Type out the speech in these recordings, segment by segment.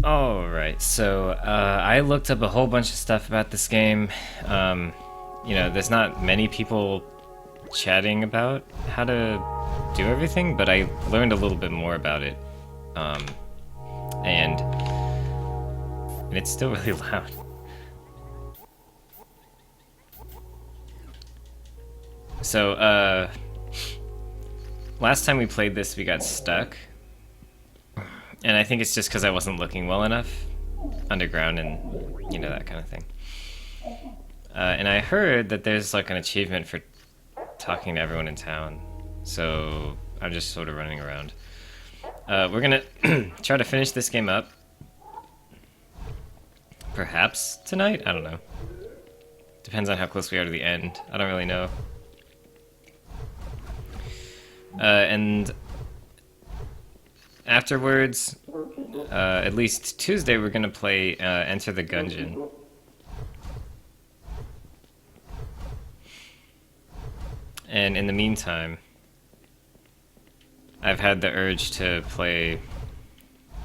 Alright, so I looked up a whole bunch of stuff about this game. There's not many people chatting about how to do everything, but I learned a little bit more about it. And it's still really loud. So, last time we played this, we got stuck. And I think it's just because I wasn't looking well enough underground and, that kind of thing. And I heard that there's like an achievement for talking to everyone in town. So I'm just sort of running around. We're gonna try to finish this game up. Perhaps tonight? I don't know. Depends on how close we are to the end. I don't really know. And afterwards, at least Tuesday, we're gonna play Enter the Gungeon. And in the meantime, I've had the urge to play,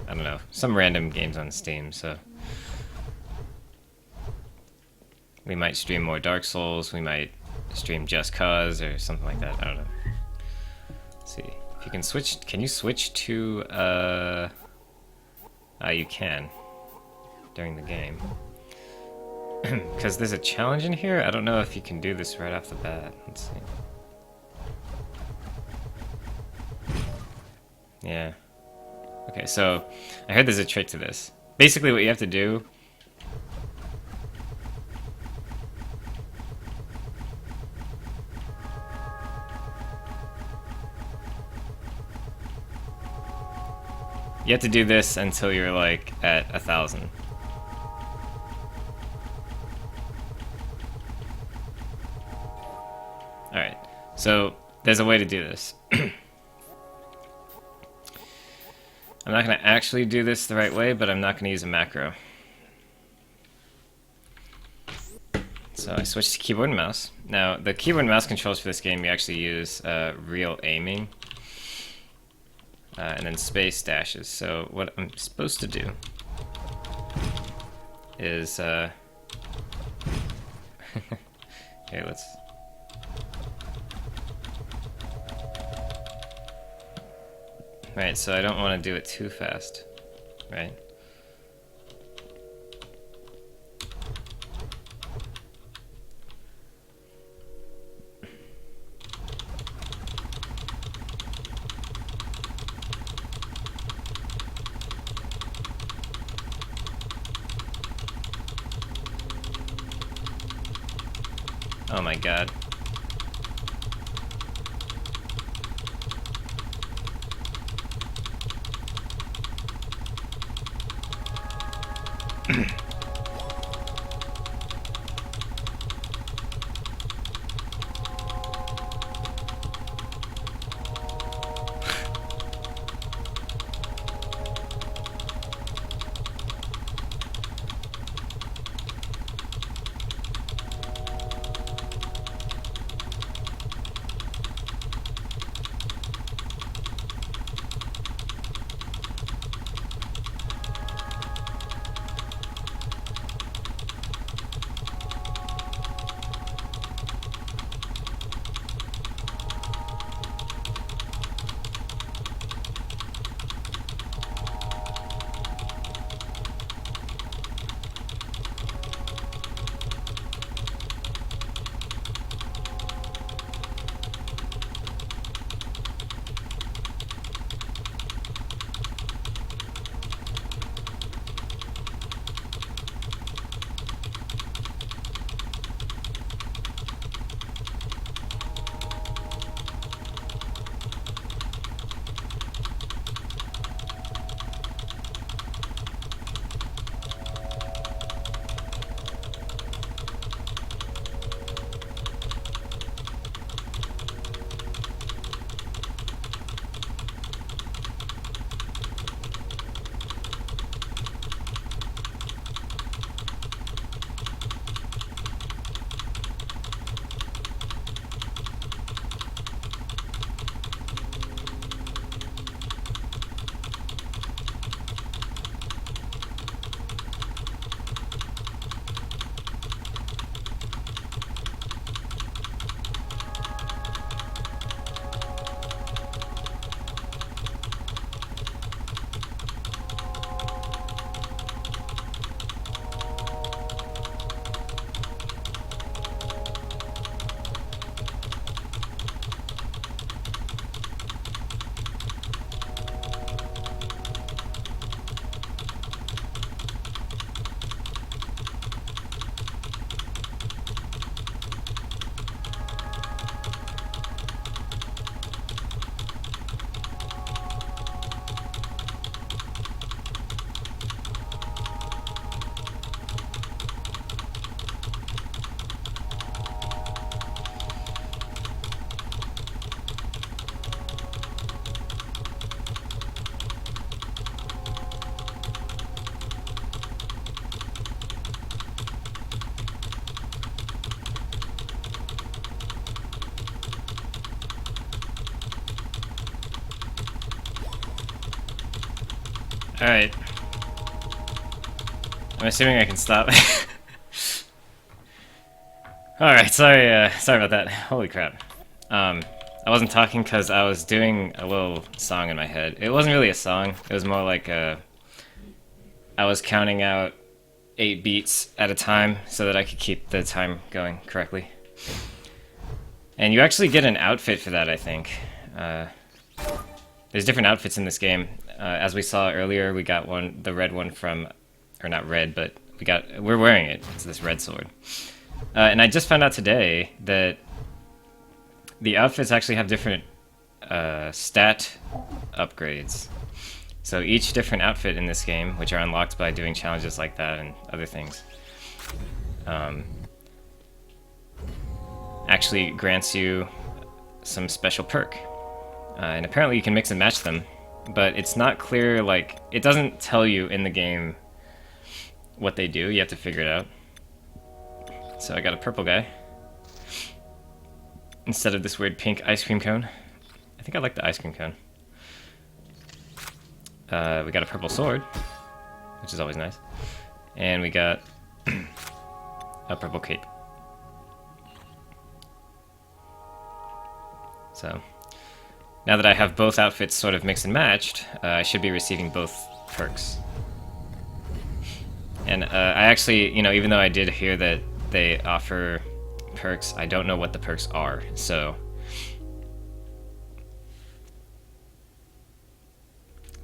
I don't know, some random games on Steam, so we might stream more Dark Souls, we might stream Just Cause or something like that, I don't know. Let's see. If you can switch, can you switch to, you can, during the game. Because there's a challenge in here, I don't know if you can do this right off the bat. Let's see. Yeah. Okay, so I heard there's a trick to this. Basically what you have to do this until you're like at 1,000. Alright, so there's a way to do this. I'm not going to actually do this the right way, but I'm not going to use a macro. So I switched to keyboard and mouse. Now, the keyboard and mouse controls for this game, you actually use real aiming. And then space dashes. So what I'm supposed to do is... Here, let's... Right, so I don't want to do it too fast, right? Oh my god. Alright. I'm assuming I can stop. Alright, sorry about that. Holy crap. I wasn't talking because I was doing a little song in my head. It wasn't really a song. It was more like I was counting out 8 beats at a time so that I could keep the time going correctly. And you actually get an outfit for that, I think. There's different outfits in this game. As we saw earlier, we got the red one from, or not red, but we're wearing it. It's this red sword. And I just found out today that the outfits actually have different stat upgrades. So each different outfit in this game, which are unlocked by doing challenges like that and other things, actually grants you some special perk. And apparently you can mix and match them, but it's not clear, like, it doesn't tell you in the game what they do. You have to figure it out. So I got a purple guy instead of this weird pink ice cream cone. I think I like the ice cream cone. We got a purple sword, which is always nice. And we got a purple cape. So now that I have both outfits sort of mixed and matched, I should be receiving both perks. And I actually, even though I did hear that they offer perks, I don't know what the perks are, so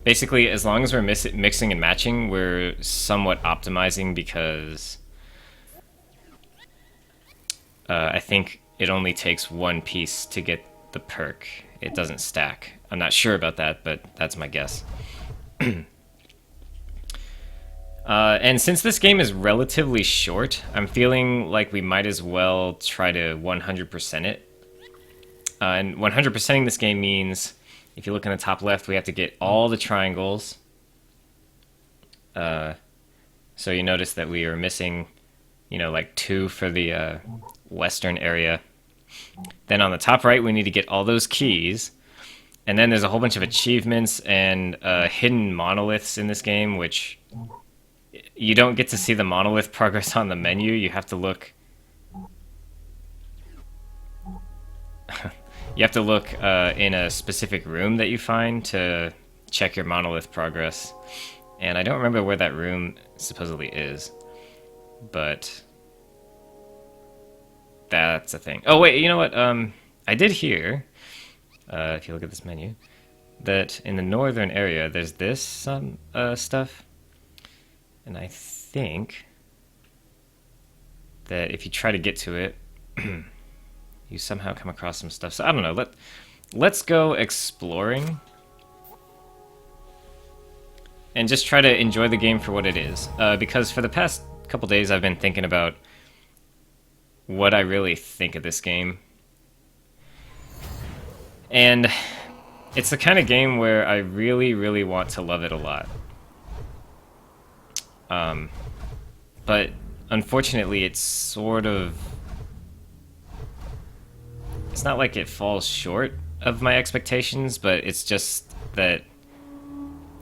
basically, as long as we're mixing and matching, we're somewhat optimizing, because I think it only takes one piece to get the perk. It doesn't stack. I'm not sure about that, but that's my guess. And since this game is relatively short, I'm feeling like we might as well try to 100% it. And 100%ing this game means, if you look in the top left, we have to get all the triangles. So you notice that we are missing, like 2 for the western area. Then on the top right, we need to get all those keys. And then there's a whole bunch of achievements and hidden monoliths in this game, which you don't get to see the monolith progress on the menu. You have to look... you have to look in a specific room that you find to check your monolith progress. And I don't remember where that room supposedly is, but that's a thing. Oh wait, you know what? I did hear, if you look at this menu, that in the northern area there's this stuff, and I think that if you try to get to it, you somehow come across some stuff. So I don't know. Let's go exploring and just try to enjoy the game for what it is. Because for the past couple days I've been thinking about what I really think of this game. And it's the kind of game where I really, really want to love it a lot. But unfortunately it's sort of... it's not like it falls short of my expectations, but it's just that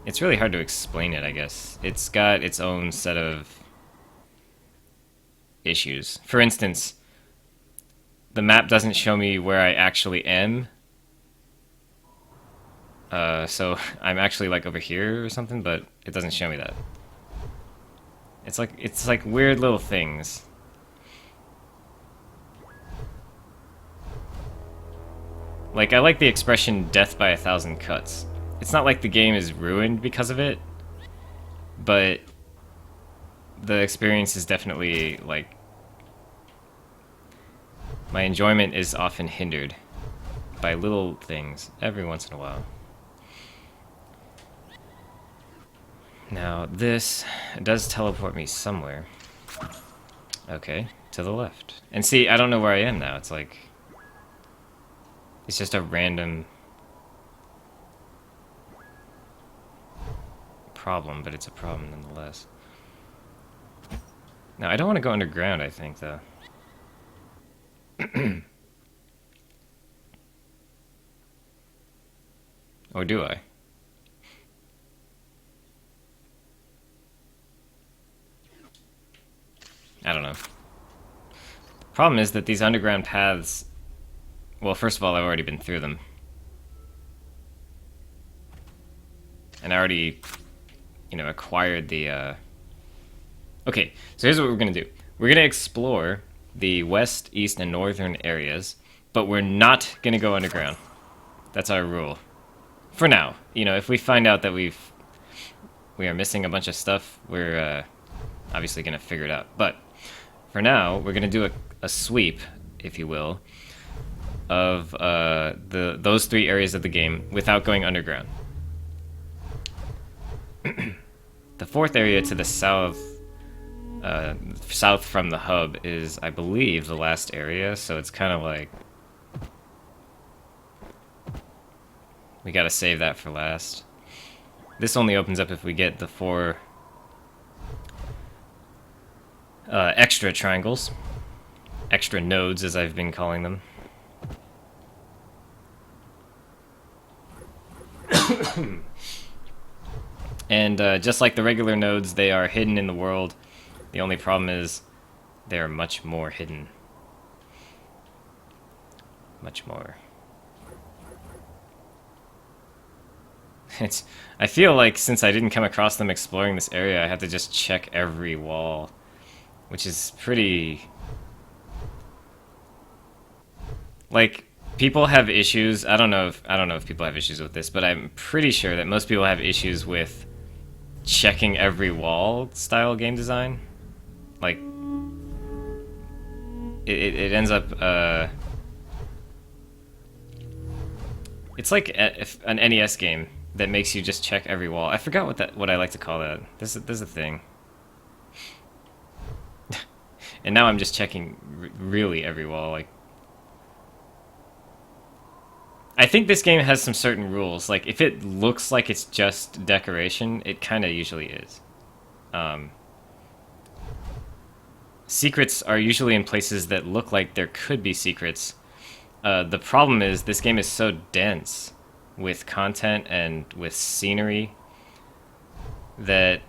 it's really hard to explain it, I guess. It's got its own set of issues. For instance, the map doesn't show me where I actually am. So I'm actually like over here or something, but it doesn't show me that. It's like weird little things. Like, I like the expression "death by 1,000 cuts." It's not like the game is ruined because of it, but the experience is definitely, like... my enjoyment is often hindered by little things every once in a while. Now, this does teleport me somewhere. Okay, to the left. And see, I don't know where I am now. It's like... it's just a random problem, but it's a problem nonetheless. Now, I don't want to go underground, I think, though. Or do I? Problem is that these underground paths... Well, first of all, I've already been through them. And I already, acquired the... Okay, so here's what we're going to do. We're going to explore the west, east, and northern areas, but we're not going to go underground. That's our rule. For now. If we find out that we are missing a bunch of stuff, we're obviously going to figure it out. But for now, we're going to do a sweep, if you will, of those 3 areas of the game without going underground. The 4th area to the south from the hub is, I believe, the last area, so it's kind of like... We gotta save that for last. This only opens up if we get the 4 extra triangles. Extra nodes, as I've been calling them. And just like the regular nodes, they are hidden in the world. The only problem is they are much more hidden. Much more. I feel like since I didn't come across them exploring this area, I had to just check every wall, which is pretty... Like, people have issues. I don't know if people have issues with this, but I'm pretty sure that most people have issues with checking every wall style game design. Like, it ends up it's like an NES game that makes you just check every wall. I forgot what I like to call that. There's a thing. And now I'm just checking really every wall. Like, I think this game has some certain rules. Like, if it looks like it's just decoration, it kind of usually is. Secrets are usually in places that look like there could be secrets. The problem is this game is so dense with content and with scenery that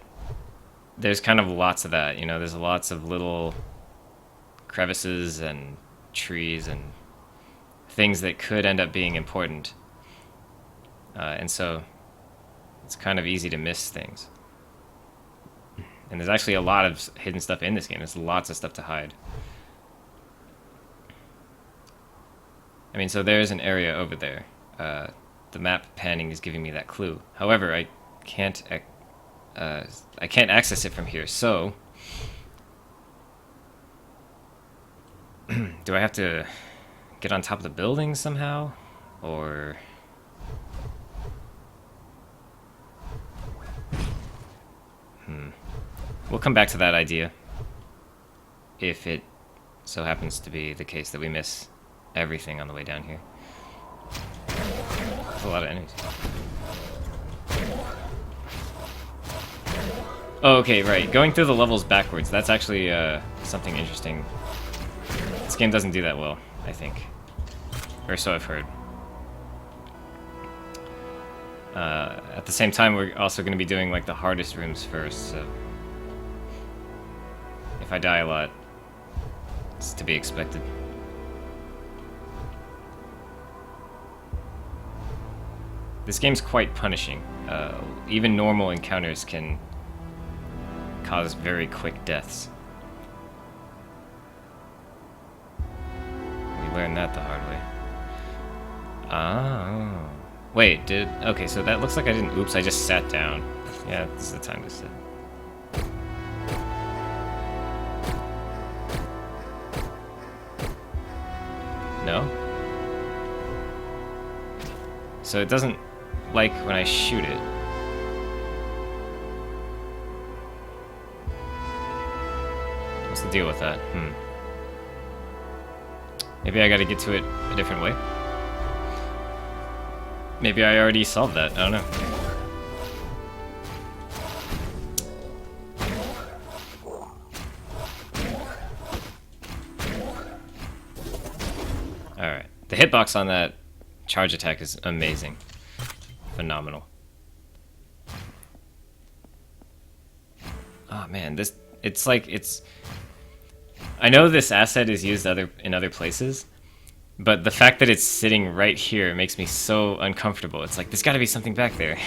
there's kind of lots of that. There's lots of little crevices and trees and things that could end up being important. And so it's kind of easy to miss things. And there's actually a lot of hidden stuff in this game. There's lots of stuff to hide. I mean, so there's an area over there. The map panning is giving me that clue. However, I can't access it from here. So, do I have to get on top of the building somehow, or? We'll come back to that idea if it so happens to be the case that we miss everything on the way down here. That's a lot of enemies. Oh, okay, right. Going through the levels backwards, that's actually something interesting. This game doesn't do that well, I think. Or so I've heard. At the same time, we're also going to be doing like the hardest rooms first, so if I die a lot, it's to be expected. This game's quite punishing. Even normal encounters can cause very quick deaths. We learned that the hard way. Oh. Wait, okay, so that looks like I didn't... Oops, I just sat down. Yeah, this is the time to sit. No? So it doesn't like when I shoot it. What's the deal with that? Maybe I gotta get to it a different way? Maybe I already solved that. I don't know. Alright. The hitbox on that charge attack is amazing. Phenomenal. Oh man, it's I know this asset is used in other places, but the fact that it's sitting right here makes me so uncomfortable. It's like, there's gotta be something back there.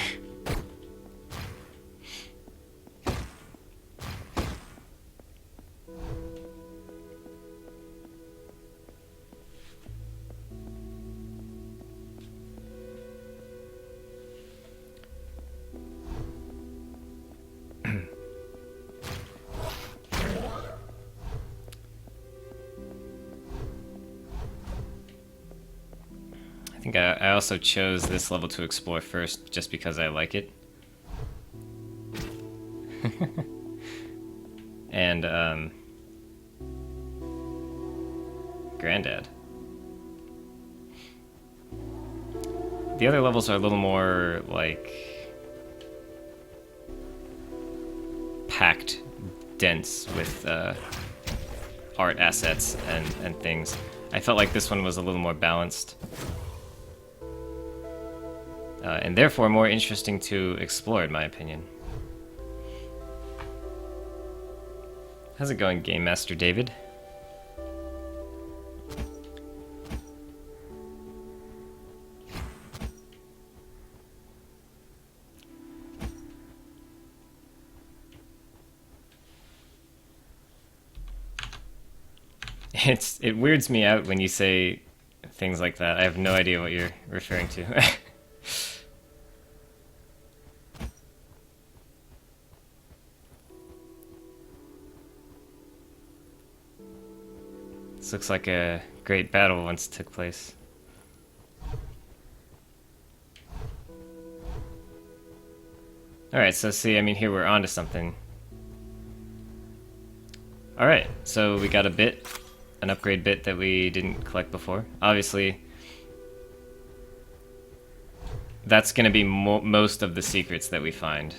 I think I also chose this level to explore first just because I like it. And, Granddad. The other levels are a little more, like, packed, dense with, art assets and things. I felt like this one was a little more balanced. And therefore more interesting to explore, in my opinion. How's it going, Game Master David? It weirds me out when you say things like that. I have no idea what you're referring to. This looks like a great battle once took place. Alright, so see, I mean, here we're onto something. Alright, so we got a bit, an upgrade bit that we didn't collect before. Obviously, that's going to be most of the secrets that we find.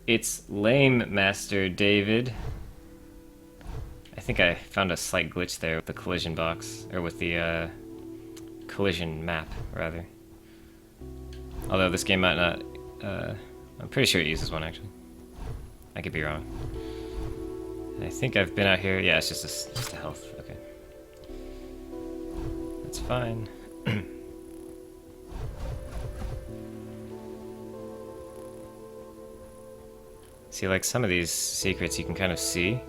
It's lame, Master David. I think I found a slight glitch there with the collision box, or with the collision map, rather. Although this game might not, I'm pretty sure it uses one, actually. I could be wrong. I think I've been out here. Yeah, it's just a health. Okay. That's fine. See, like some of these secrets you can kind of see.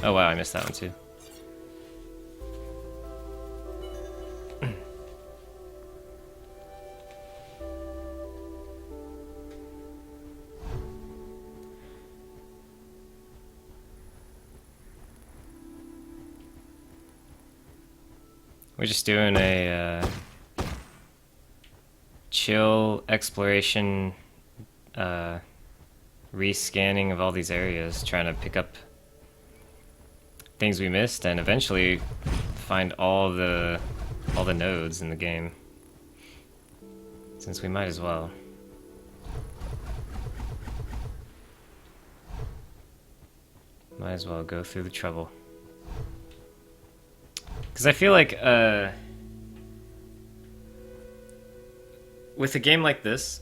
Oh wow, I missed that one too. We're just doing a chill exploration, rescanning of all these areas, trying to pick up things we missed, and eventually find all the nodes in the game. Since we might as well. Might as well go through the trouble. Because I feel like, with a game like this...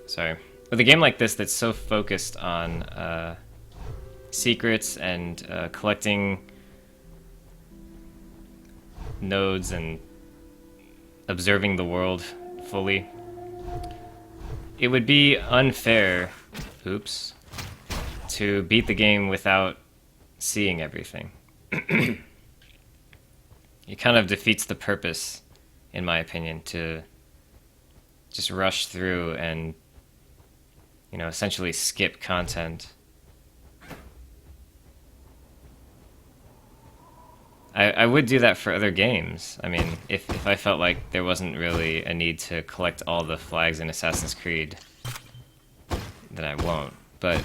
Sorry. With a game like this that's so focused on, secrets and, collecting nodes and observing the world fully, it would be unfair, oops, to beat the game without seeing everything. It kind of defeats the purpose, in my opinion, to just rush through and, you know, essentially skip content. I would do that for other games. I mean, if I felt like there wasn't really a need to collect all the flags in Assassin's Creed, then I won't. But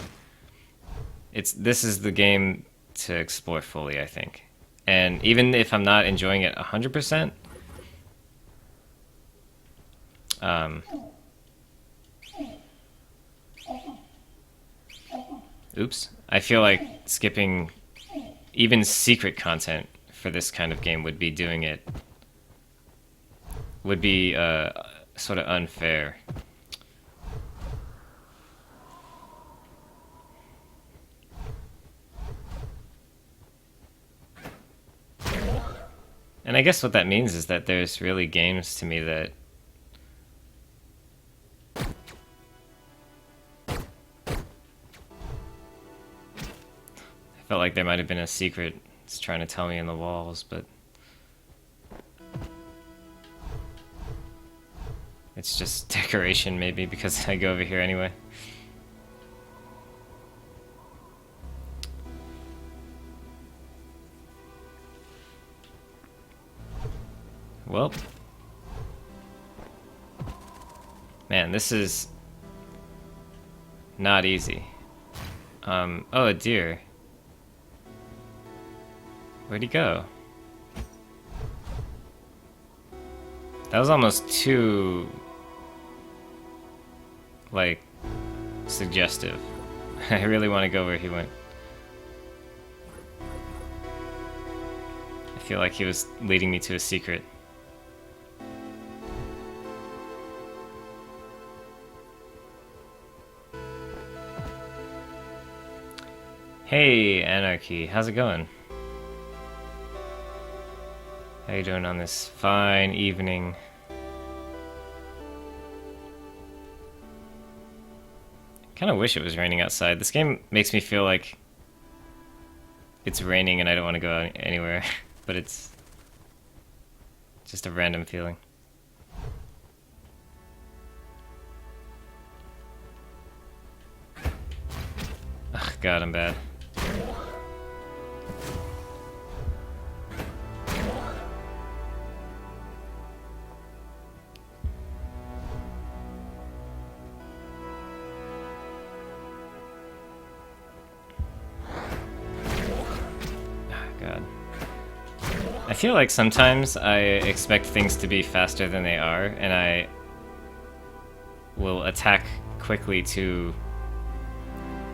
this is the game to explore fully, I think. And even if I'm not enjoying it 100%, oops, I feel like skipping even secret content for this kind of game would be doing it, would be sort of unfair. And I guess what that means is that there's really games to me that I felt like there might have been a secret it's trying to tell me in the walls, but it's just decoration maybe because I go over here anyway. Well, man, this is not easy. Oh, a deer. Where'd he go? That was almost too, like, suggestive. I really want to go where he went. I feel like he was leading me to a secret. Hey, Anarchy, how's it going? How you doing on this fine evening? Kind of wish it was raining outside. This game makes me feel like it's raining and I don't want to go anywhere, but it's just a random feeling. Ugh, God, I'm bad. I feel like sometimes I expect things to be faster than they are, and I will attack quickly to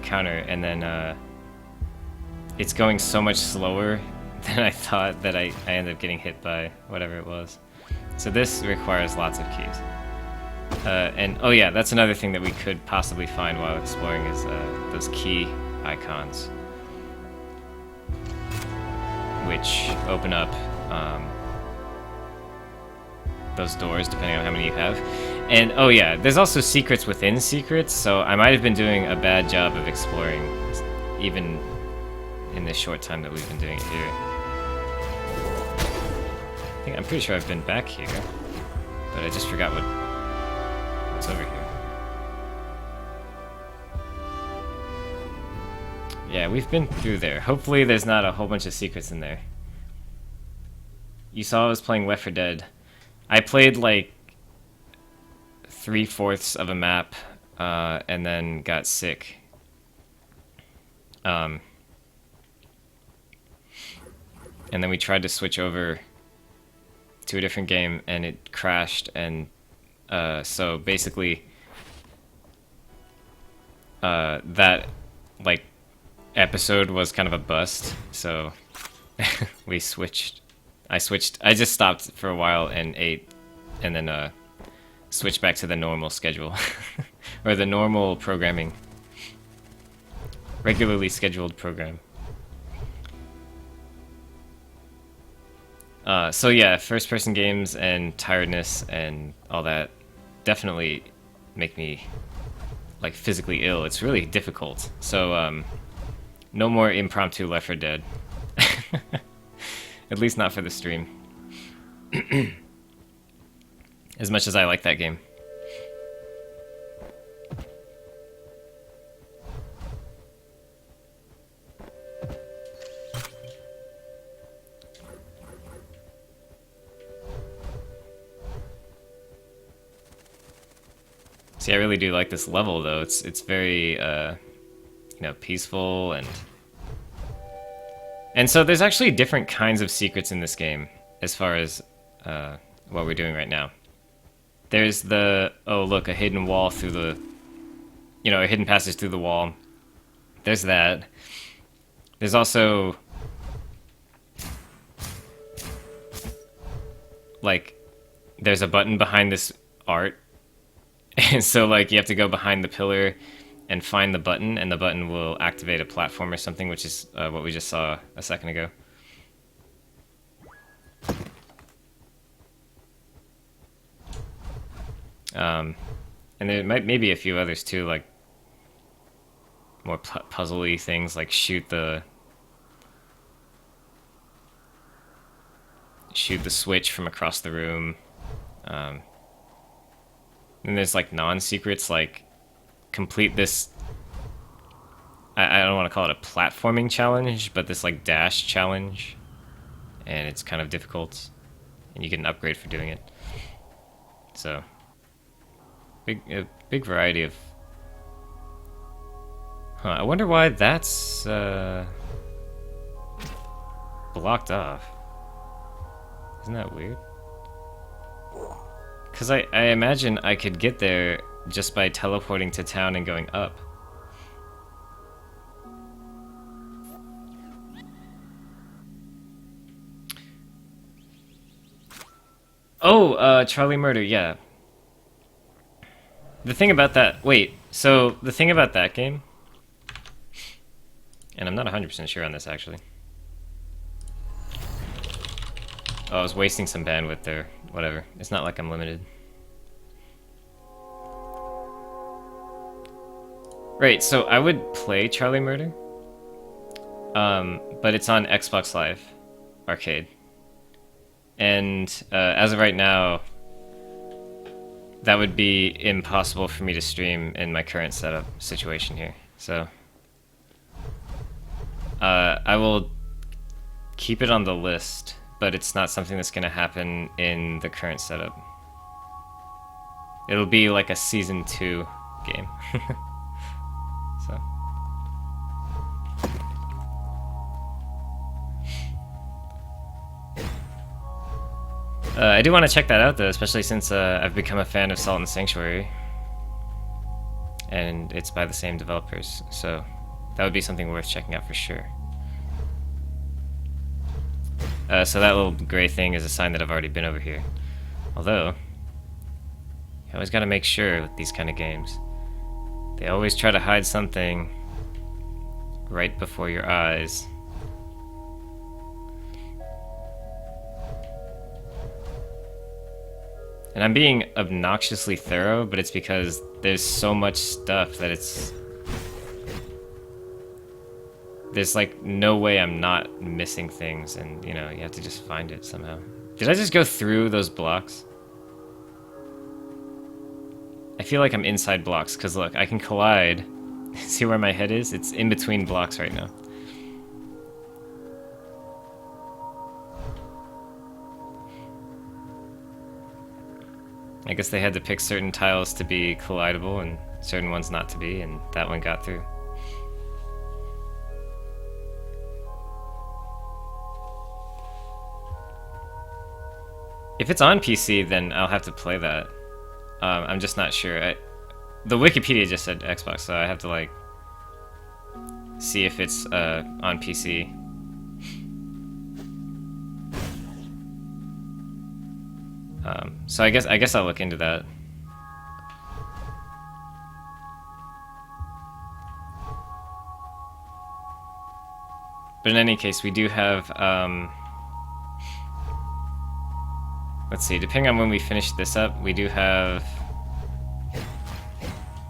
counter, and then it's going so much slower than I thought that I end up getting hit by whatever it was. So this requires lots of keys. And oh yeah, that's another thing that we could possibly find while exploring is those key icons, which open up those doors depending on how many you have. And oh yeah, there's also secrets within secrets, so I might have been doing a bad job of exploring even in this short time that we've been doing it here. I'm pretty sure I've been back here, but I just forgot what's over here. Yeah, we've been through there. Hopefully there's not a whole bunch of secrets in there. You saw I was playing Left 4 Dead. I played like 3/4 of a map and then got sick. And then we tried to switch over to a different game and it crashed, and so basically that like episode was kind of a bust, so we switched. I just stopped for a while and ate, and then switched back to the normal schedule or the normal programming, regularly scheduled program. So yeah, first-person games and tiredness and all that definitely make me like physically ill. It's really difficult. So no more impromptu Left 4 Dead. At least not for the stream. As much as I like that game. See, I really do like this level, though. It's very, you know, peaceful and so there's actually different kinds of secrets in this game as far as what we're doing right now. There's the, oh look, a hidden wall through the, you know, a hidden passage through the wall. There's that. There's also, like, there's a button behind this art. And so, like, you have to go behind the pillar and find the button, and the button will activate a platform or something, which is what we just saw a second ago. And there might maybe a few others too, like more puzzly things, like shoot the switch from across the room. And there's like non-secrets, like complete this. I don't want to call it a platforming challenge, but this like dash challenge, and it's kind of difficult, and you get an upgrade for doing it. So, a big variety of. Huh, I wonder why that's blocked off. Isn't that weird? Because I imagine I could get there just by teleporting to town and going up. Oh, Charlie Murder, yeah. The thing about that... Wait, so the thing about that game... And I'm not 100% sure on this, actually. Oh, I was wasting some bandwidth there. Whatever. It's not like I'm limited. Right, so I would play Charlie Murder. But it's on Xbox Live Arcade. And as of right now, that would be impossible for me to stream in my current setup situation here. So I will keep it on the list, but it's not something that's going to happen in the current setup. It'll be like a Season 2 game. So. I do want to check that out though, especially since I've become a fan of Salt and Sanctuary. And it's by the same developers, so that would be something worth checking out for sure. So that little gray thing is a sign that I've already been over here. Although, you always gotta make sure with these kind of games. They always try to hide something right before your eyes. And I'm being obnoxiously thorough, but it's because there's so much stuff that it's... There's like no way I'm not missing things, and you know, you have to just find it somehow. Did I just go through those blocks? I feel like I'm inside blocks, because look, I can collide. See where my head is? It's in between blocks right now. I guess they had to pick certain tiles to be collidable and certain ones not to be, and that one got through. If it's on PC, then I'll have to play that. I'm just not sure. The Wikipedia just said Xbox, so I have to like see if it's on PC. So I guess I'll look into that. But in any case, we do have. Let's see. Depending on when we finish this up, we do have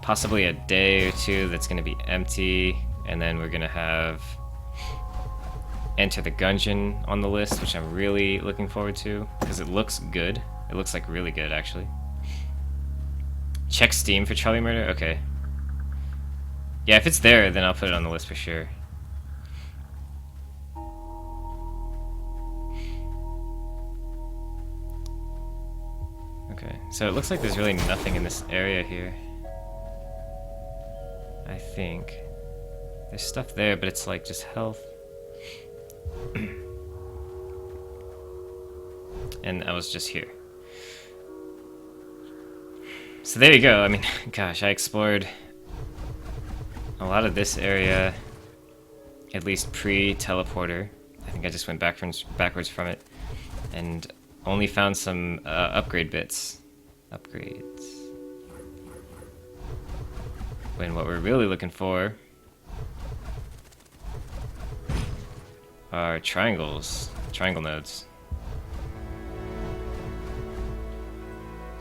possibly a day or two that's going to be empty, and then we're going to have Enter the Gungeon on the list, which I'm really looking forward to because it looks good. It looks like really good, actually. Check Steam for Charlie Murder? Okay. Yeah, if it's there, then I'll put it on the list for sure. Okay, so it looks like there's really nothing in this area here. I think. There's stuff there, but it's like just health. And I was just here. So there you go. I mean, gosh, I explored a lot of this area, at least pre-teleporter. I think I just went backwards from it, and only found some upgrade bits. Upgrades. When what we're really looking for are triangles, triangle nodes.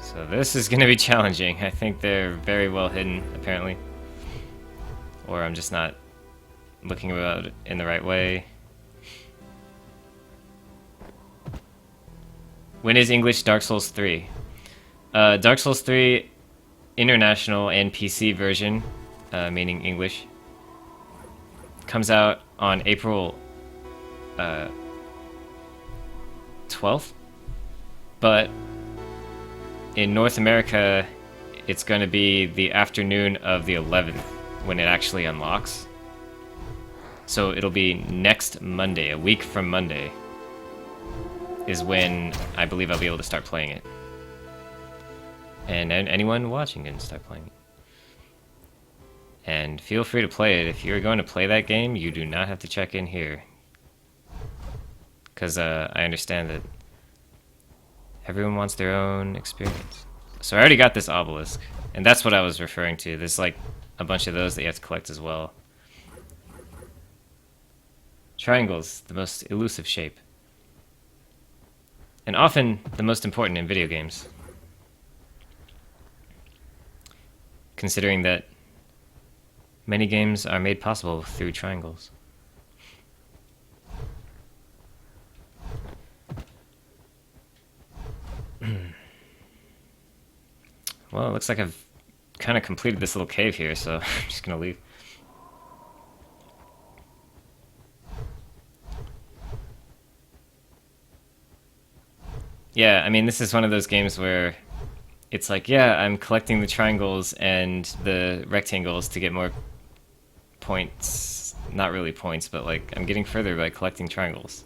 So So this is going to be challenging. I think they're very well hidden, apparently. Or I'm just not looking about it in the right way. When is English Dark Souls 3? Dark Souls 3 International and PC version, meaning English, comes out on April 12th. But in North America, it's going to be the afternoon of the 11th when it actually unlocks. So it'll be next Monday, a week from Monday, is when I believe I'll be able to start playing it. And anyone watching can start playing it. And feel free to play it. If you're going to play that game, you do not have to check in here. Because I understand that everyone wants their own experience. So I already got this obelisk, and that's what I was referring to. There's like a bunch of those that you have to collect as well. Triangles, the most elusive shape. And often the most important in video games. Considering that many games are made possible through triangles. Well, it looks like I've kind of completed this little cave here, so I'm just gonna leave. Yeah, I mean, this is one of those games where it's like, yeah, I'm collecting the triangles and the rectangles to get more points. Not really points, but like, I'm getting further by collecting triangles.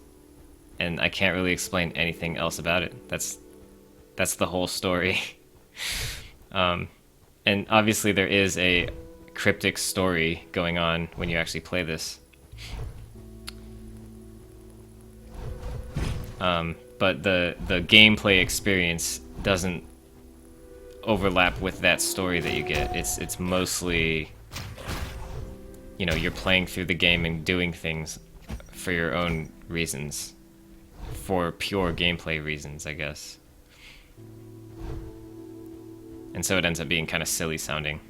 And I can't really explain anything else about it. That's the whole story. And obviously there is a cryptic story going on when you actually play this. But the gameplay experience doesn't overlap with that story that you get. It's mostly, you know, you're playing through the game and doing things for your own reasons. For pure gameplay reasons, I guess. And so it ends up being kind of silly sounding.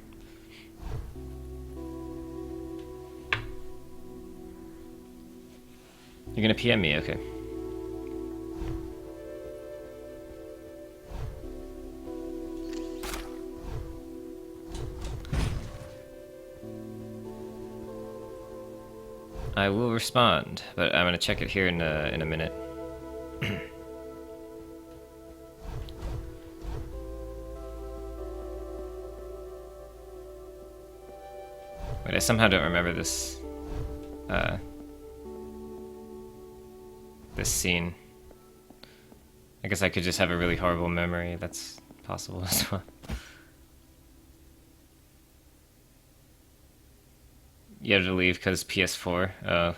You're gonna PM me, okay. I will respond, but I'm gonna check it here in a minute. Wait, I somehow don't remember this, this scene. I guess I could just have a really horrible memory. That's possible as well. You had to leave because PS4.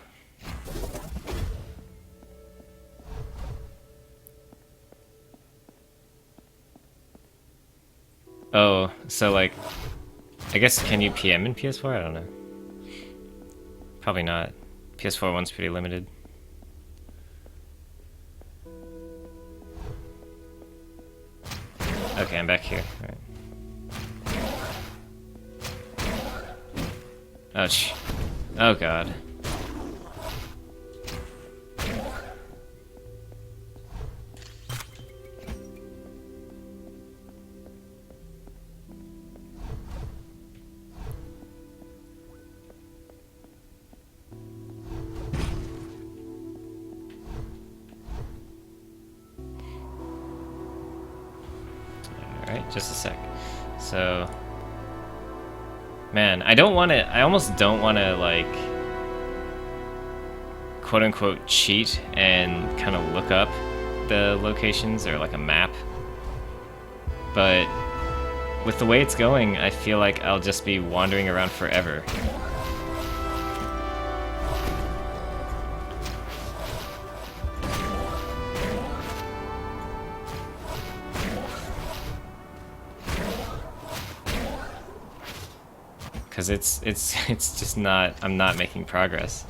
Oh, so like, I guess, can you PM in PS4? I don't know. Probably not. PS4 one's pretty limited. Okay, I'm back here. All right. Ouch. Oh god. Alright, just a sec. So, man, I almost don't want to, like, quote-unquote cheat and kind of look up the locations or, like, a map. But with the way it's going, I feel like I'll just be wandering around forever. Because it's just not, I'm not making progress.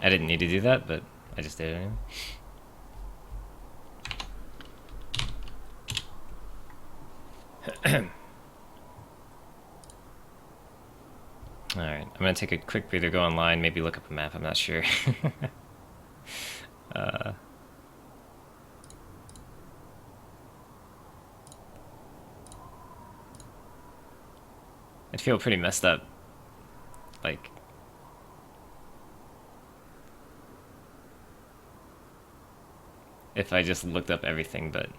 I didn't need to do that, but I just did it anyway. Alright, I'm gonna take a quick breather, go online, maybe look up a map, I'm not sure. I'd feel pretty messed up. Like, if I just looked up everything, but...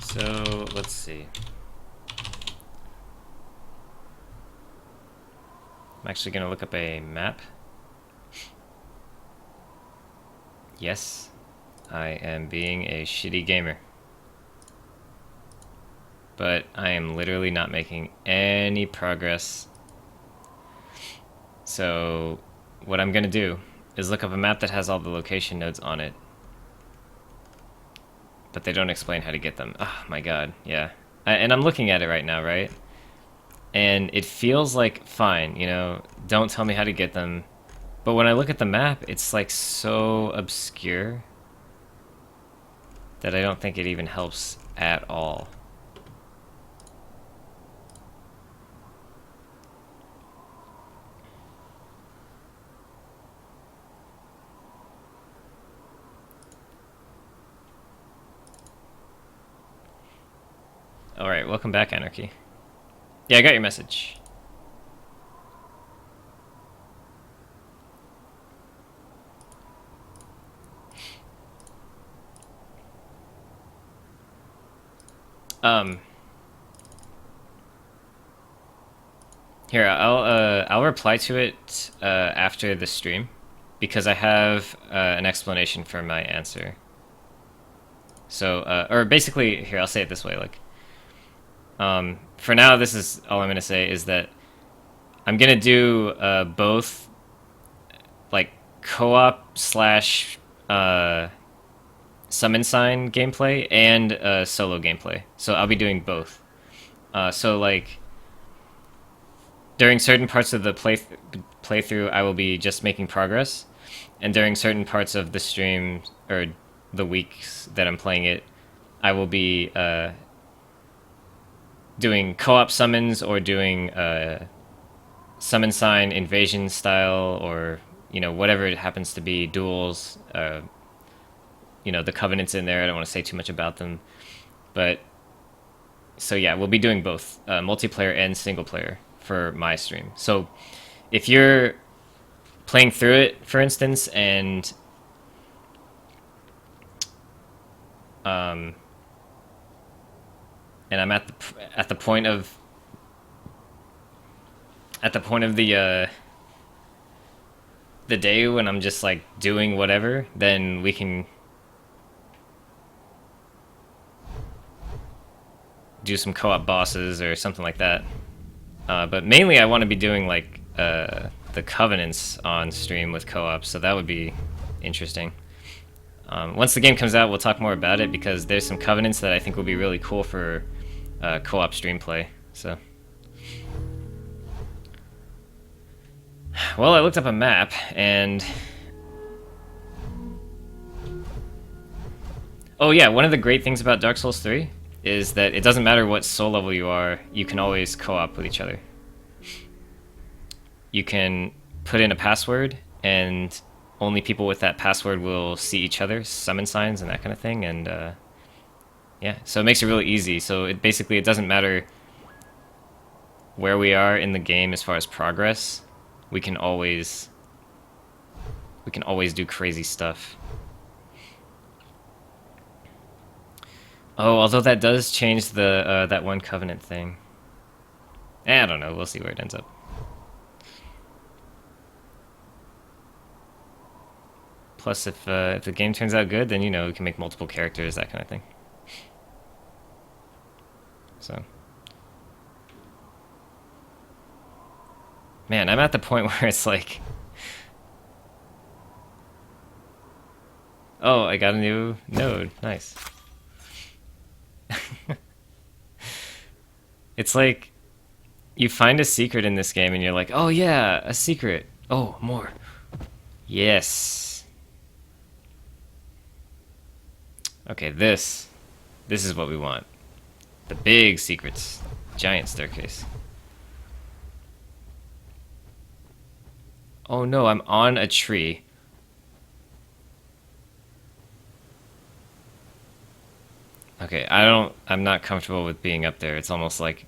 So, let's see. I'm actually gonna look up a map. Yes, I am being a shitty gamer. But I am literally not making any progress. So, what I'm gonna do is look up a map that has all the location nodes on it. But they don't explain how to get them. Oh my god, yeah. And I'm looking at it right now, right? And it feels like fine, you know, don't tell me how to get them. But when I look at the map, it's like so obscure that I don't think it even helps at all. Alright, welcome back, Anarchy. Yeah, I got your message. Here, I'll reply to it after the stream, because I have an explanation for my answer. So, or basically, here, I'll say it this way, like, for now, this is all I'm gonna say, is that I'm gonna do both, like, co-op slash summon sign gameplay and solo gameplay. So I'll be doing both. So, like, during certain parts of the playthrough, I will be just making progress, and during certain parts of the stream or the weeks that I'm playing it, I will be doing co-op summons or doing summon sign invasion style, or you know, whatever it happens to be, duels. You know, the Covenant's in there. I don't want to say too much about them, but so yeah, we'll be doing both multiplayer and single player for my stream. So if you're playing through it, for instance, and I'm at the point of the day when I'm just like doing whatever, then we can do some co-op bosses or something like that. But mainly I want to be doing like the Covenants on stream with co-op, so that would be interesting. Once the game comes out, we'll talk more about it, because there's some Covenants that I think will be really cool for co-op stream play. So, well, I looked up a map, and oh yeah, one of the great things about Dark Souls 3 is that it doesn't matter what soul level you are, you can always co-op with each other. You can put in a password, and only people with that password will see each other, summon signs and that kind of thing, and yeah, so it makes it really easy. So it doesn't matter where we are in the game as far as progress. We can always do crazy stuff. Oh, although that does change the that one covenant thing. I don't know. We'll see where it ends up. Plus, if the game turns out good, then you know we can make multiple characters, that kind of thing. So, man, I'm at the point where it's like, oh, I got a new node. Nice. It's like you find a secret in this game, and you're like, oh yeah, a secret. Oh, more. Yes. Okay, this is what we want. The big secrets. Giant staircase. Oh no, I'm on a tree. Okay, I'm not comfortable with being up there. It's almost like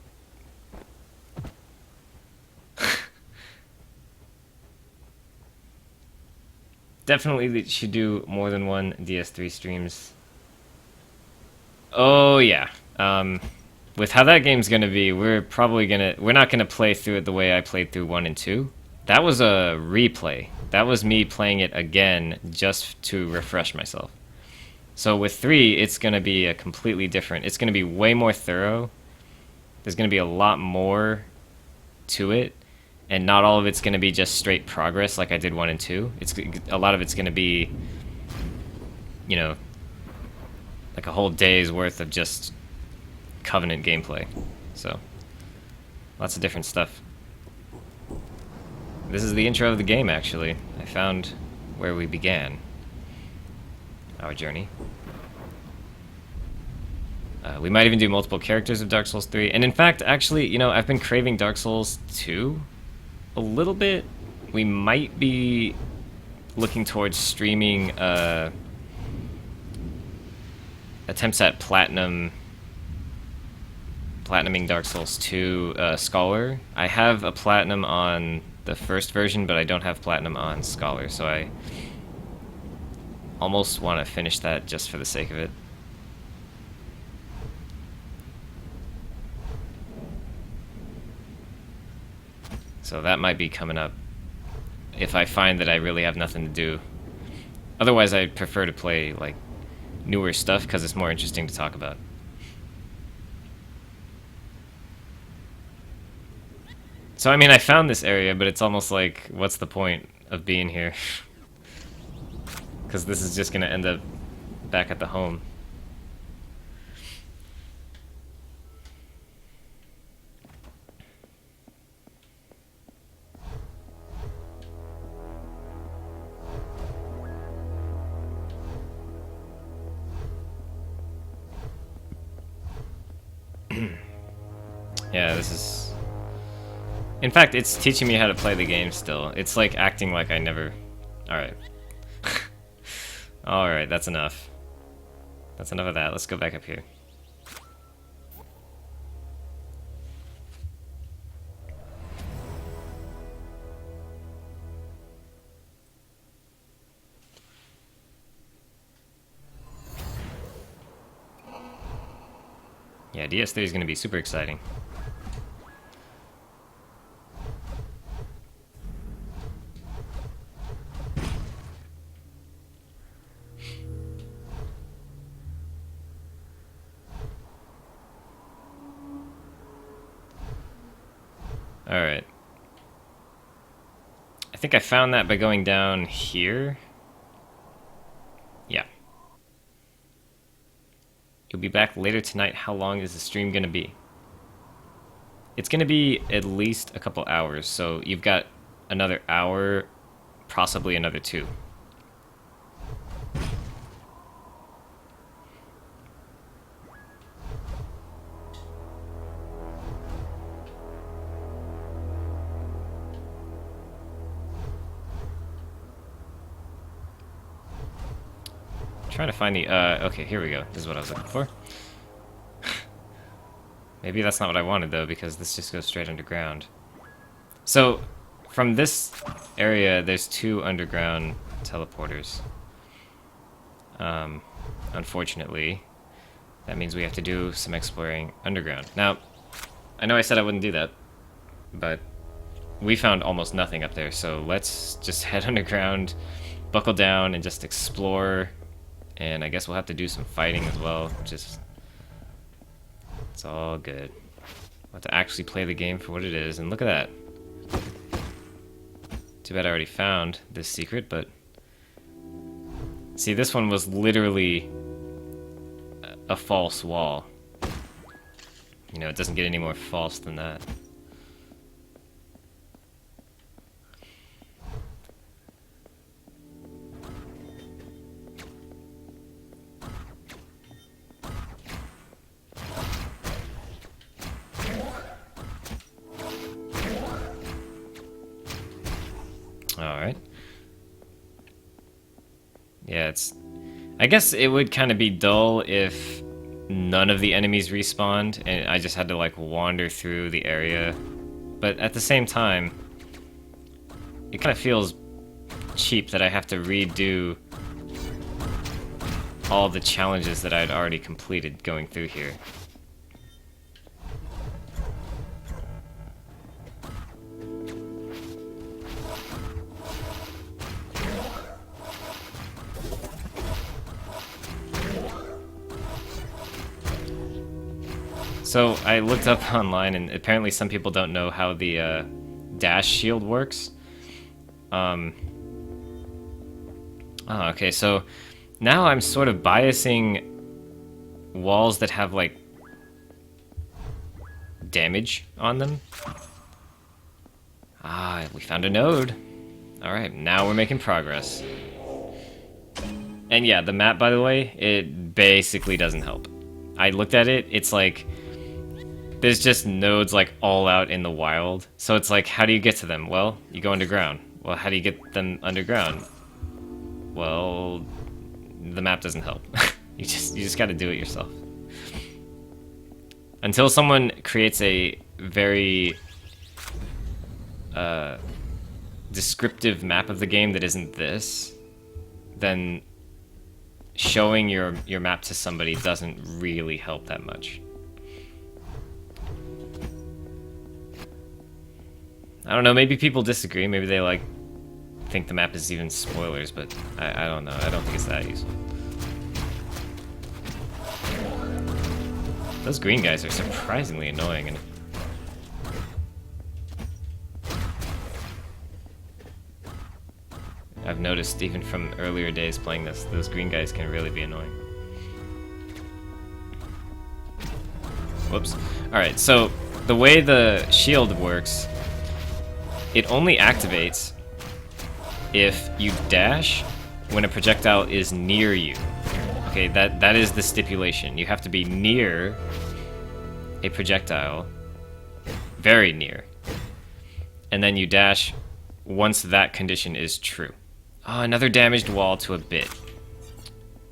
definitely should do more than one DS3 streams. Oh yeah. With how that game's gonna be, we're not gonna play through it the way I played through 1 and 2. That was a replay. That was me playing it again just to refresh myself. So with 3, it's gonna be a completely different. It's gonna be way more thorough. There's gonna be a lot more to it, and not all of it's gonna be just straight progress like I did 1 and 2. It's a lot of it's gonna be, you know, like a whole day's worth of just Covenant gameplay. So, lots of different stuff. This is the intro of the game, actually. I found where we began our journey. We might even do multiple characters of Dark Souls 3. And in fact, actually, you know, I've been craving Dark Souls 2 a little bit. We might be looking towards streaming attempts at platinuming Dark Souls 2 Scholar. I have a platinum on the first version, but I don't have platinum on Scholar, so I almost want to finish that just for the sake of it. So that might be coming up if I find that I really have nothing to do. Otherwise, I prefer to play like newer stuff because it's more interesting to talk about. So I mean, I found this area, but it's almost like, what's the point of being here? Because this is just gonna end up back at the home. Yeah, this is... In fact, it's teaching me how to play the game still. It's like acting like I never... Alright. Alright, that's enough. That's enough of that. Let's go back up here. Yeah, DS3 is going to be super exciting. Alright. I think I found that by going down here. Yeah. You'll be back later tonight. How long is the stream going to be? It's going to be at least a couple hours, so you've got another hour, possibly another 2. Trying to find the, okay, here we go. This is what I was looking for. Maybe that's not what I wanted, though, because this just goes straight underground. So, from this area, there's 2 underground teleporters. Unfortunately. that means we have to do some exploring underground. Now, I know I said I wouldn't do that, but we found almost nothing up there, so let's just head underground, buckle down, and just explore. And I guess we'll have to do some fighting as well, it's all good. We'll have to actually play the game for what it is, and look at that. Too bad I already found this secret, but... See, this one was literally a false wall. You know, it doesn't get any more false than that. Alright. Yeah, it's... I guess it would kind of be dull if none of the enemies respawned and I just had to like wander through the area. But at the same time, it kind of feels cheap that I have to redo all the challenges that I'd already completed going through here. So I looked up online, and apparently some people don't know how the dash shield works. Oh, okay, so now I'm sort of biasing walls that have, like, damage on them. Ah, we found a node. Alright, now we're making progress. And yeah, the map, by the way, it basically doesn't help. I looked at it, it's like... There's just nodes like all out in the wild. So it's like, how do you get to them? Well, you go underground. Well, how do you get them underground? Well, the map doesn't help. you just got to do it yourself. Until someone creates a very descriptive map of the game that isn't this, then showing your map to somebody doesn't really help that much. I don't know, maybe people disagree, maybe they like think the map is even spoilers, but I don't know, I don't think it's that useful. Those green guys are surprisingly annoying, and I've noticed even from earlier days playing this, those green guys can really be annoying. Whoops. Alright, so the way the shield works, it only activates if you dash when a projectile is near you. Okay, that is the stipulation. You have to be near a projectile, very near, and then you dash once that condition is true. Oh, another damaged wall to a bit.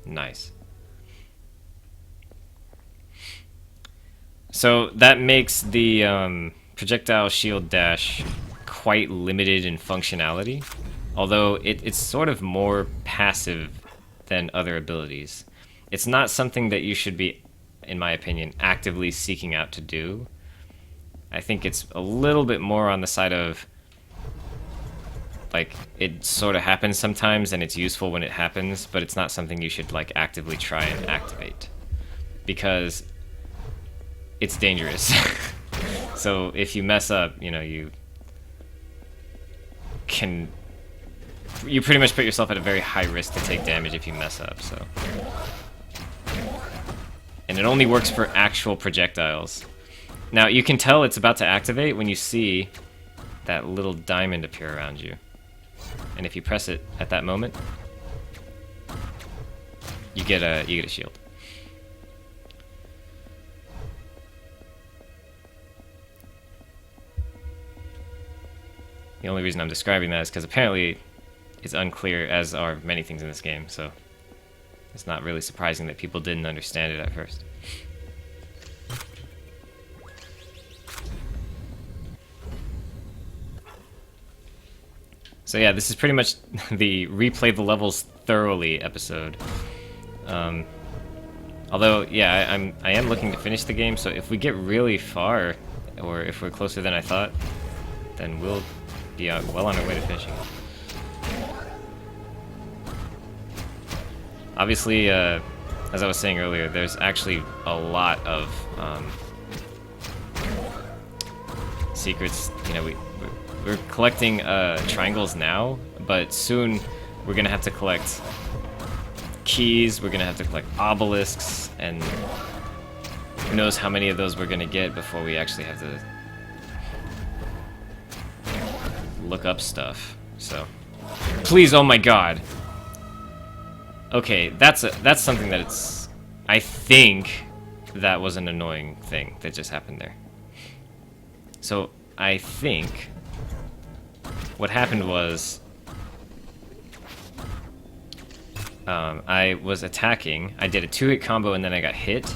Nice. So that makes the projectile shield dash quite limited in functionality, although it's sort of more passive than other abilities. It's not something that you should be, in my opinion, actively seeking out to do. I think it's a little bit more on the side of, like, it sort of happens sometimes and it's useful when it happens, but it's not something you should, like, actively try and activate, because it's dangerous. So if you mess up, you know, you pretty much put yourself at a very high risk to take damage if you mess up, so. And it only works for actual projectiles. Now, you can tell it's about to activate when you see that little diamond appear around you. And if you press it at that moment, you get a shield. The only reason I'm describing that is because apparently it's unclear, as are many things in this game, so it's not really surprising that people didn't understand it at first. So yeah, this is pretty much the replay the levels thoroughly episode. Although, yeah, I am looking to finish the game, so if we get really far, or if we're closer than I thought, then we'll be well on our way to finishing. Obviously, as I was saying earlier, there's actually a lot of secrets. You know, we're collecting triangles now, but soon we're gonna have to collect keys, we're gonna have to collect obelisks, and who knows how many of those we're gonna get before we actually have to look up stuff. So, please, oh my god. Okay, that's something that it's... I think that was an annoying thing that just happened there. So, I think what happened was I was attacking, I did a 2-hit combo and then I got hit.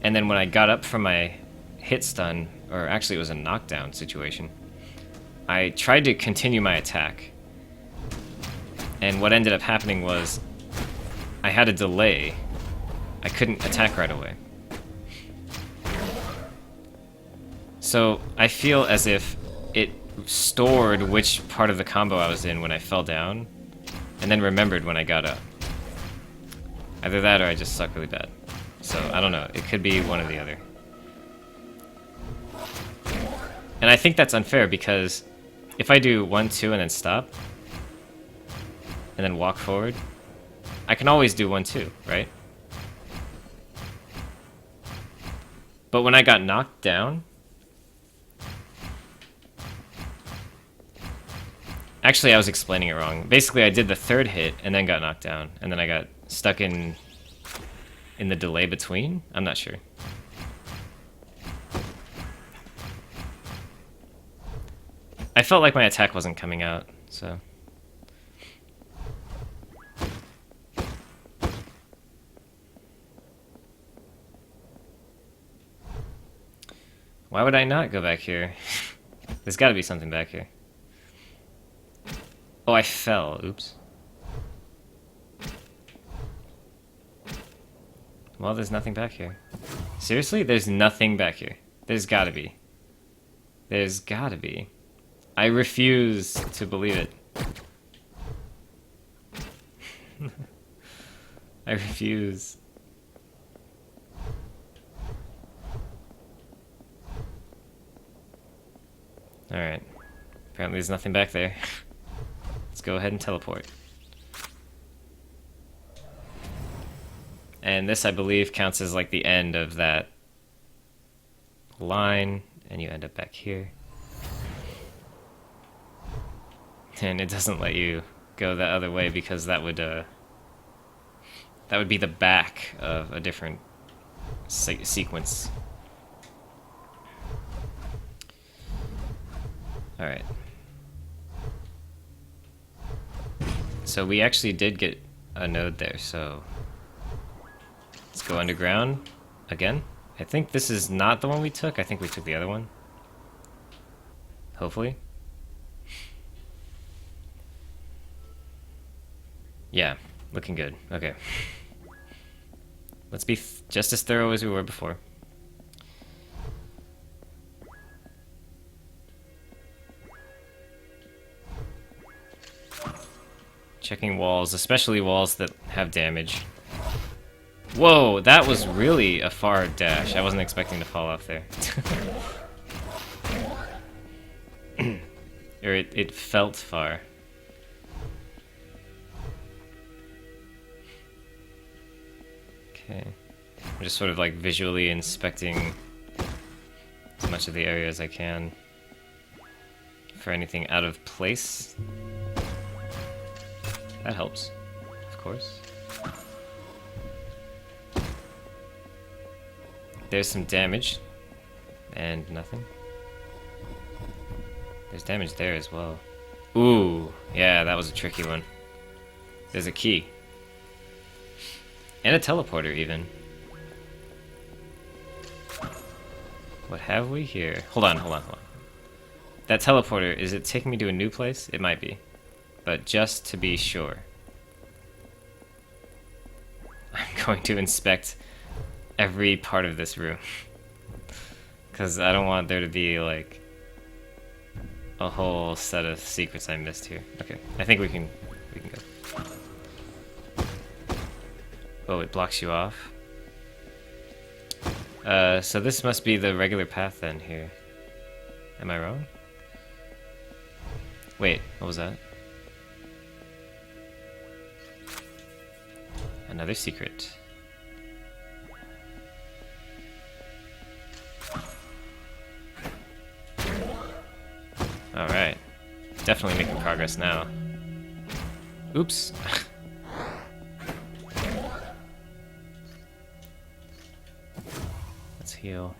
And then when I got up from my hit stun, or actually it was a knockdown situation, I tried to continue my attack. And what ended up happening was I had a delay. I couldn't attack right away. So I feel as if it stored which part of the combo I was in when I fell down, and then remembered when I got up. Either that or I just suck really bad. So I don't know, it could be one or the other. And I think that's unfair because if I do 1, 2 and then stop, and then walk forward, I can always do 1, 2, right? But when I got knocked down, actually I was explaining it wrong. Basically I did the 3rd hit and then got knocked down, and then I got stuck in the delay between? I'm not sure. I felt like my attack wasn't coming out, so... Why would I not go back here? There's gotta be something back here. Oh, I fell. Oops. Well, there's nothing back here. Seriously? There's nothing back here. There's gotta be. There's gotta be. I refuse to believe it. I refuse. Alright. Apparently there's nothing back there. Let's go ahead and teleport. And this, I believe, counts as like the end of that line, and you end up back here. And it doesn't let you go the other way because that would be the back of a different sequence. Alright. So we actually did get a node there, so let's go underground again. I think this is not the one we took. I think we took the other one. Hopefully. Yeah, looking good. Okay. Let's be just as thorough as we were before. Checking walls, especially walls that have damage. Whoa, that was really a far dash. I wasn't expecting to fall off there. Or it felt far. Okay. I'm just sort of like visually inspecting as much of the area as I can for anything out of place. That helps, of course. There's some damage, and nothing. There's damage there as well. Ooh, yeah, that was a tricky one. There's a key. And a teleporter, even. What have we here? Hold on. That teleporter, is it taking me to a new place? It might be. But just to be sure, I'm going to inspect every part of this room. Because I don't want there to be, like, a whole set of secrets I missed here. Okay, I think we can go. Oh, it blocks you off. So this must be the regular path then here. Am I wrong? Wait, what was that? Another secret. Alright. Definitely making progress now. Oops. Let's heal.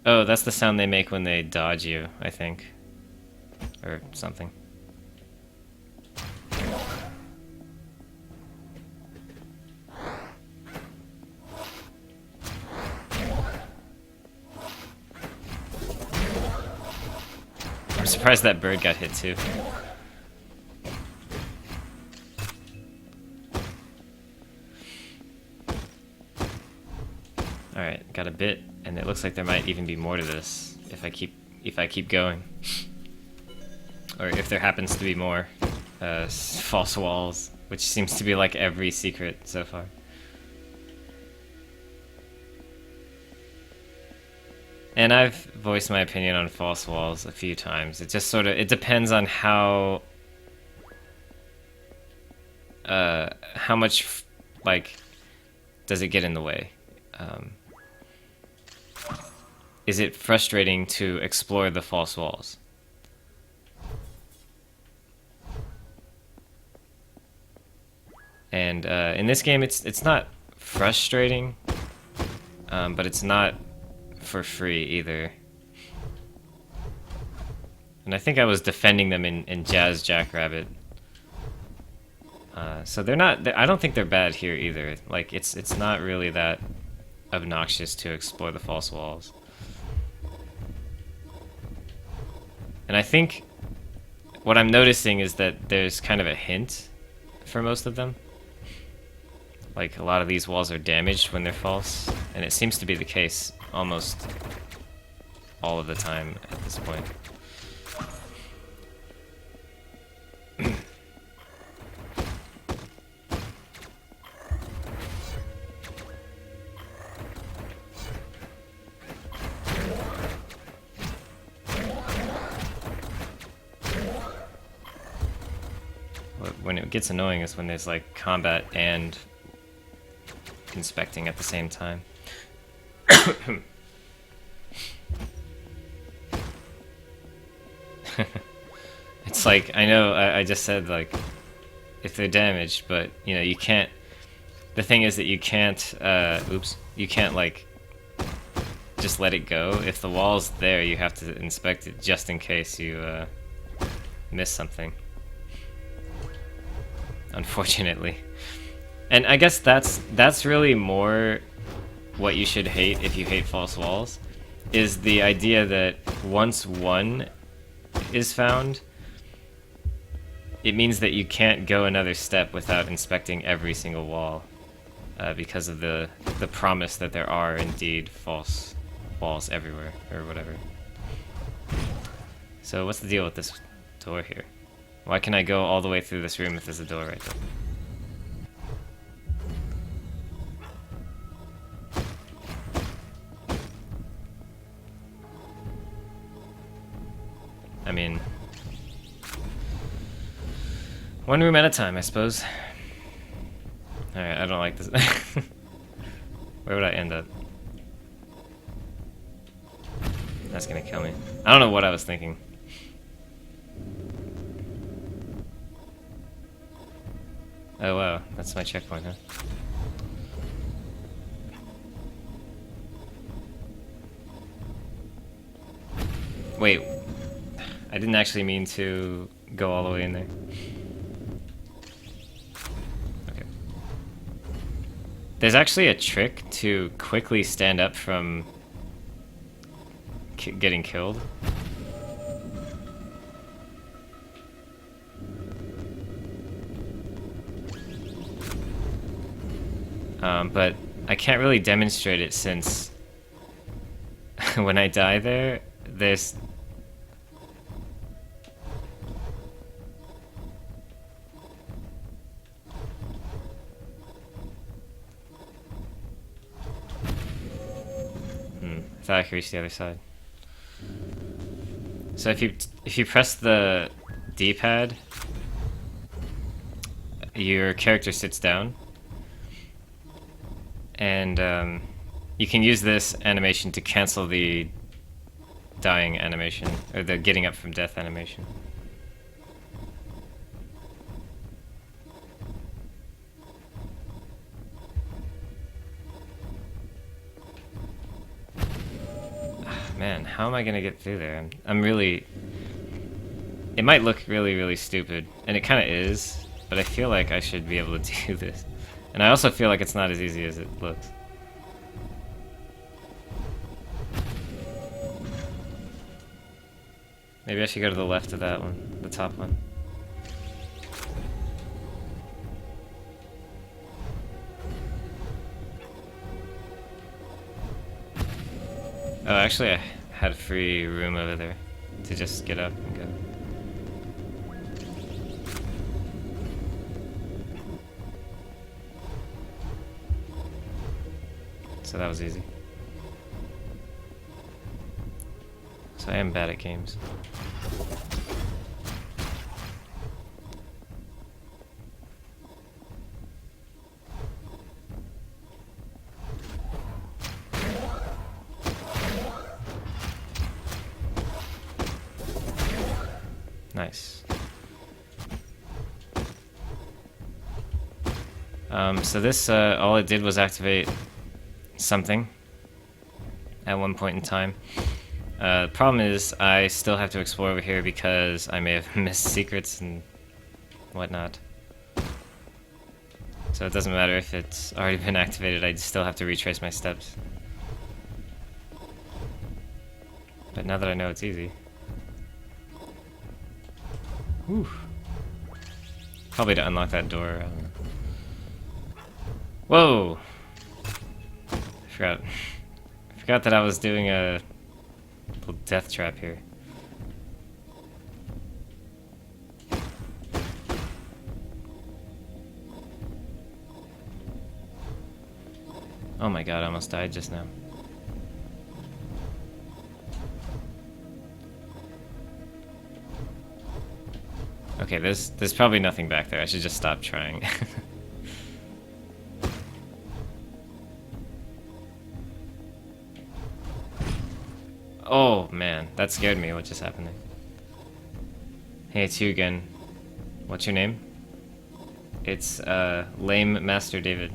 Oh, that's the sound they make when they dodge you, I think. Or something. I'm surprised that bird got hit too. Alright, got a bit, and it looks like there might even be more to this if I keep going. Or if there happens to be more false walls, which seems to be like every secret so far. And I've voiced my opinion on false walls a few times. It just sort of, it depends on how much, like, does it get in the way? Is it frustrating to explore the false walls? And in this game, it's not frustrating, but it's not for free either. And I think I was defending them in Jazz Jackrabbit. So they're not. I don't think they're bad here either. Like it's not really that obnoxious to explore the false walls. And I think what I'm noticing is that there's kind of a hint for most of them. Like, a lot of these walls are damaged when they're false, and it seems to be the case almost all of the time at this point. When it gets annoying is when there's like combat and inspecting at the same time. It's like, I know I just said, like, if they're damaged, but you know, you can't, the thing is that you can't you can't like just let it go. If the wall's there, you have to inspect it just in case you miss something, unfortunately. And I guess that's really more what you should hate if you hate false walls, is the idea that once one is found, it means that you can't go another step without inspecting every single wall, because of the promise that there are indeed false walls everywhere, or whatever. So what's the deal with this door here? Why can I go all the way through this room if there's a door right there? I mean, one room at a time, I suppose. Alright, I don't like this. Where would I end up? That's gonna kill me. I don't know what I was thinking. Oh wow, that's my checkpoint, huh? Wait, I didn't actually mean to go all the way in there. Okay. There's actually a trick to quickly stand up from getting killed. But I can't really demonstrate it since when I die there, there's... I thought I could reach the other side. So if you press the D-pad, your character sits down, and you can use this animation to cancel the dying animation, or the getting up from death animation. Man, how am I gonna get through there? I'm really... It might look really, really stupid, and it kind of is, but I feel like I should be able to do this. And I also feel like it's not as easy as it looks. Maybe I should go to the left of that one, the top one. Oh, actually I had free room over there to just get up and go. So that was easy. So I am bad at games. Nice. So this, all it did was activate something at one point in time. The problem is I still have to explore over here because I may have missed secrets and whatnot. So it doesn't matter if it's already been activated, I still have to retrace my steps. But now that I know it's easy. Whew. Probably to unlock that door. I don't know. Whoa! I forgot that I was doing a little death trap here. Oh my god, I almost died just now. Okay, there's probably nothing back there. I should just stop trying. Oh man, that scared me. What just happened there? Hey, it's you again. What's your name? It's Lame Master David.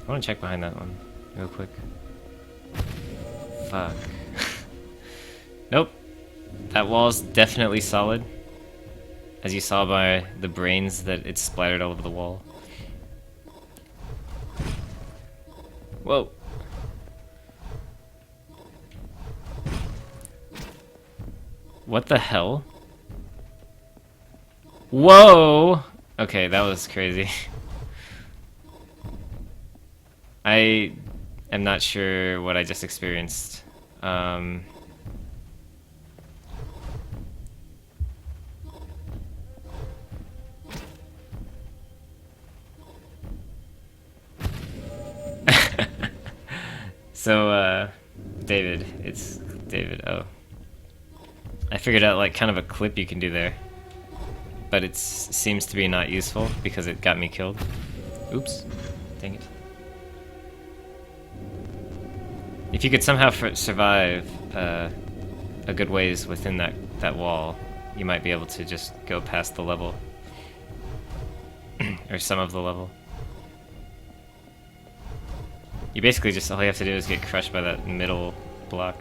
I want to check behind that one real quick. Fuck. Nope. That wall's definitely solid. As you saw by the brains that it's splattered all over the wall. Whoa. What the hell? Whoa! Okay, that was crazy. I am not sure what I just experienced. So, David. It's David. Oh. I figured out, like, kind of a clip you can do there. But it seems to be not useful because it got me killed. Oops. Dang it. If you could somehow survive a good ways within that wall, you might be able to just go past the level. Or some of the level. You basically just, all you have to do is get crushed by that middle block.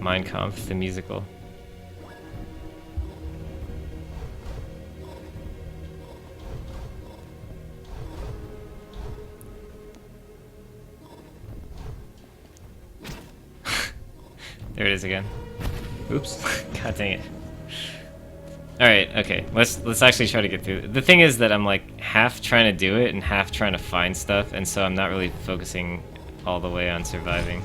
Mein Kampf, the musical. There it is again. Oops. God dang it. Alright, okay. Let's actually try to get through. The thing is that I'm like half trying to do it and half trying to find stuff, and so I'm not really focusing all the way on surviving.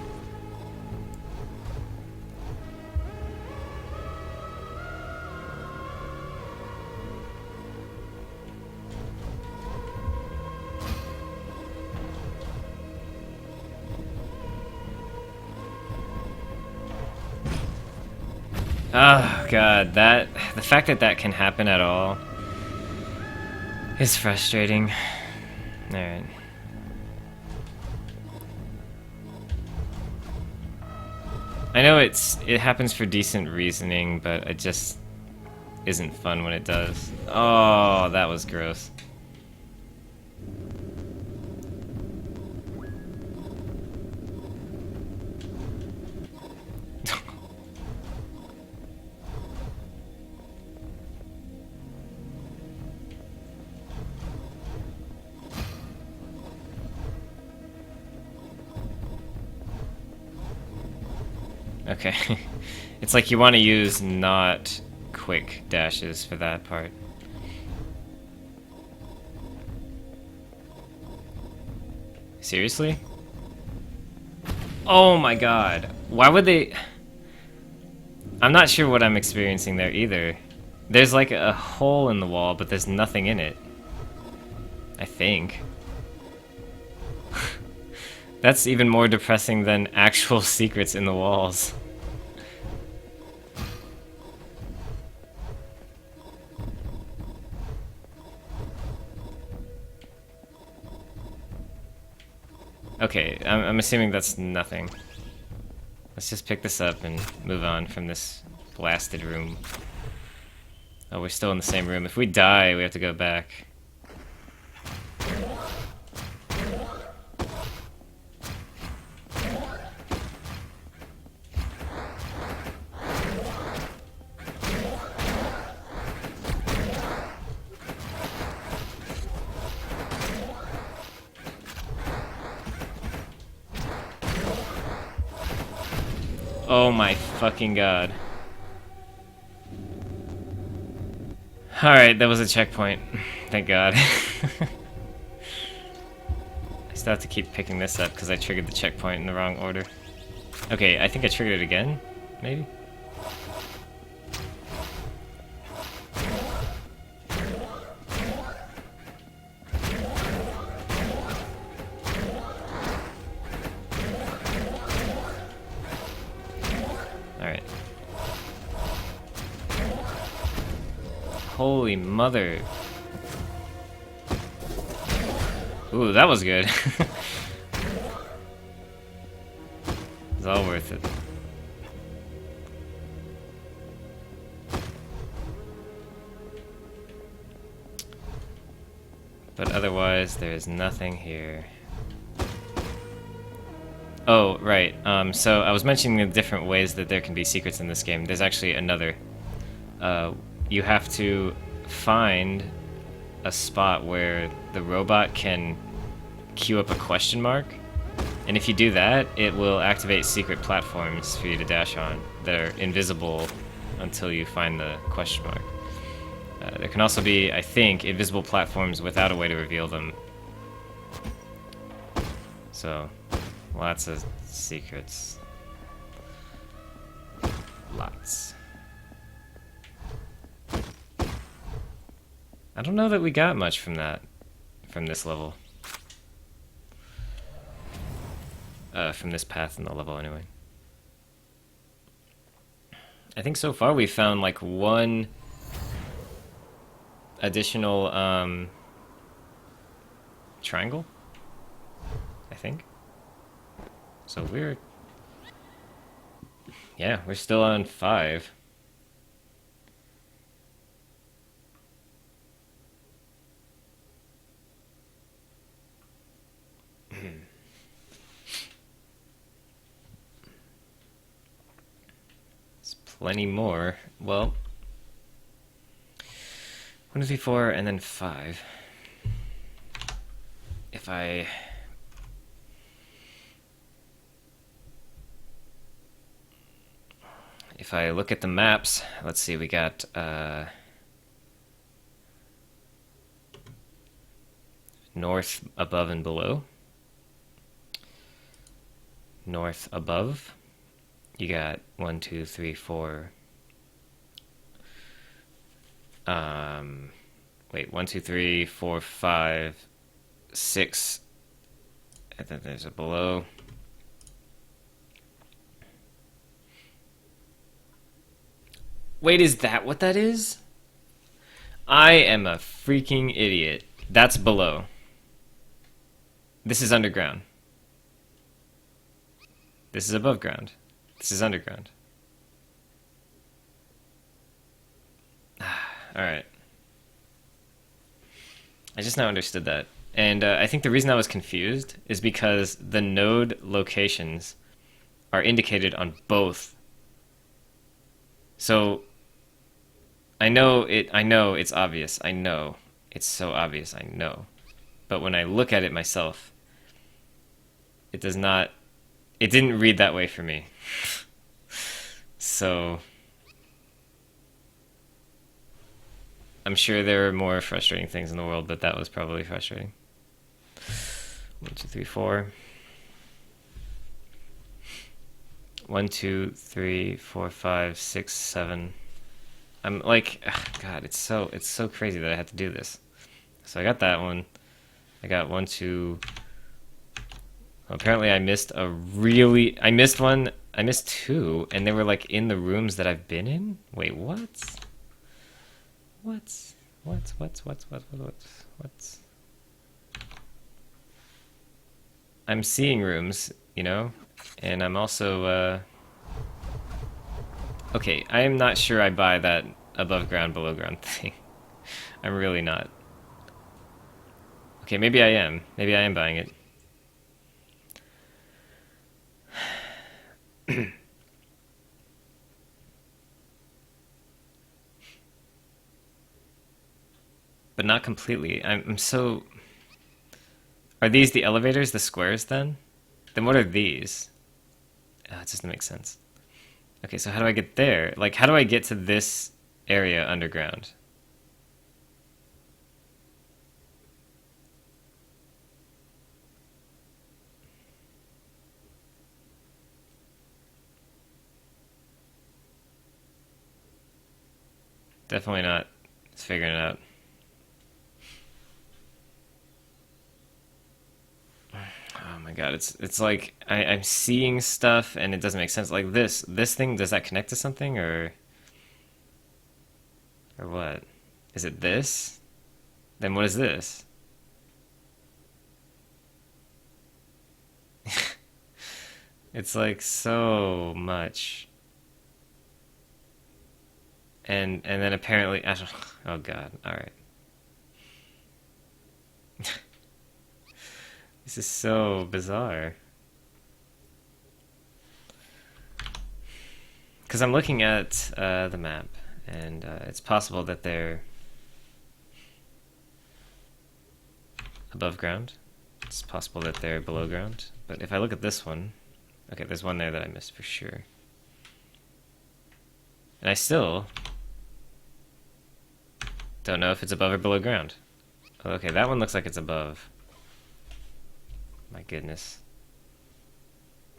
Oh god, the fact that that can happen at all is frustrating. Alright. I know it happens for decent reasoning, but it just isn't fun when it does. Oh, that was gross. Okay. It's like you want to use not quick dashes for that part. Seriously? Oh my god. Why would they... I'm not sure what I'm experiencing there either. There's like a hole in the wall, but there's nothing in it. I think. That's even more depressing than actual secrets in the walls. Okay, I'm assuming that's nothing. Let's just pick this up and move on from this blasted room. Oh, we're still in the same room. If we die, we have to go back. Oh my fucking god. Alright, that was a checkpoint. Thank god. I still have to keep picking this up because I triggered the checkpoint in the wrong order. Okay, I think I triggered it again? Maybe? Alright. Holy mother. Ooh, that was good. It's all worth it. But otherwise, there is nothing here. Oh, right. So I was mentioning the different ways that there can be secrets in this game. There's actually another. You have to find a spot where the robot can queue up a question mark. And if you do that, it will activate secret platforms for you to dash on that are invisible until you find the question mark. There can also be, I think, invisible platforms without a way to reveal them. So, lots of secrets. Lots. I don't know that we got much from that, from this level. From this path in the level, anyway. I think so far we've found, like, one additional, triangle? I think. So we're... yeah, we're still on 5. There's plenty more. Well... 1, 2, 3, 4, and then 5. If I... if I look at the maps, let's see, we got north, above, and below. North, above. You got 1, 2, 3, 4. Wait, 1, 2, 3, 4, 5, 6. And then there's a below. Wait, is that what that is? I am a freaking idiot. That's below. This is underground. This is above ground. This is underground. Alright. I just now understood that. And I think the reason I was confused is because the node locations are indicated on both. So I know it's obvious. I know. It's so obvious, I know. But when I look at it myself, it didn't read that way for me. So I'm sure there are more frustrating things in the world, but that was probably frustrating. 1, 2, 3, 4. 1, 2, 3, 4, 5, 6, 7. I'm like, ugh, God, it's so crazy that I had to do this. So I got that one. I got 1, 2. Apparently I missed one. I missed 2, and they were like in the rooms that I've been in. Wait, what? What? I'm seeing rooms, you know, and I'm also, okay, I am not sure I buy that above ground, below ground thing. I'm really not. Okay, maybe I am. Maybe I am buying it. But not completely. I'm so... Are these the elevators, the squares, then? Then what are these? Oh, it just doesn't make sense. Okay, so how do I get there? Like, how do I get to this area underground? Definitely not. It's figuring it out. Oh my god, it's like I'm seeing stuff and it doesn't make sense. Like this thing, does that connect to something or what? Is it this? Then what is this? It's like so much. And then apparently I don't, oh god, alright. This is so bizarre. Because I'm looking at the map, and it's possible that they're above ground. It's possible that they're below ground. But if I look at this one, okay, there's one there that I missed for sure. And I still don't know if it's above or below ground. Okay, that one looks like it's above. My goodness.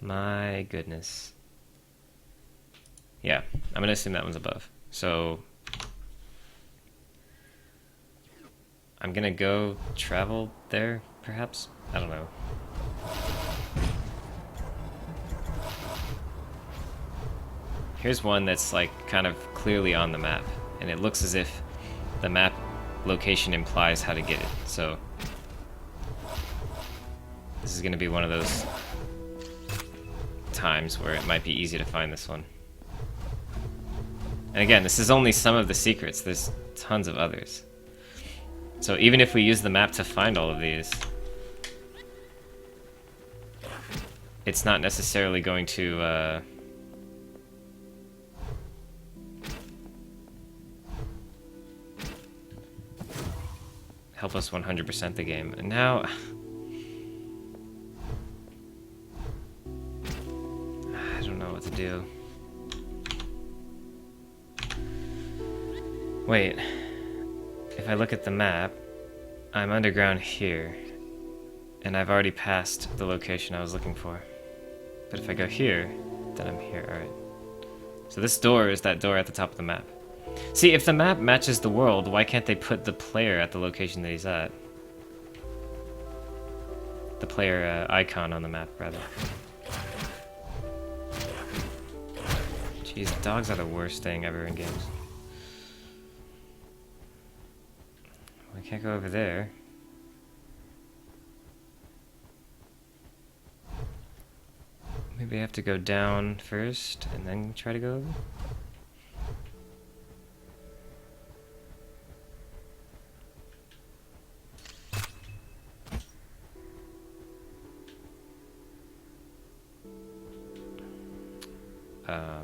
My goodness. Yeah, I'm gonna assume that one's above. So I'm gonna go travel there, perhaps? I don't know. Here's one that's like kind of clearly on the map, and it looks as if the map location implies how to get it. So this is gonna be one of those times where it might be easy to find this one. And again, this is only some of the secrets. There's tons of others. So even if we use the map to find all of these, it's not necessarily going to help us 100% the game. And now I don't know what to do. Wait. If I look at the map, I'm underground here. And I've already passed the location I was looking for. But if I go here, then I'm here. Alright. So this door is that door at the top of the map. See, if the map matches the world, why can't they put the player at the location that he's at? The player icon on the map, rather. Jeez, dogs are the worst thing ever in games. We can't go over there. Maybe I have to go down first and then try to go over?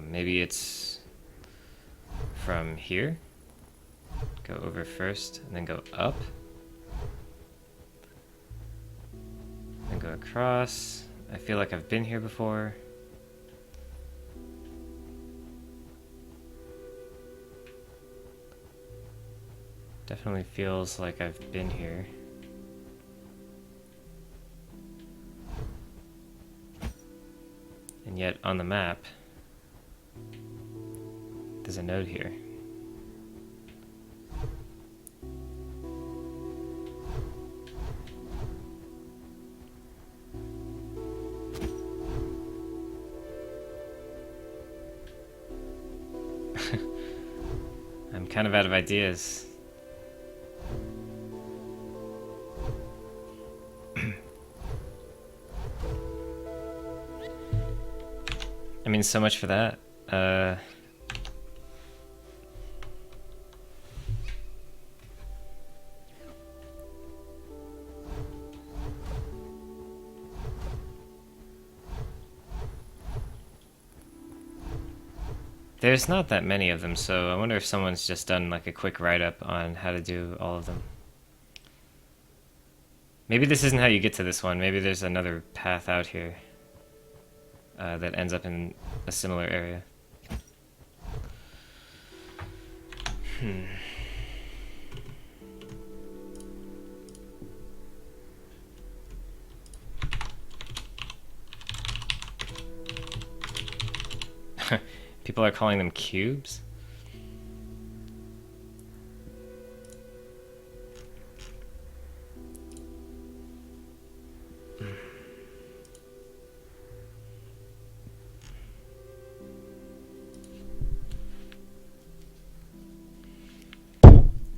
Maybe it's from here. Go over first and then go up. Then go across. I feel like I've been here before. Definitely feels like I've been here. And yet on the map, there's a note here. I'm kind of out of ideas. I mean, so much for that. There's not that many of them, so I wonder if someone's just done like a quick write-up on how to do all of them. Maybe this isn't how you get to this one. Maybe there's another path out here that ends up in a similar area. People are calling them cubes?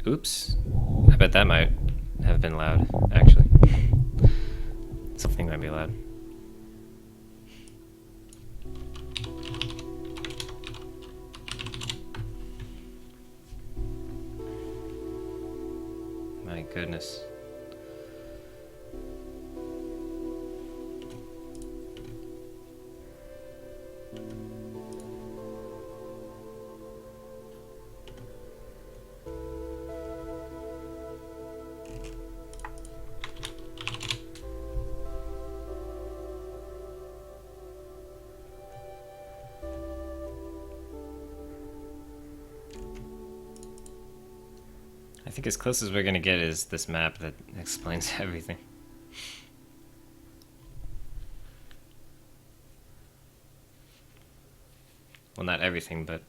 Oops. I bet that might have been loud, actually. Something might be loud. My goodness. I think as close as we're gonna get is this map that explains everything. Well, not everything, but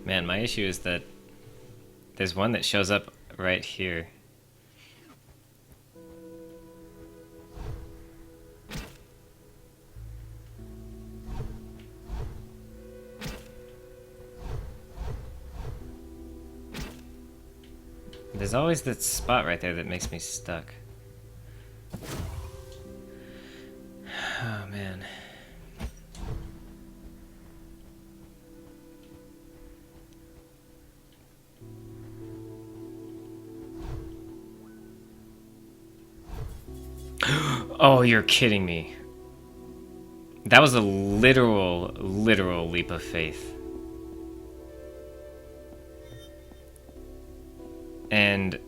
man, my issue is that there's one that shows up right here. There's always that spot right there that makes me stuck. Oh, man. Oh, you're kidding me. That was a literal leap of faith. And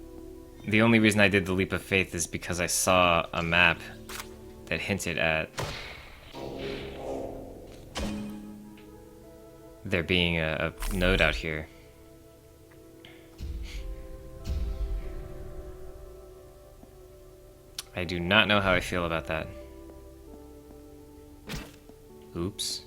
the only reason I did the leap of faith is because I saw a map that hinted at there being a node out here. I do not know how I feel about that. Oops.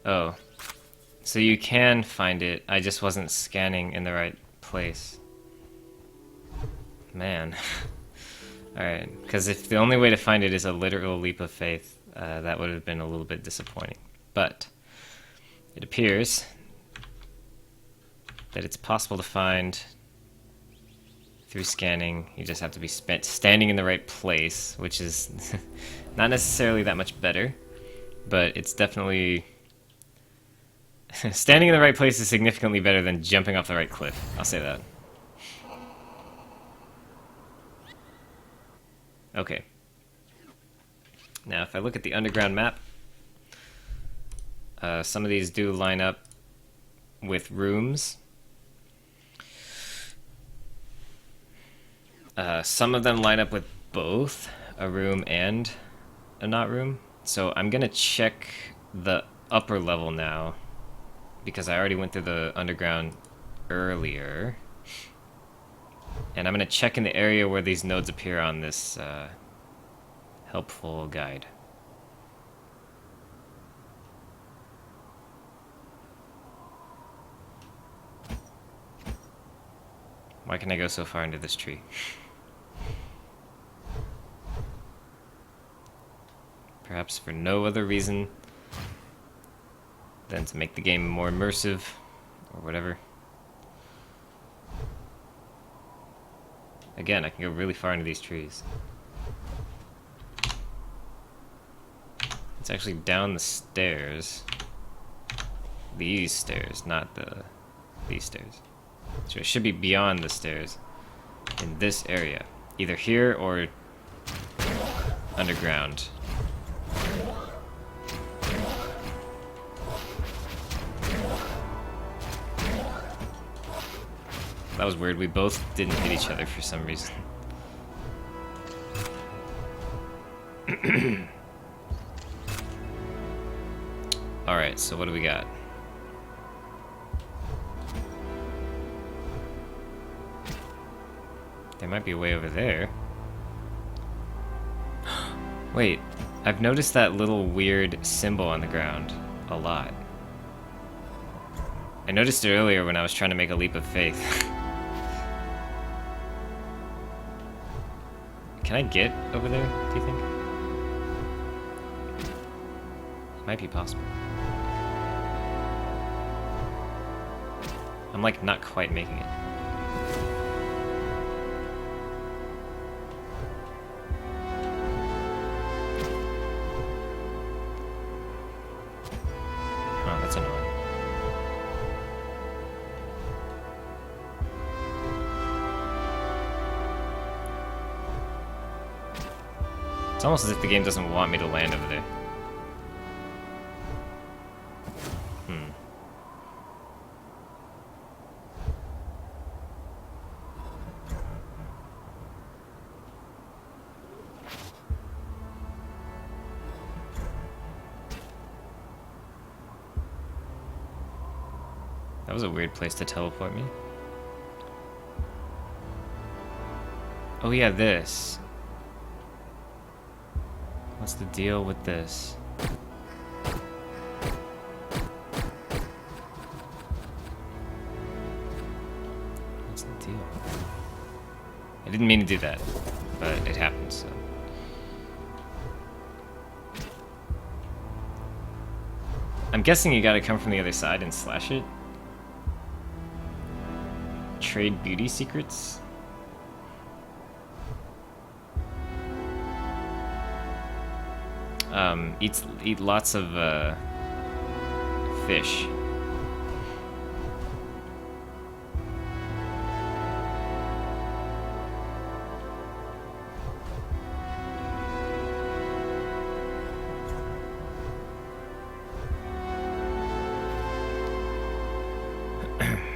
Oh. So you can find it, I just wasn't scanning in the right place. Man. Alright, because if the only way to find it is a literal leap of faith, that would have been a little bit disappointing. But it appears that it's possible to find through scanning. You just have to be standing in the right place, which is not necessarily that much better, but it's definitely... standing in the right place is significantly better than jumping off the right cliff. I'll say that. Okay. Now, if I look at the underground map, some of these do line up with rooms. Some of them line up with both a room and a not room. So I'm gonna check the upper level now, because I already went through the underground earlier. And I'm going to check in the area where these nodes appear on this helpful guide. Why can I go so far into this tree? Perhaps for no other reason than to make the game more immersive, or whatever. Again, I can go really far into these trees. It's actually down the stairs. These stairs, not these stairs. So it should be beyond the stairs in this area. Either here or underground. That was weird, we both didn't hit each other for some reason. Alright, so what do we got? There might be a way over there. Wait, I've noticed that little weird symbol on the ground a lot. I noticed it earlier when I was trying to make a leap of faith. Can I get over there, do you think? It might be possible. I'm like not quite making it. Oh, that's annoying. It's almost as if the game doesn't want me to land over there. That was a weird place to teleport me. Oh yeah, this. What's the deal with this? What's the deal? I didn't mean to do that, but it happened, so. I'm guessing you gotta come from the other side and slash it. Trade beauty secrets? Eat lots of fish.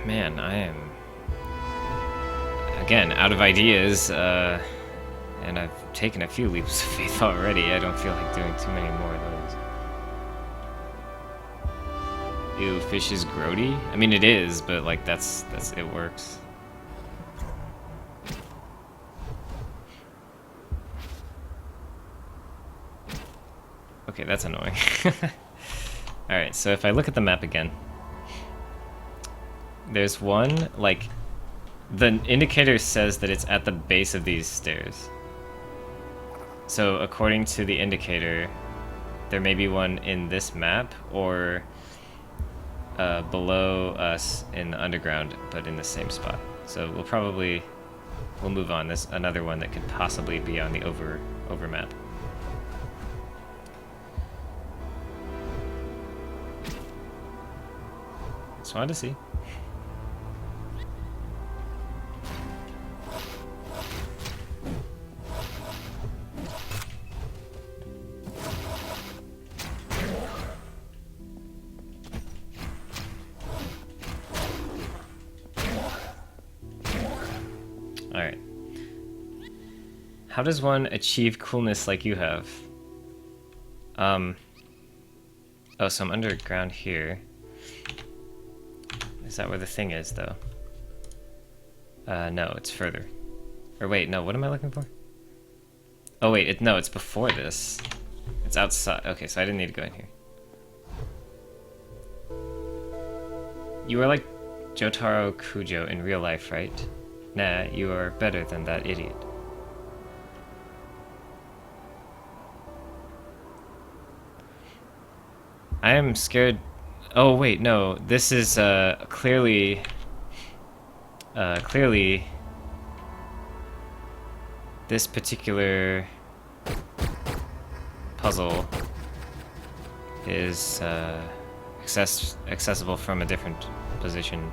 Man, I am again out of ideas, and I've taken a few leaps of faith already. I don't feel like doing too many more of those. Ew, fish is grody? I mean, it is, but like that's it works. Okay, that's annoying. Alright, so if I look at the map again, there's one, like, the indicator says that it's at the base of these stairs. So according to the indicator, there may be one in this map, or below us in the underground, but in the same spot. So we'll move on. There's another one that could possibly be on the over map. Just wanted to see. Alright. How does one achieve coolness like you have? Oh, so I'm underground here. Is that where the thing is, though? No, it's further. Or wait, no, what am I looking for? Oh wait, no, it's before this. It's outside. Okay, so I didn't need to go in here. You are like Jotaro Kujo in real life, right? Nah, you are better than that idiot. I am scared. Oh wait, no. This is clearly this particular puzzle is accessible from a different position.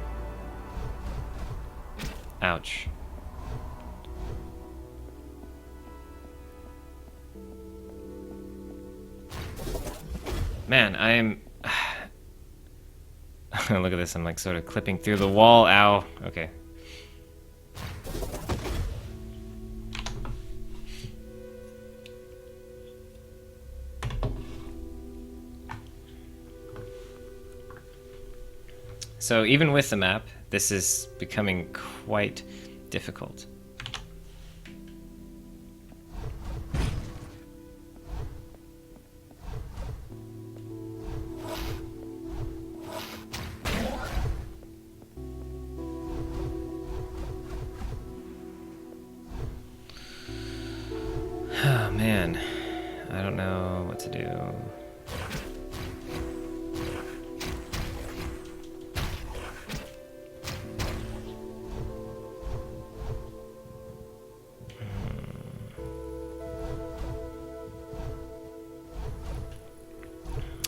Ouch. Man, I am... Look at this, I'm like sort of clipping through the wall. Ow. Okay. So even with the map, this is becoming quite difficult. Oh man, I don't know what to do.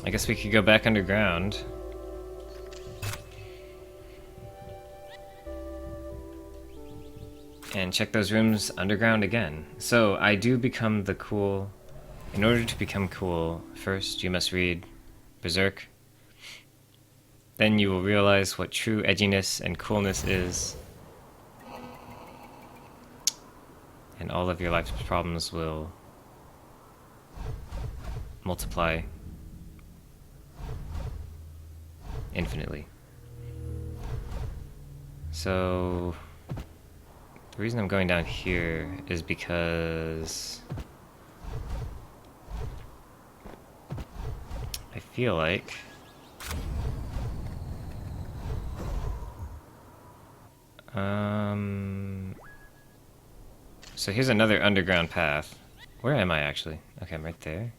I guess we could go back underground. And check those rooms underground again. So I do become the cool... In order to become cool, first you must read Berserk. Then you will realize what true edginess and coolness is. And all of your life's problems will multiply infinitely. So the reason I'm going down here is because I feel like so here's another underground path. Where am I actually? Okay, I'm right there.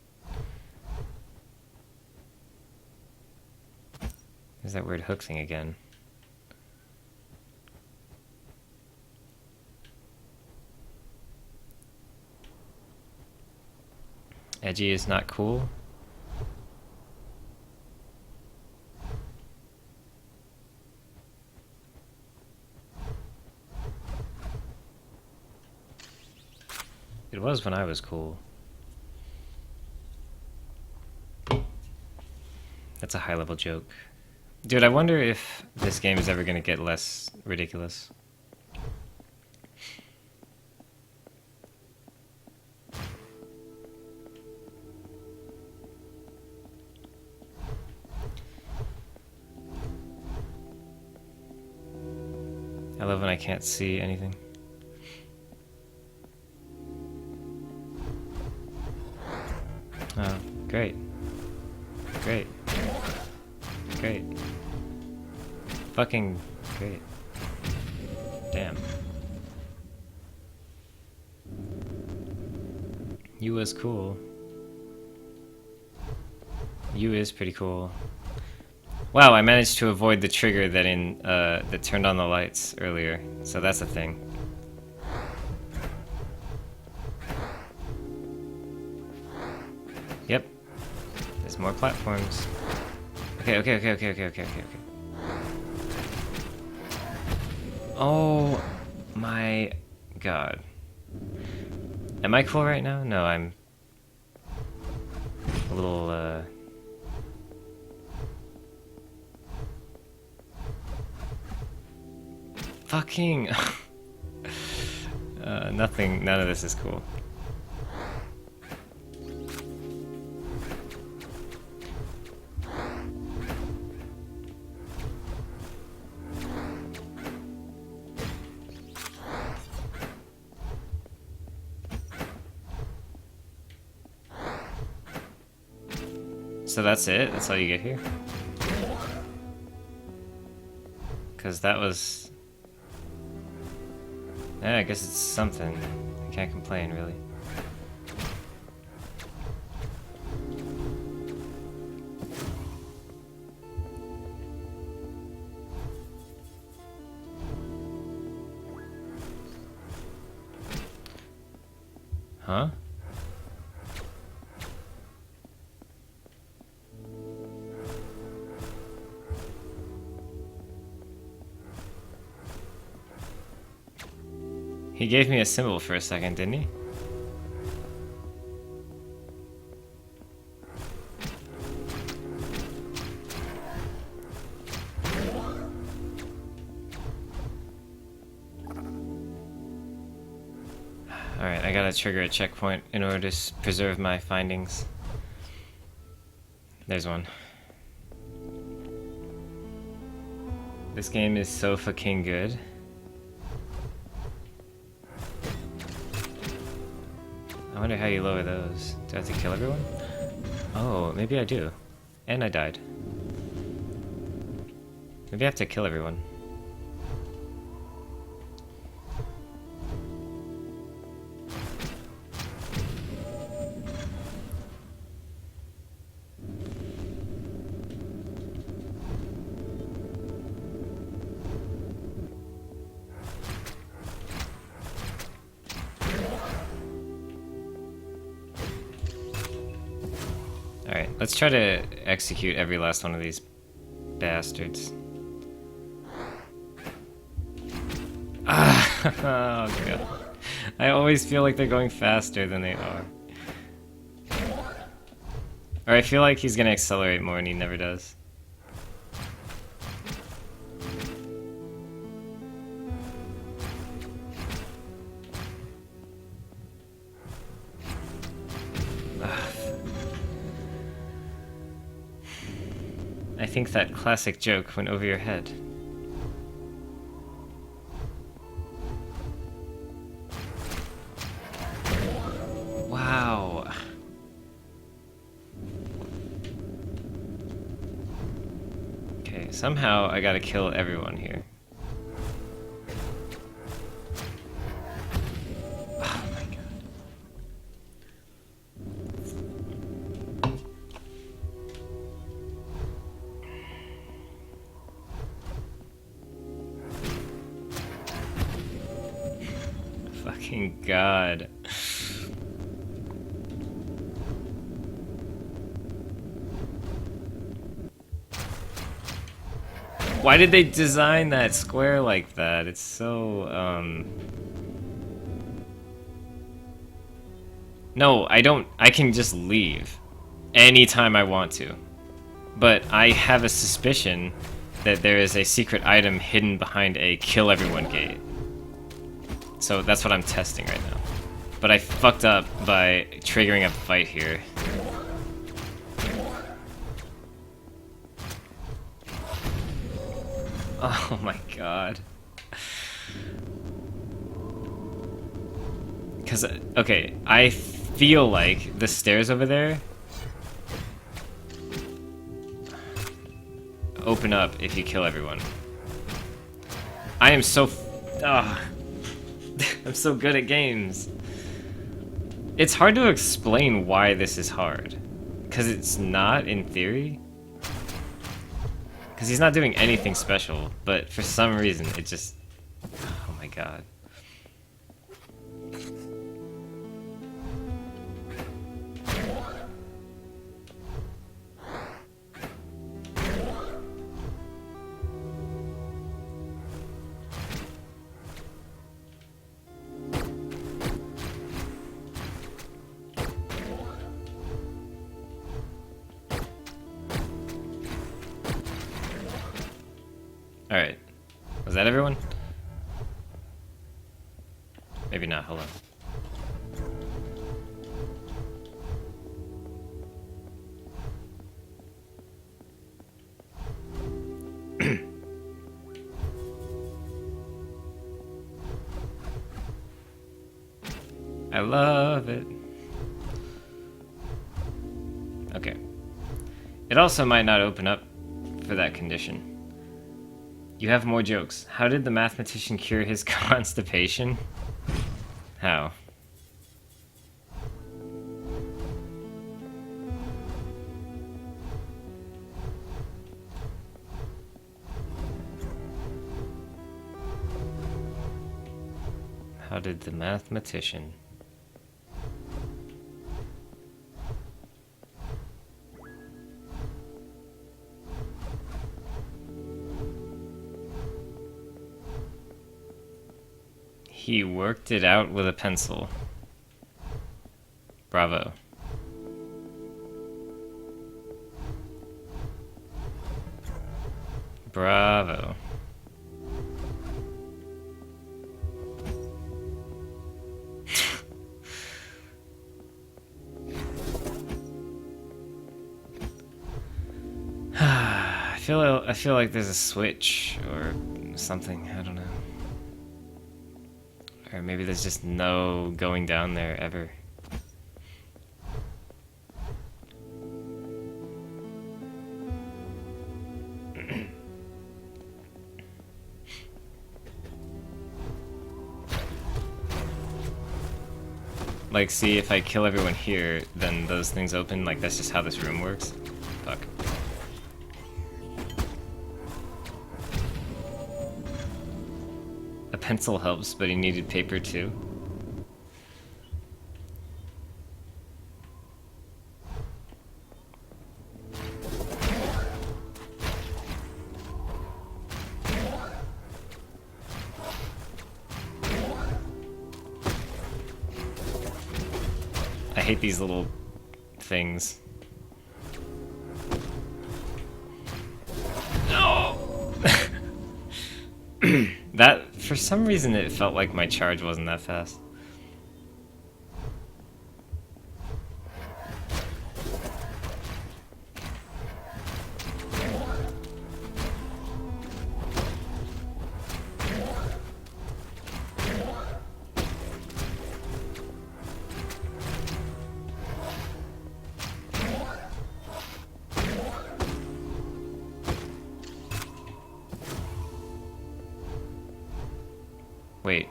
There's that weird hook thing again. Edgy is not cool. It was when I was cool. That's a high-level joke. Dude, I wonder if this game is ever gonna get less ridiculous. I love when I can't see anything. Oh, great. Great. Great. Fucking great. Damn. You was cool. You is pretty cool. Wow, I managed to avoid the trigger that turned on the lights earlier, so that's a thing. Yep. There's more platforms. Okay. Oh my god. Am I cool right now? No, I'm a little, fucking... none of this is cool. So that's it? That's all you get here? Because that was... Yeah, I guess it's something. I can't complain, really. Huh? He gave me a symbol for a second, didn't he? Alright, I gotta trigger a checkpoint in order to preserve my findings. There's one. This game is so fucking good. I wonder how you lower those. Do I have to kill everyone? Oh, maybe I do. And I died. Maybe I have to kill everyone. Alright, let's try to execute every last one of these bastards. Ah! Oh god. I always feel like they're going faster than they are. Or I feel like he's gonna accelerate more and he never does. I think that classic joke went over your head. Wow. Okay, somehow I gotta kill everyone here. Oh my god. Fucking god. Why did they design that square like that? It's so, No, I don't... I can just leave anytime I want to. but I have a suspicion that there is a secret item hidden behind a kill everyone gate. So that's what I'm testing right now. But I fucked up by triggering a fight here. Oh my god. Because, okay, I feel like the stairs over there open up if you kill everyone. I am so... I'm so good at games. It's hard to explain why this is hard. Because it's not, in theory. Because he's not doing anything special, but for some reason it just... Oh my god. Alright. Was that everyone? Maybe not, hold on. I love it. Okay. It also might not open up for that condition. You have more jokes. How did the mathematician cure his constipation? How? How did the mathematician... He worked it out with a pencil. Bravo. Bravo. I feel like there's a switch or something, I don't know. Or maybe there's just no going down there ever. Like, see, if I kill everyone here, then those things open. Like, that's just how this room works. Fuck. A pencil helps, but he needed paper too. I hate these little things. No! That, for some reason, it felt like my charge wasn't that fast. Wait.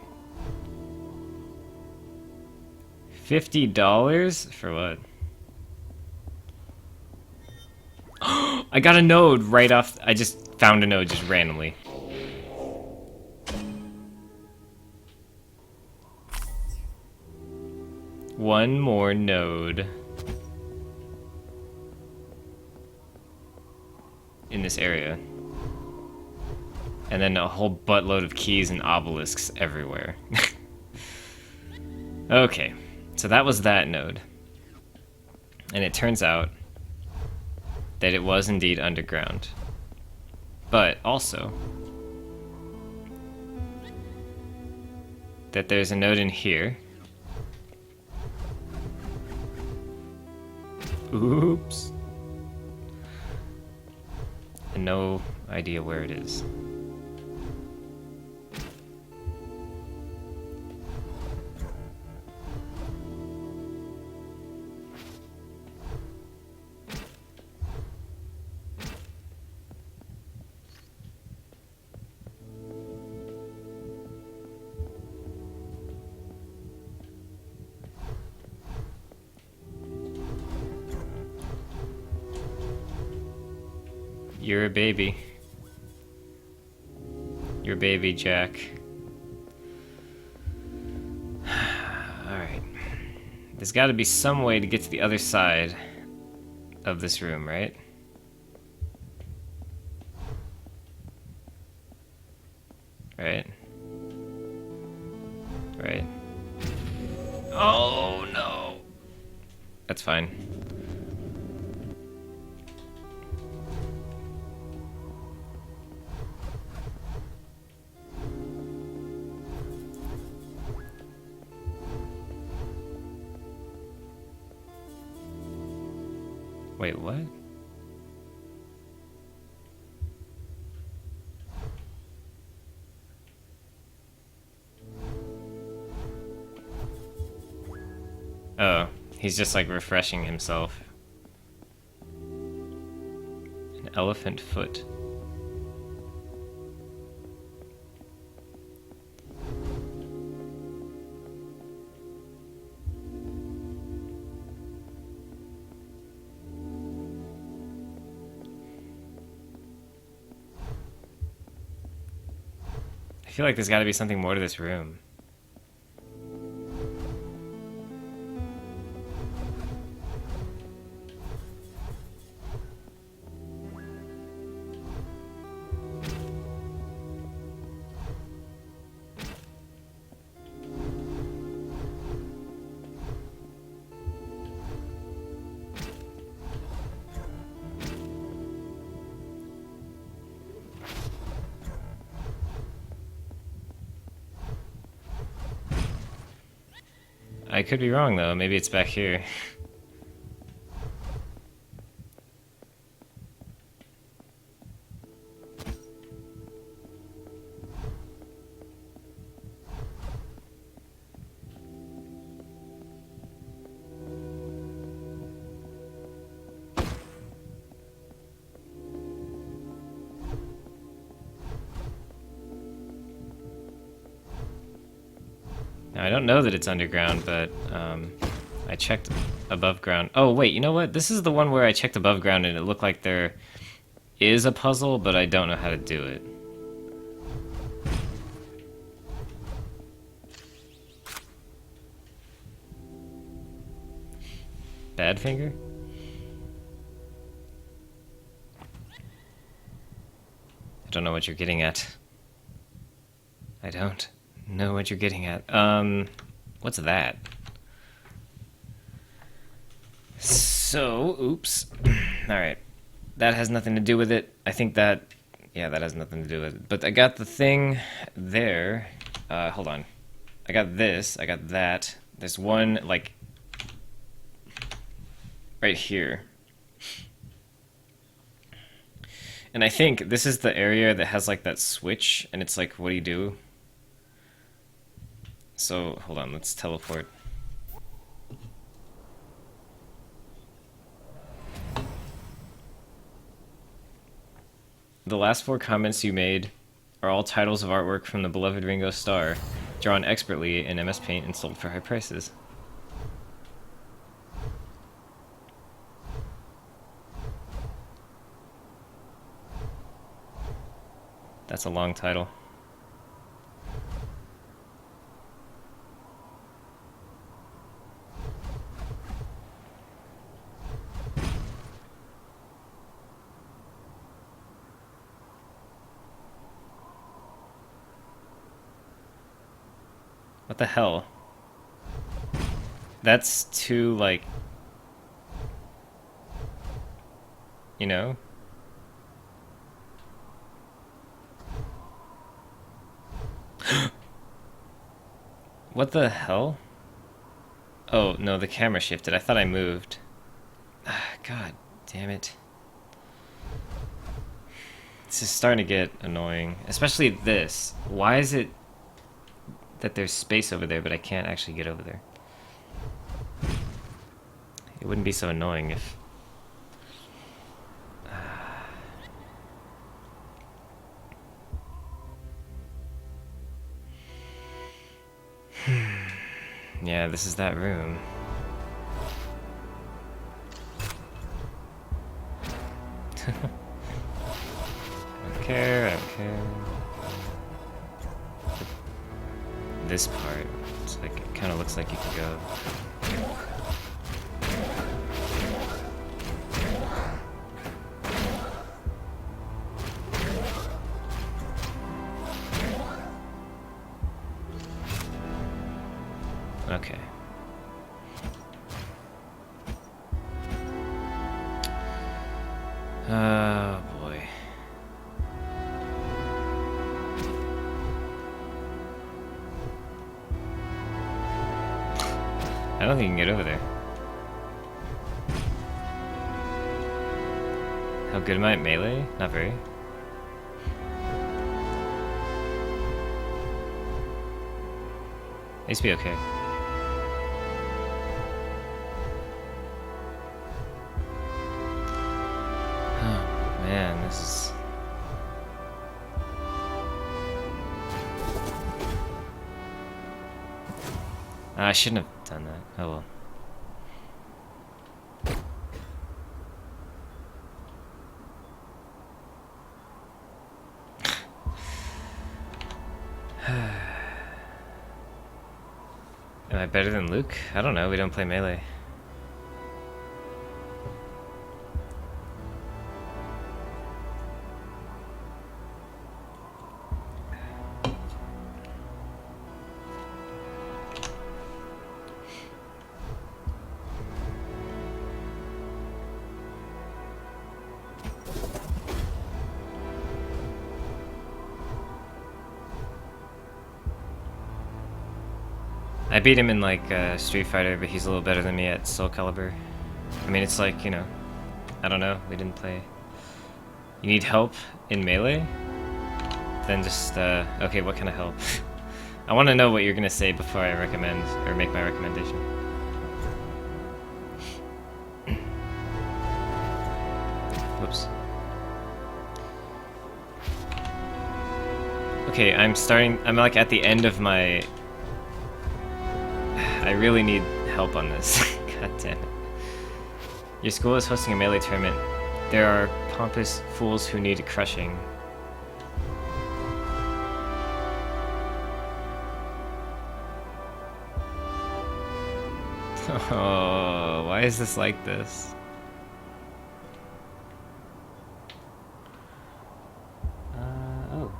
$50 for what? I got a node right off. I just found a node just randomly. One more node in this area. And then a whole buttload of keys and obelisks everywhere. Okay, so that was that node. And it turns out that it was indeed underground. But also that there's a note in here. Oops. And no idea where it is. You're a baby. You're a baby, Jack. Alright. There's gotta be some way to get to the other side of this room, right? Right? Right? Oh no! That's fine. Wait, what? Oh, he's just like refreshing himself. An elephant foot. I feel like there's gotta be something more to this room. I could be wrong though, maybe it's back here. Now, I don't know that it's underground, but I checked above ground. Oh, wait, you know what? This is the one where I checked above ground and it looked like there is a puzzle, but I don't know how to do it. Badfinger? I don't know what you're getting at. I don't know what you're getting at. What's that? So, oops. Alright. That has nothing to do with it. I think that, yeah, that has nothing to do with it. But I got the thing there. Hold on. I got this, I got that. There's one, like, right here. And I think this is the area that has, like, that switch, and it's like, what do you do? So, hold on, let's teleport. The last 4 comments you made are all titles of artwork from the beloved Ringo Starr, drawn expertly in MS Paint and sold for high prices. That's a long title. What the hell? That's too, like... you know? What the hell? Oh, no, the camera shifted. I thought I moved. God damn it. This is starting to get annoying. Especially this. Why is it that there's space over there, but I can't actually get over there? It wouldn't be so annoying if... Yeah, this is that room. I don't care, I don't care. This part, it's like, it kind of looks like you can go. Okay. Oh boy. I don't think you can get over there. How good am I at melee? Not very. I used to be okay. Man, this is... I shouldn't have done that. Oh well. Am I better than Luke? I don't know, we don't play melee. I beat him in like Street Fighter, but he's a little better than me at Soul Calibur. I mean, it's like, you know, I don't know, we didn't play. You need help in melee? Then just, okay, what kind of help? I want to know what you're gonna say before I recommend, or make my recommendation. Whoops. Okay, I'm like at the end of my... I really need help on this. God damn it. Your school is hosting a melee tournament. There are pompous fools who need crushing. Oh, why is this like this? Oh.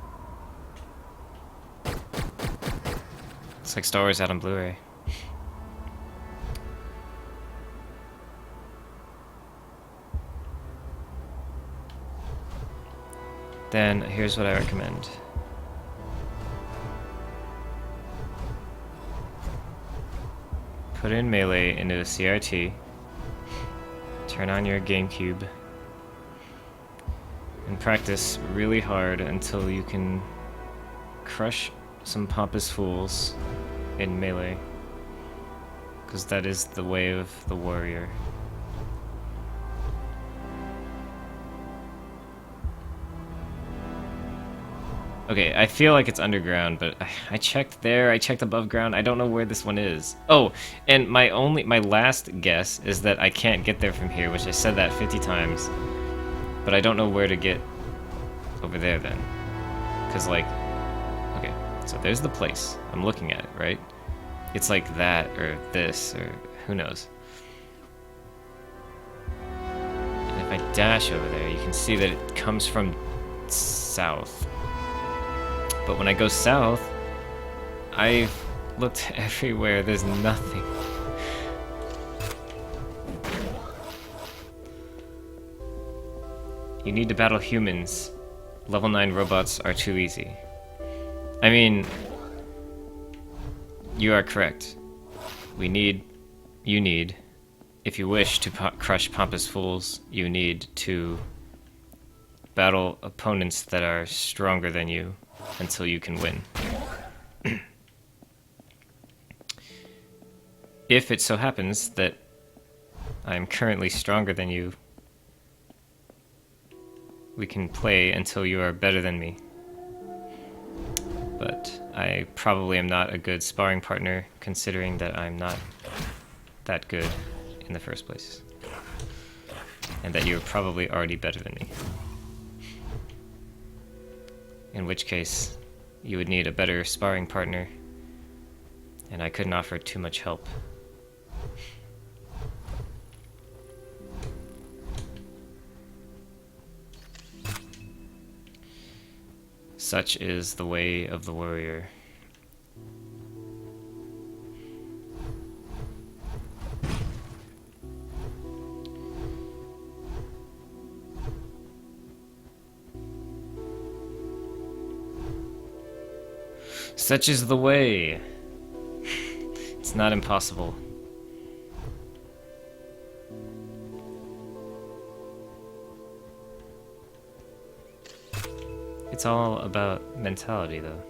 It's like Star Wars out on Blu-ray. Then here's what I recommend. Put in melee into the CRT. Turn on your GameCube. And practice really hard until you can crush some pompous fools in melee. Because that is the way of the warrior. Okay, I feel like it's underground, but I checked there, I checked above ground, I don't know where this one is. Oh, and my last guess is that I can't get there from here, which I said that 50 times. But I don't know where to get over there then. Cause like, okay, so there's the place. I'm looking at it, right? It's like that, or this, or who knows. And if I dash over there, you can see that it comes from south. But when I go south, I've looked everywhere, there's nothing. You need to battle humans. Level 9 robots are too easy. I mean, you are correct. You need, if you wish to crush pompous fools, you need to battle opponents that are stronger than you until you can win. If it so happens that I am currently stronger than you, we can play until you are better than me. But I probably am not a good sparring partner, considering that I'm not that good in the first place. And that you're probably already better than me. In which case, you would need a better sparring partner, and I couldn't offer too much help. Such is the way of the warrior. Such is the way. It's not impossible. It's all about mentality, though.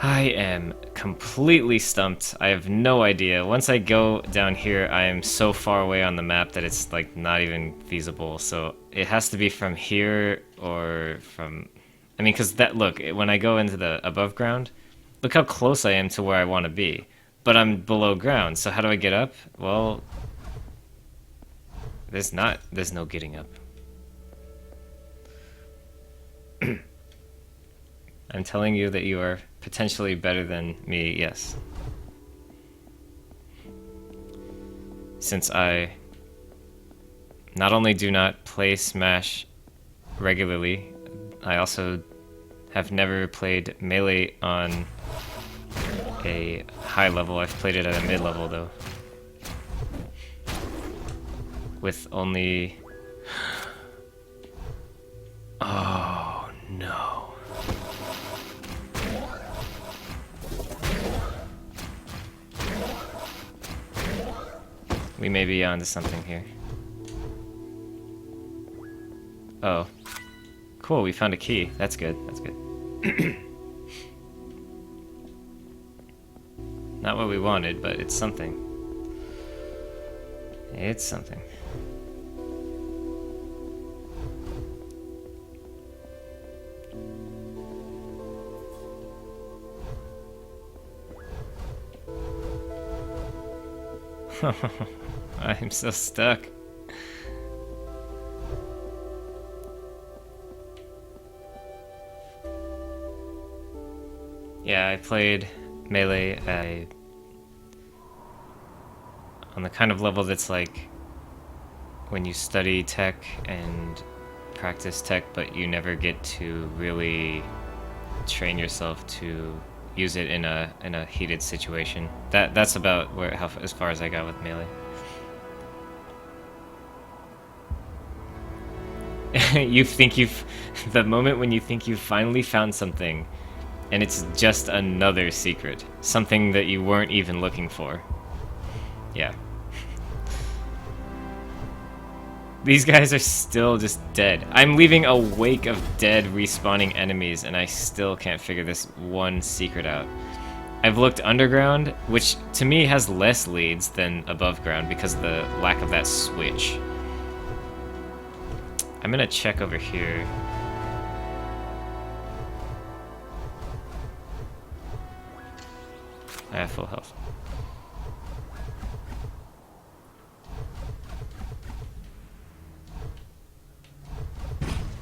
I am completely stumped. I have no idea. Once I go down here, I am so far away on the map that it's like not even feasible. So it has to be from here or from... I mean, because that, look, when I go into the above ground, look how close I am to where I want to be. But I'm below ground, so how do I get up? Well, there's no getting up. I'm telling you that you are potentially better than me, yes. Since I not only do not play Smash regularly, I also have never played Melee on a high level. I've played it at a mid-level, though. With only... Oh, no. We may be onto something here. Oh. Cool, we found a key. That's good, that's good. Not what we wanted, but it's something. It's something. I'm so stuck. Yeah, I played Melee on the kind of level that's like when you study tech and practice tech, but you never get to really train yourself to use it in a heated situation. That's about as far as I got with Melee. The moment when you think you've finally found something, and it's just another secret, something that you weren't even looking for. Yeah. These guys are still just dead. I'm leaving a wake of dead respawning enemies, and I still can't figure this one secret out. I've looked underground, which to me has less leads than above ground because of the lack of that switch. I'm gonna check over here. I have full health.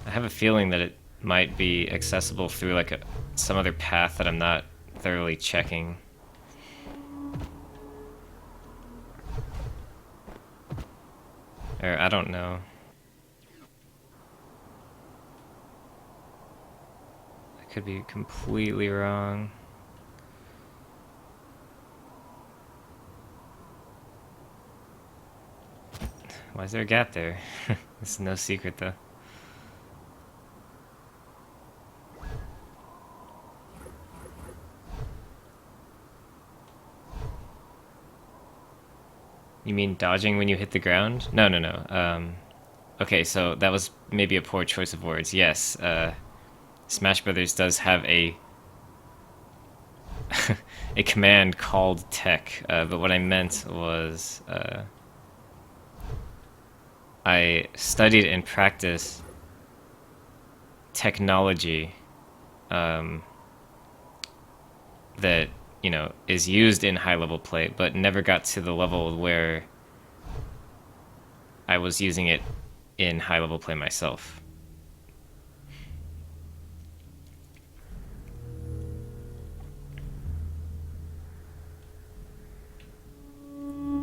I have a feeling that it might be accessible through like some other path that I'm not thoroughly checking. Or I don't know. I could be completely wrong. Why is there a gap there? This is no secret, though. You mean dodging when you hit the ground? No, no, no. Okay, so that was maybe a poor choice of words. Yes, Smash Brothers does have a a command called tech, but what I meant was I studied and practiced technology that, you know, is used in high level play, but never got to the level where I was using it in high level play myself.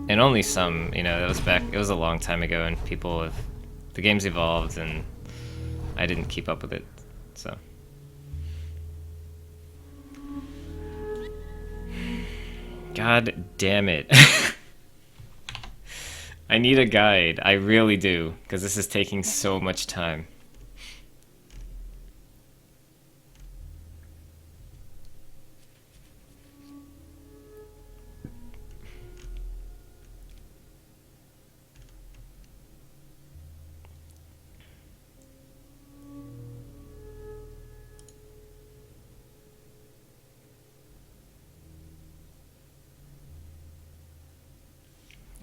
And only some, you know, it was a long time ago, and the game's evolved, and I didn't keep up with it, so. God damn it. I need a guide, I really do, because this is taking so much time.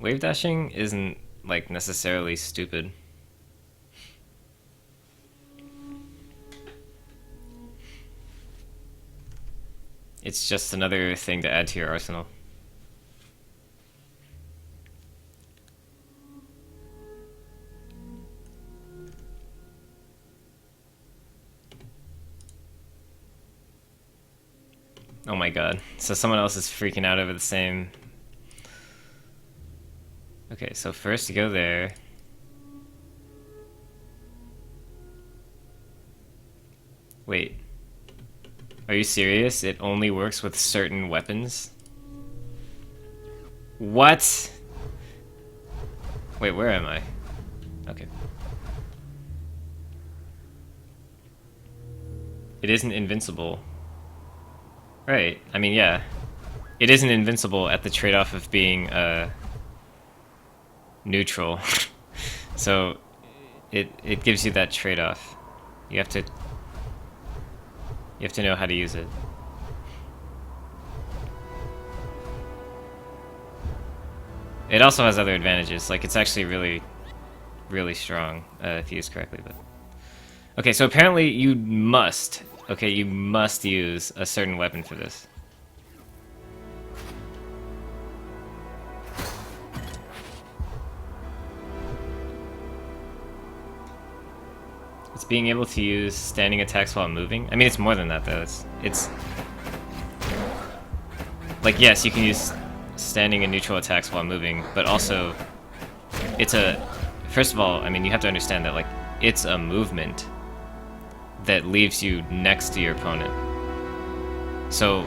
Wave dashing isn't, like, necessarily stupid. It's just another thing to add to your arsenal. Oh my god. So someone else is freaking out over the same... Okay, so first you go there. Wait. Are you serious? It only works with certain weapons? What? Wait, where am I? Okay. It isn't invincible. Right, I mean, yeah. It isn't invincible at the trade-off of being, neutral. So, it gives you that trade-off. You have to know how to use it. It also has other advantages, like it's actually really, really strong, if used correctly, but... Okay, so apparently you must use a certain weapon for this. It's being able to use standing attacks while moving. I mean, it's more than that, though. It's like, yes, you can use standing and neutral attacks while moving, but also first of all, I mean, you have to understand that, like, it's a movement that leaves you next to your opponent. So,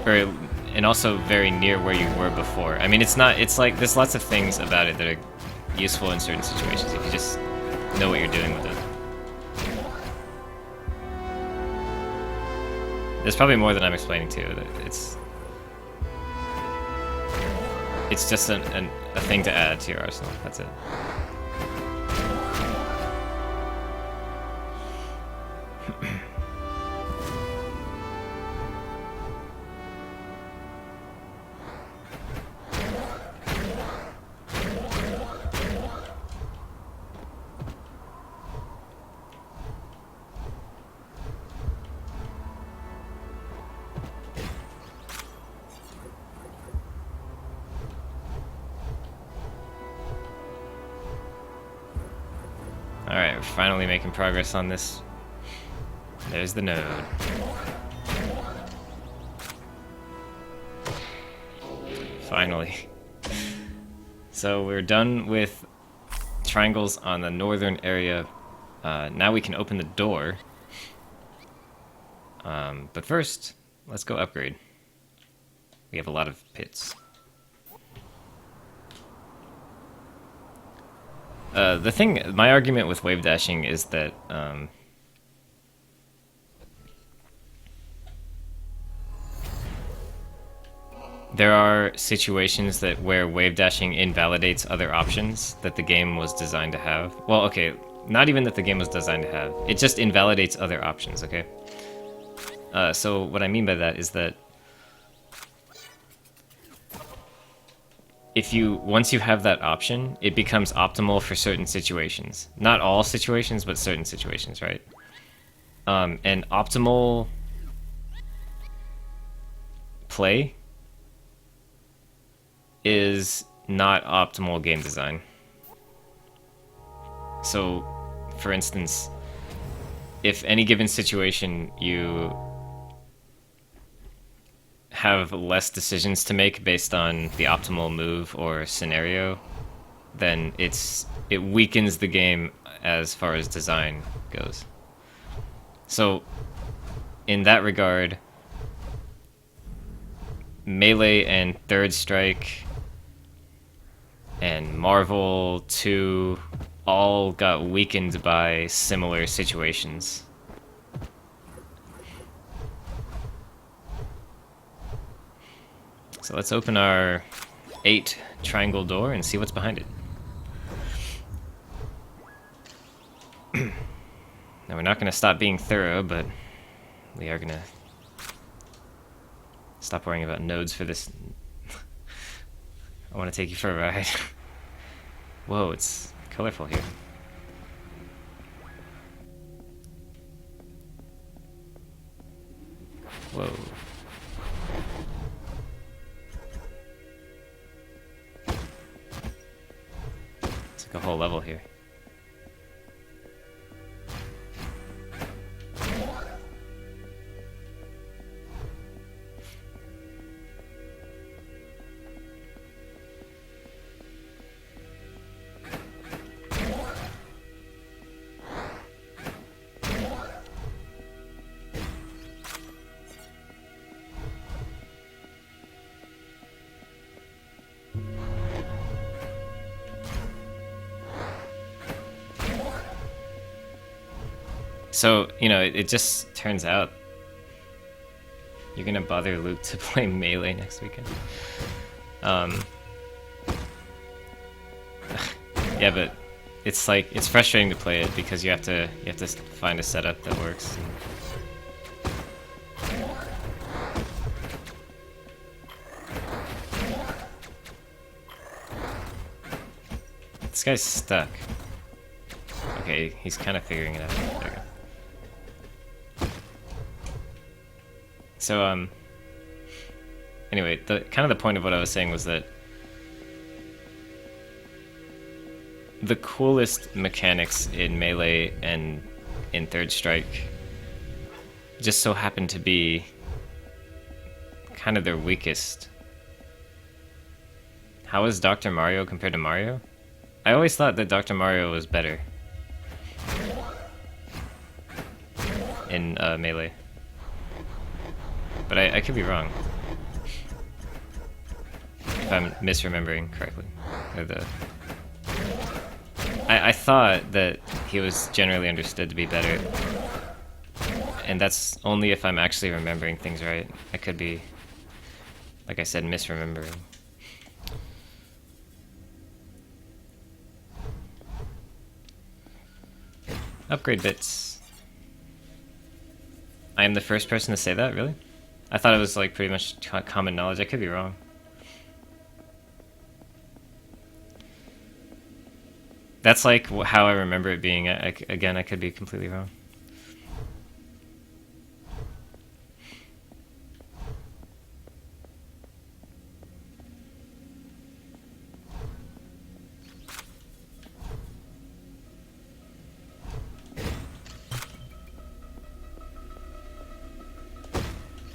and also very near where you were before. I mean, it's like, there's lots of things about it that are useful in certain situations if you just know what you're doing with it. There's probably more than I'm explaining too. It's just a thing to add to your arsenal. That's it. Alright, we're finally making progress on this. There's the node. Finally. So we're done with triangles on the northern area. Now we can open the door. But first, let's go upgrade. We have a lot of pits. My argument with wave dashing is that there are situations where wave dashing invalidates other options that the game was designed to have. Well, okay, not even that the game was designed to have. It just invalidates other options, okay? So what I mean by that is that once you have that option, it becomes optimal for certain situations. Not all situations, but certain situations, right? And optimal play is not optimal game design. So, for instance, if any given situation you have less decisions to make based on the optimal move or scenario, then it weakens the game as far as design goes. So, in that regard, Melee and Third Strike and Marvel 2 all got weakened by similar situations. So let's open our 8 triangle door and see what's behind it. Now we're not going to stop being thorough, but we are going to stop worrying about nodes for this. I want to take you for a ride. Whoa, it's colorful here. Whoa. It's like a whole level here. So, you know, it just turns out you're gonna bother Luke to play Melee next weekend. Yeah, but it's like, it's frustrating to play it because you have to find a setup that works. This guy's stuck. Okay, he's kind of figuring it out. There we go. So, anyway, the point of what I was saying was that the coolest mechanics in Melee and in Third Strike just so happen to be kind of their weakest. How is Dr. Mario compared to Mario? I always thought that Dr. Mario was better in Melee. But I could be wrong. If I'm misremembering correctly. I thought that he was generally understood to be better. And that's only if I'm actually remembering things right. I could be, like I said, misremembering. Upgrade bits. I am the first person to say that, really? I thought it was like pretty much common knowledge. I could be wrong. That's like how I remember it being. Again, I could be completely wrong.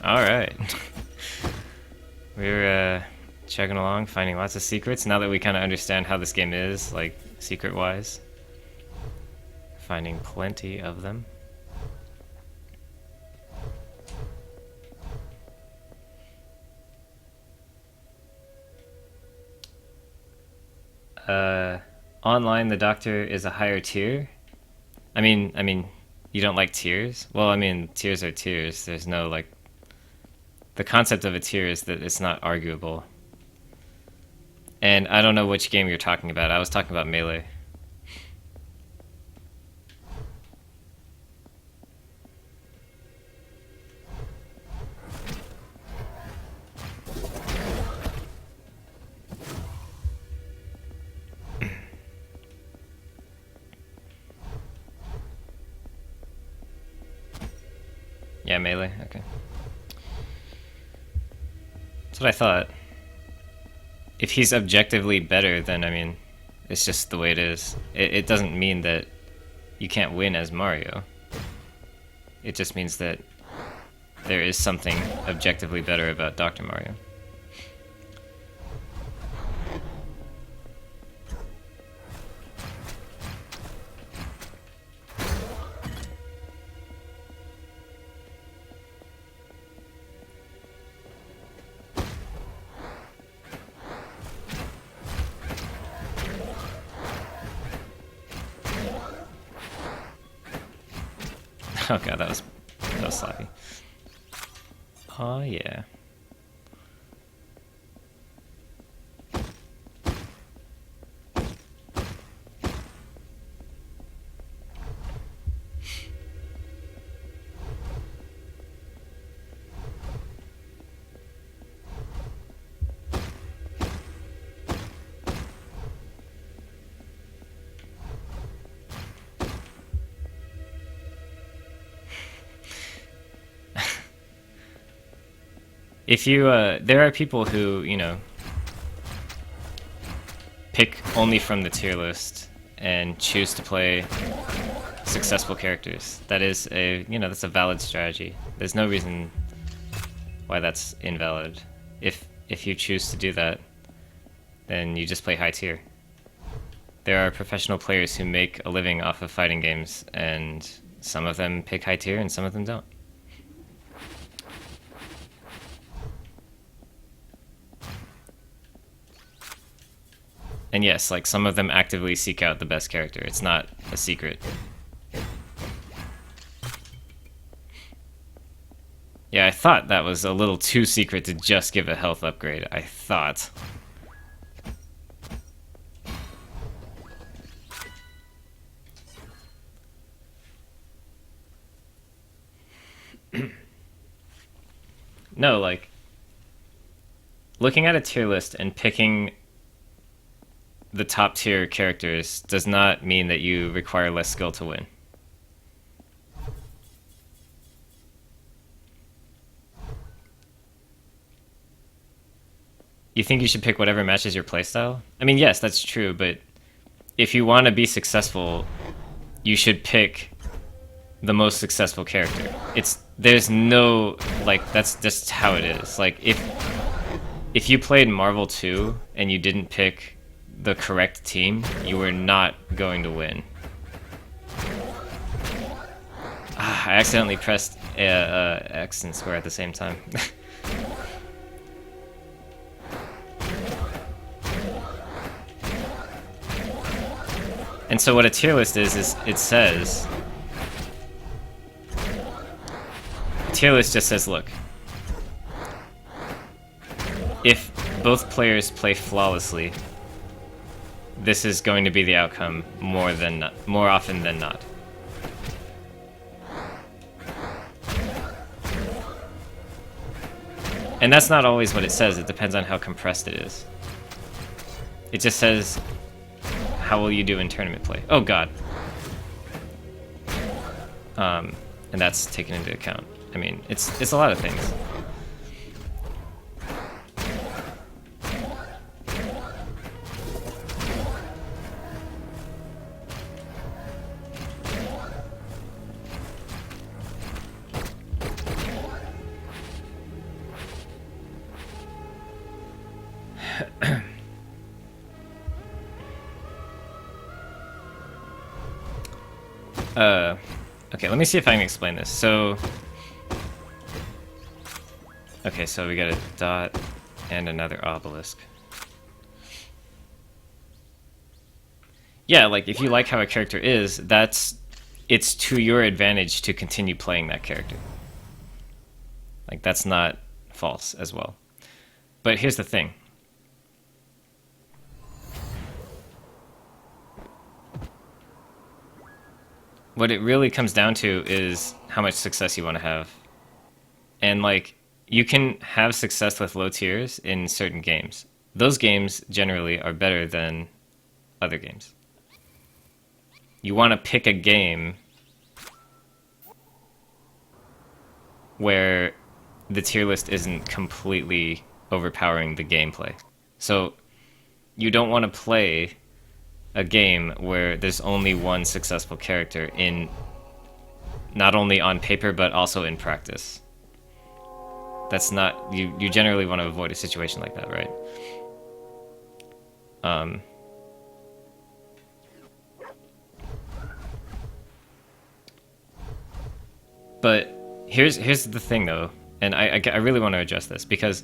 Alright. We're chugging along, finding lots of secrets. Now that we kind of understand how this game is, like, secret-wise. Finding plenty of them. online the Doctor is a higher tier. I mean, you don't like tiers? Well, I mean, tiers are tiers. There's no like the concept of a tier is that it's not arguable. And I don't know which game you're talking about. I was talking about Melee. Yeah, Melee. Okay. That's what I thought. If he's objectively better, then I mean, it's just the way it is. It doesn't mean that you can't win as Mario. It just means that there is something objectively better about Dr. Mario. Oh god, that was sloppy. Oh yeah. If you, there are people who, you know, pick only from the tier list and choose to play successful characters. That is a, you know, that's a valid strategy. There's no reason why that's invalid. If you choose to do that, then you just play high tier. There are professional players who make a living off of fighting games, and some of them pick high tier and some of them don't. And yes, like some of them actively seek out the best character. It's not a secret. Yeah, I thought that was a little too secret to just give a health upgrade. I thought. No, like looking at a tier list and picking the top tier characters does not mean that you require less skill to win. You think you should pick whatever matches your playstyle? I mean, yes, that's true, but if you want to be successful, you should pick the most successful character. There's no, like, that's just how it is. Like, if you played Marvel 2 and you didn't pick the correct team, you were not going to win. I accidentally pressed X and square at the same time. And so what a tier list is it says... A tier list just says, look, if both players play flawlessly, this is going to be the outcome more often than not. And that's not always what it says. It depends on how compressed it is. It just says, how will you do in tournament play? Oh god. And that's taken into account. I mean, it's a lot of things. Okay, let me see if I can explain this. So, okay, so we got a dot and another obelisk. yeah, like if you like how a character is, it's to your advantage to continue playing that character. Like that's not false as well. But here's the thing. What it really comes down to is how much success you want to have. And like you can have success with low tiers in certain games. Those games generally are better than other games. You want to pick a game where the tier list isn't completely overpowering the gameplay. So you don't want to play a game where there's only one successful character in not only on paper but also in practice. That's not you generally want to avoid a situation like that, right? But here's the thing though, and I really want to address this because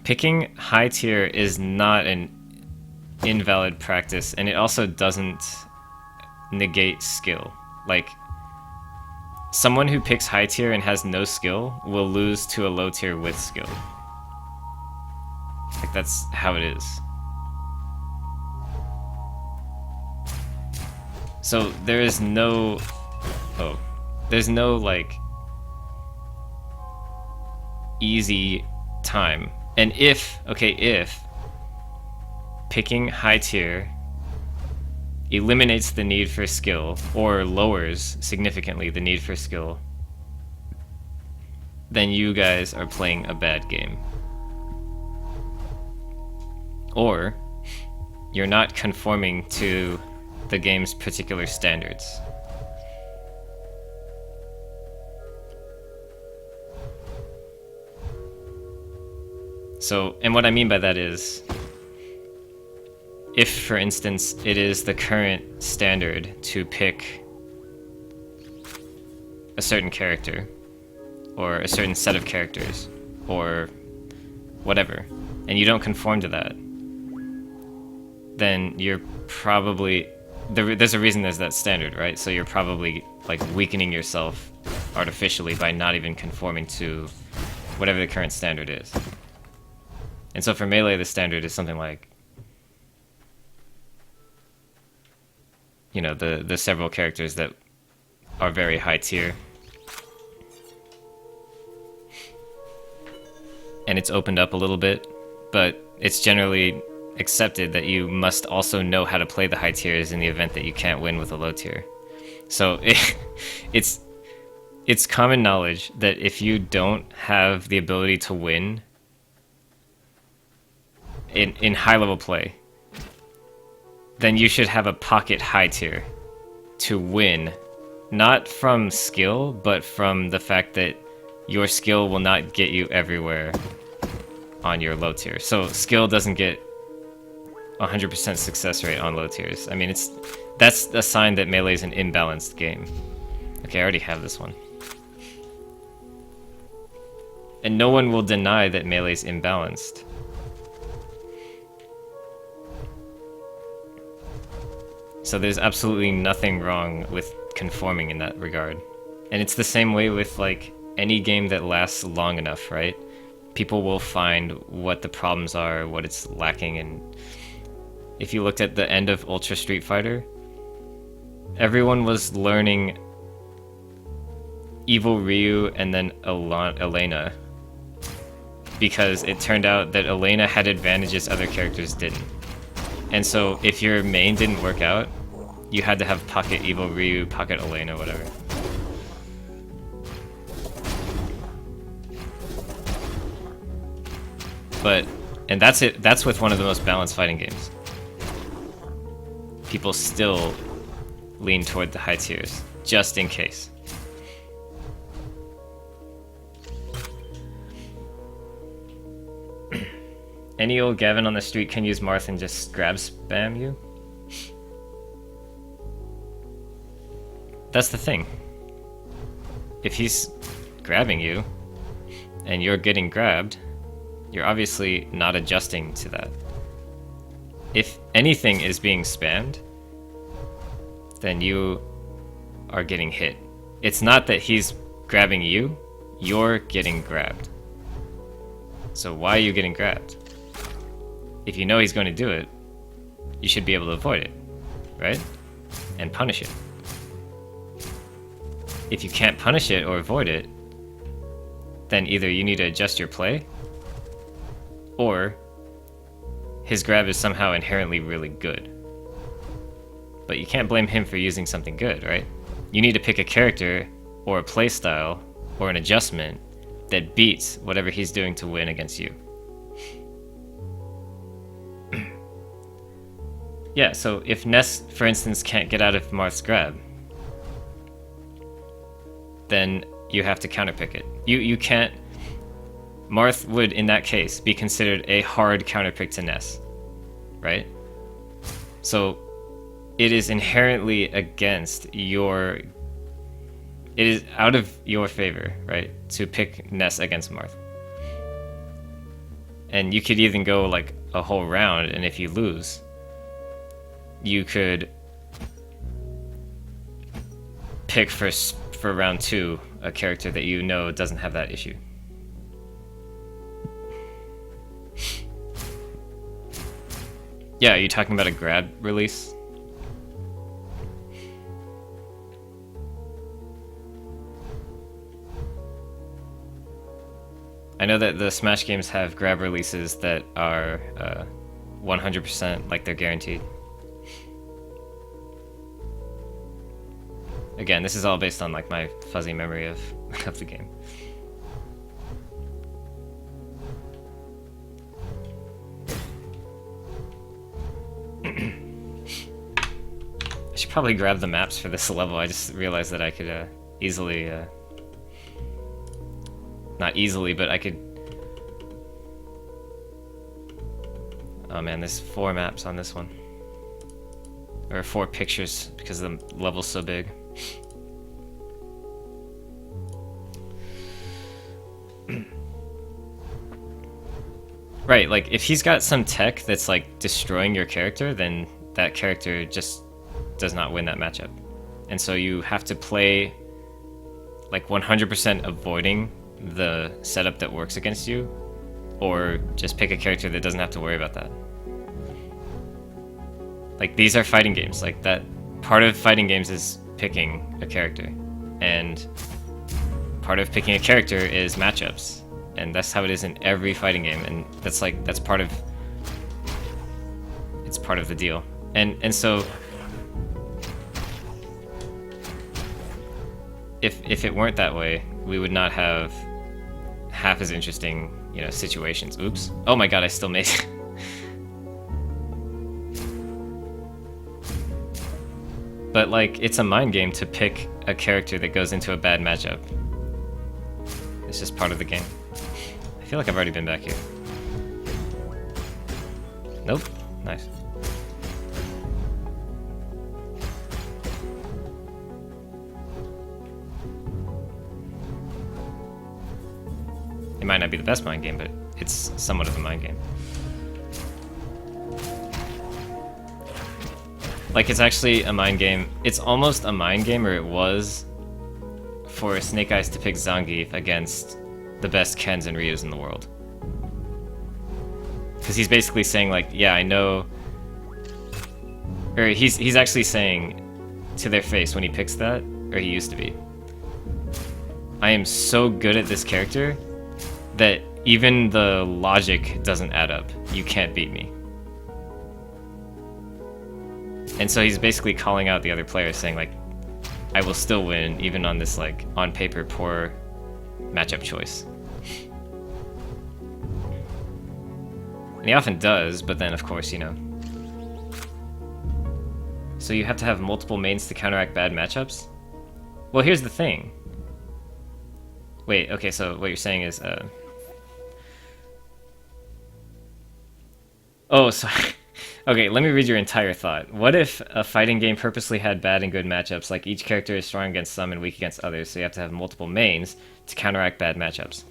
picking high tier is not an invalid practice, and it also doesn't negate skill. Like someone who picks high tier and has no skill will lose to a low tier with skill. Like that's how it is. So there's no like easy time. And if picking high tier eliminates the need for skill or lowers significantly the need for skill, then you guys are playing a bad game. Or you're not conforming to the game's particular standards. So, and what I mean by that is, if, for instance, it is the current standard to pick a certain character, or a certain set of characters, or whatever, and you don't conform to that, then you're probably... There's a reason there's that standard, right? So you're probably like weakening yourself artificially by not even conforming to whatever the current standard is. And so for Melee, the standard is something like, you know, the several characters that are very high tier. And it's opened up a little bit, but it's generally accepted that you must also know how to play the high tiers in the event that you can't win with a low tier. So it's common knowledge that if you don't have the ability to win in high level play, then you should have a pocket high tier to win, not from skill, but from the fact that your skill will not get you everywhere on your low tier. So skill doesn't get 100% success rate on low tiers. I mean, that's a sign that Melee is an imbalanced game. Okay, I already have this one. And no one will deny that Melee's imbalanced. So there's absolutely nothing wrong with conforming in that regard. And it's the same way with like any game that lasts long enough, right? People will find what the problems are, what it's lacking. And if you looked at the end of Ultra Street Fighter, everyone was learning Evil Ryu and then Elena, because it turned out that Elena had advantages other characters didn't. And so if your main didn't work out, you had to have Pocket Evil Ryu, Pocket Elena, whatever. And that's it. That's with one of the most balanced fighting games. People still lean toward the high tiers, just in case. Any old Gavin on the street can use Marth and just grab spam you? That's the thing. If he's grabbing you, and you're getting grabbed, you're obviously not adjusting to that. If anything is being spammed, then you are getting hit. It's not that he's grabbing you, you're getting grabbed. So why are you getting grabbed? If you know he's going to do it, you should be able to avoid it, right? And punish it. If you can't punish it or avoid it, then either you need to adjust your play, or his grab is somehow inherently really good. But you can't blame him for using something good, right? You need to pick a character, or a play style, or an adjustment that beats whatever he's doing to win against you. Yeah, so if Ness, for instance, can't get out of Marth's grab, then you have to counterpick it. You can't... Marth would, in that case, be considered a hard counterpick to Ness, right? So it is inherently against your... It is out of your favor, right, to pick Ness against Marth. And you could even go like a whole round, and if you lose, you could pick for round 2 a character that you know doesn't have that issue. Yeah, are you talking about a grab release? I know that the Smash games have grab releases that are 100%, like they're guaranteed. Again, this is all based on like my fuzzy memory of the game. I should probably grab the maps for this level. I just realized that I could easily... not easily, but I could... Oh man, there's 4 maps on this one. Or 4 pictures, because the level's so big. Right, like, if he's got some tech that's, like, destroying your character, then that character just does not win that matchup. And so you have to play, like, 100% avoiding the setup that works against you, or just pick a character that doesn't have to worry about that. Like, these are fighting games. Like, that part of fighting games is picking a character, and part of picking a character is matchups, and that's how it is in every fighting game, and that's part of the deal. And so if it weren't that way, we would not have half as interesting, you know, situations. Oops. Oh my god, I still made it. But, like, it's a mind game to pick a character that goes into a bad matchup. It's just part of the game. I feel like I've already been back here. Nope. Nice. It might not be the best mind game, but it's somewhat of a mind game. Like, it's actually a mind game. It's almost a mind game, or it was, for Snake Eyes to pick Zangief against the best Kens and Ryus in the world. Because he's basically saying, like, yeah, I know... Or he's actually saying to their face when he picks that, or he used to be, I am so good at this character that even the logic doesn't add up. You can't beat me. And so he's basically calling out the other players, saying, like, I will still win, even on this, like, on paper poor matchup choice. And he often does, but then, of course, you know. So you have to have multiple mains to counteract bad matchups? Well, here's the thing. Wait, okay, so what you're saying is, Oh, sorry. Okay, let me read your entire thought. What if a fighting game purposely had bad and good matchups, like each character is strong against some and weak against others, so you have to have multiple mains to counteract bad matchups?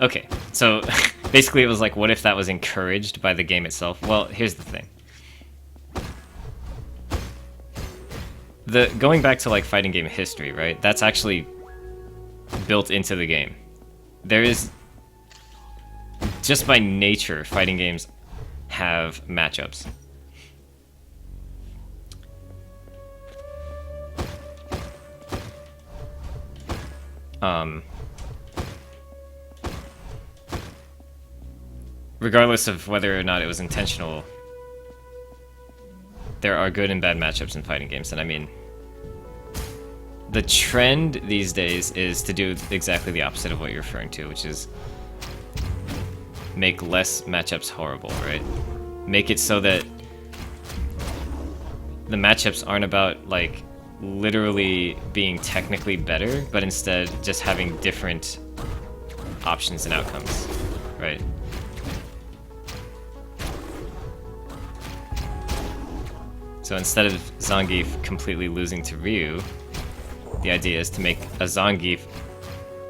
Okay, so basically it was like, what if that was encouraged by the game itself? Well, here's the thing. the going back to like fighting game history, right? That's actually built into the game. There is, just by nature, fighting games have matchups. Regardless of whether or not it was intentional, there are good and bad matchups in fighting games, and I mean, the trend these days is to do exactly the opposite of what you're referring to, which is make less matchups horrible, right? Make it so that the matchups aren't about, like, literally being technically better, but instead just having different options and outcomes, right? So instead of Zangief completely losing to Ryu, the idea is to make a Zangief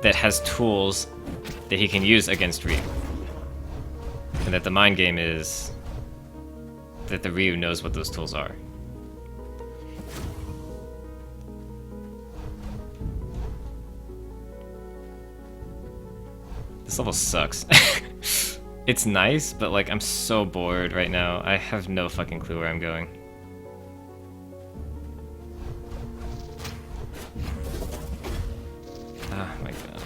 that has tools that he can use against Ryu. And that the mind game is that the Ryu knows what those tools are. This level sucks. It's nice, but like I'm so bored right now. I have no fucking clue where I'm going. Oh my god.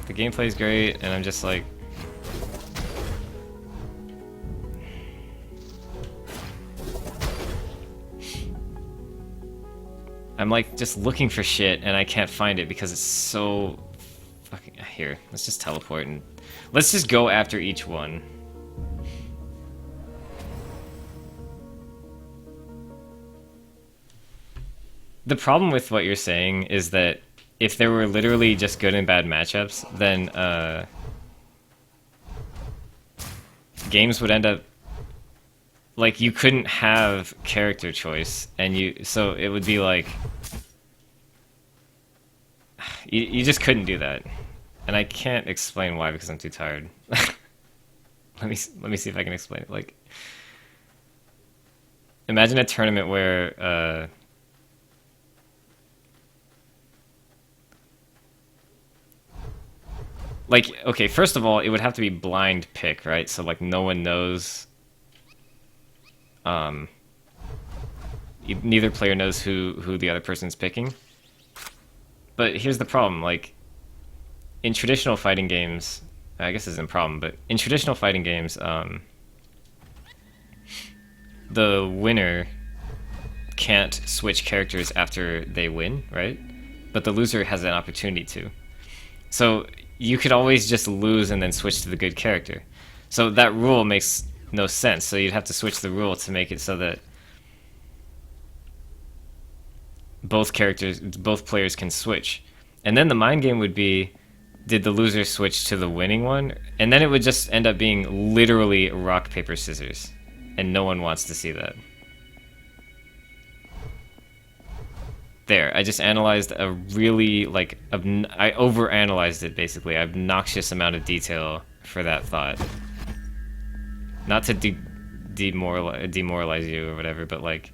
The gameplay's great, and I'm just like... I'm like just looking for shit, and I can't find it because it's so... fucking... Here, let's just teleport and... Let's just go after each one. The problem with what you're saying is that if there were literally just good and bad matchups, then games would end up like you couldn't have character choice, and so it would be like you just couldn't do that, and I can't explain why because I'm too tired. Let me see if I can explain it. Like, imagine a tournament where like, okay, first of all, it would have to be blind pick, right? So, like, no one knows... neither player knows who the other person's picking. But here's the problem, like, in traditional fighting games... I guess this isn't a problem, but in traditional fighting games, the winner can't switch characters after they win, right? But the loser has an opportunity to. So... you could always just lose and then switch to the good character. So that rule makes no sense. So you'd have to switch the rule to make it so that both players can switch. And then the mind game would be, did the loser switch to the winning one? And then it would just end up being literally rock, paper, scissors. And no one wants to see that. There, I just analyzed a really, like, I overanalyzed it, basically. Obnoxious amount of detail for that thought. Not to demoralize you or whatever, but, like...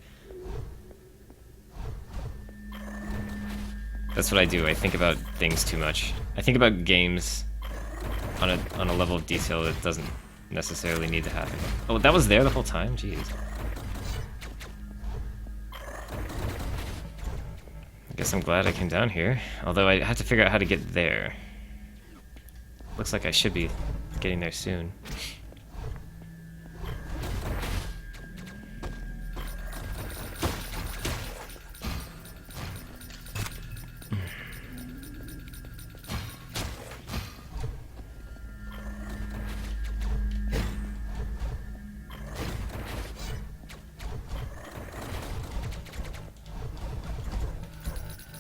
that's what I do. I think about things too much. I think about games on a level of detail that doesn't necessarily need to happen. Oh, that was there the whole time? Jeez. I guess I'm glad I came down here, although I have to figure out how to get there. Looks like I should be getting there soon.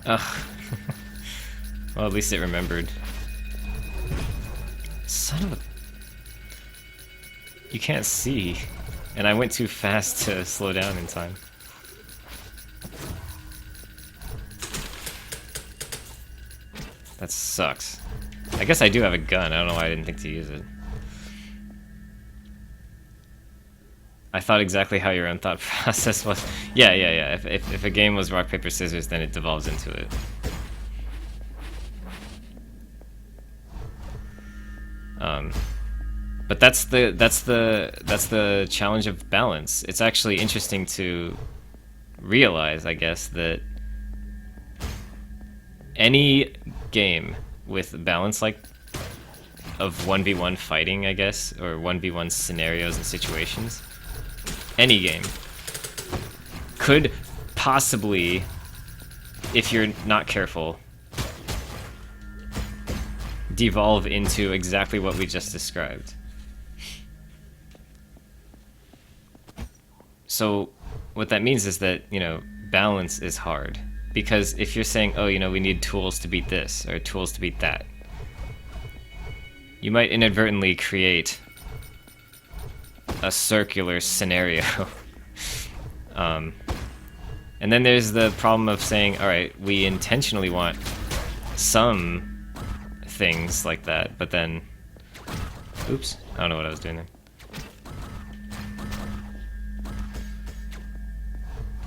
Ugh. Well, at least it remembered. Son of a... You can't see. And I went too fast to slow down in time. That sucks. I guess I do have a gun. I don't know why I didn't think to use it. I thought exactly how your own thought process was. Yeah, yeah, yeah. If a game was rock, paper, scissors, then it devolves into it. But that's the challenge of balance. It's actually interesting to realize, I guess, that any game with balance like of 1v1 fighting, I guess, or 1v1 scenarios and situations, any game could possibly, if you're not careful, devolve into exactly what we just described. So what that means is that, you know, balance is hard. Because if you're saying, oh, you know, we need tools to beat this, or tools to beat that, you might inadvertently create a circular scenario. And then there's the problem of saying, alright, we intentionally want some things like that, but then... Oops, I don't know what I was doing there.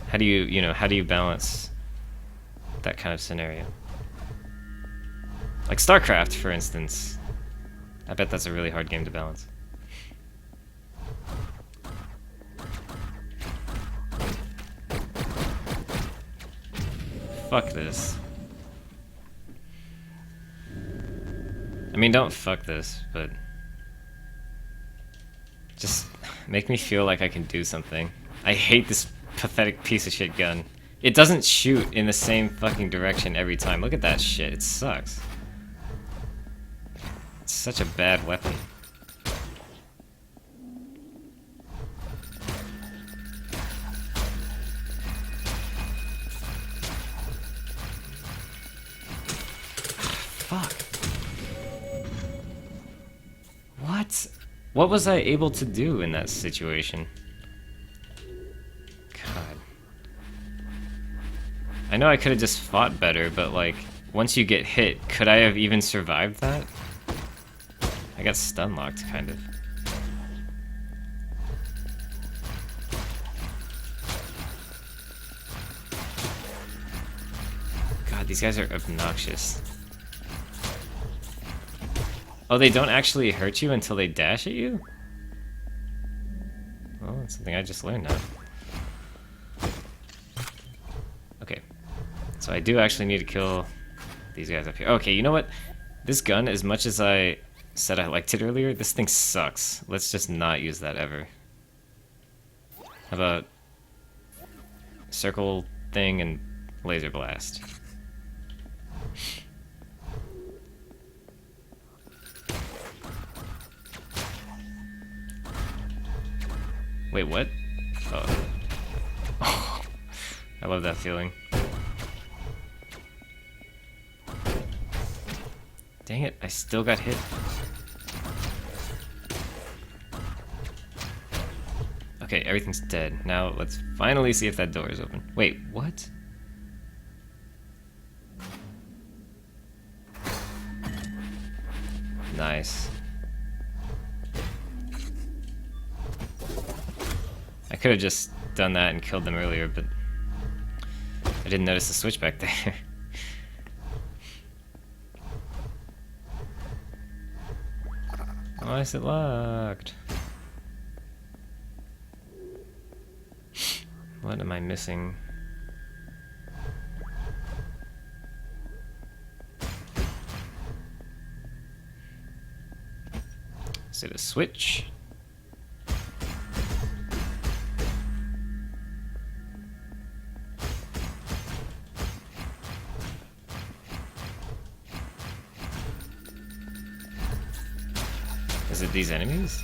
How do you balance that kind of scenario? Like StarCraft, for instance. I bet that's a really hard game to balance. Fuck this. I mean, don't fuck this, but... just make me feel like I can do something. I hate this pathetic piece of shit gun. It doesn't shoot in the same fucking direction every time. Look at that shit. It sucks. It's such a bad weapon. Fuck. What? What was I able to do in that situation? God. I know I could have just fought better, but like, once you get hit, could I have even survived that? I got stun locked, kind of. God, these guys are obnoxious. Oh, they don't actually hurt you until they dash at you? Well, that's something I just learned now. Okay. So I do actually need to kill these guys up here. Okay, you know what? This gun, as much as I said I liked it earlier, this thing sucks. Let's just not use that ever. How about circle thing and laser blast? Wait, what? Oh. I love that feeling. Dang it, I still got hit. Okay, everything's dead. Now let's finally see if that door is open. Wait, what? Nice. I could have just done that and killed them earlier, but I didn't notice the switch back there. Why is it locked? What am I missing? Is it a switch? Is it these enemies?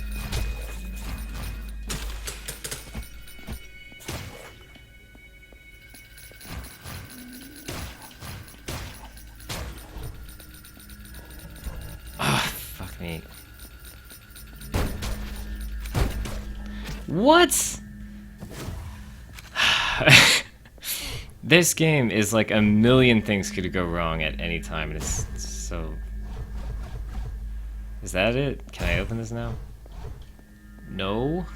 Ah, fuck me. What? This game is like a million things could go wrong at any time, and it's so... Is that it? Can I open this now? No?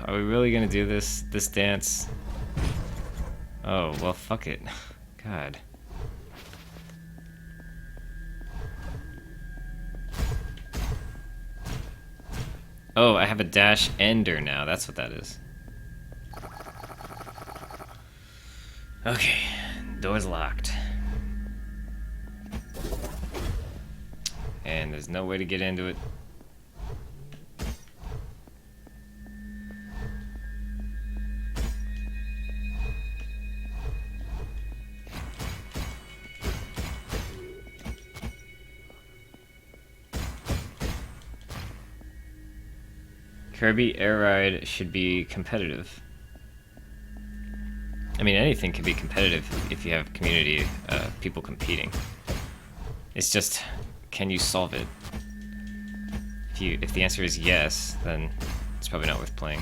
Are we really gonna do this dance? Oh, well, fuck it. God. Oh, I have a dash ender now. That's what that is. Okay, door's locked. And there's no way to get into it. Kirby Air Ride should be competitive. I mean, anything can be competitive if you have community, people competing. It's just, can you solve it? If the answer is yes, then it's probably not worth playing.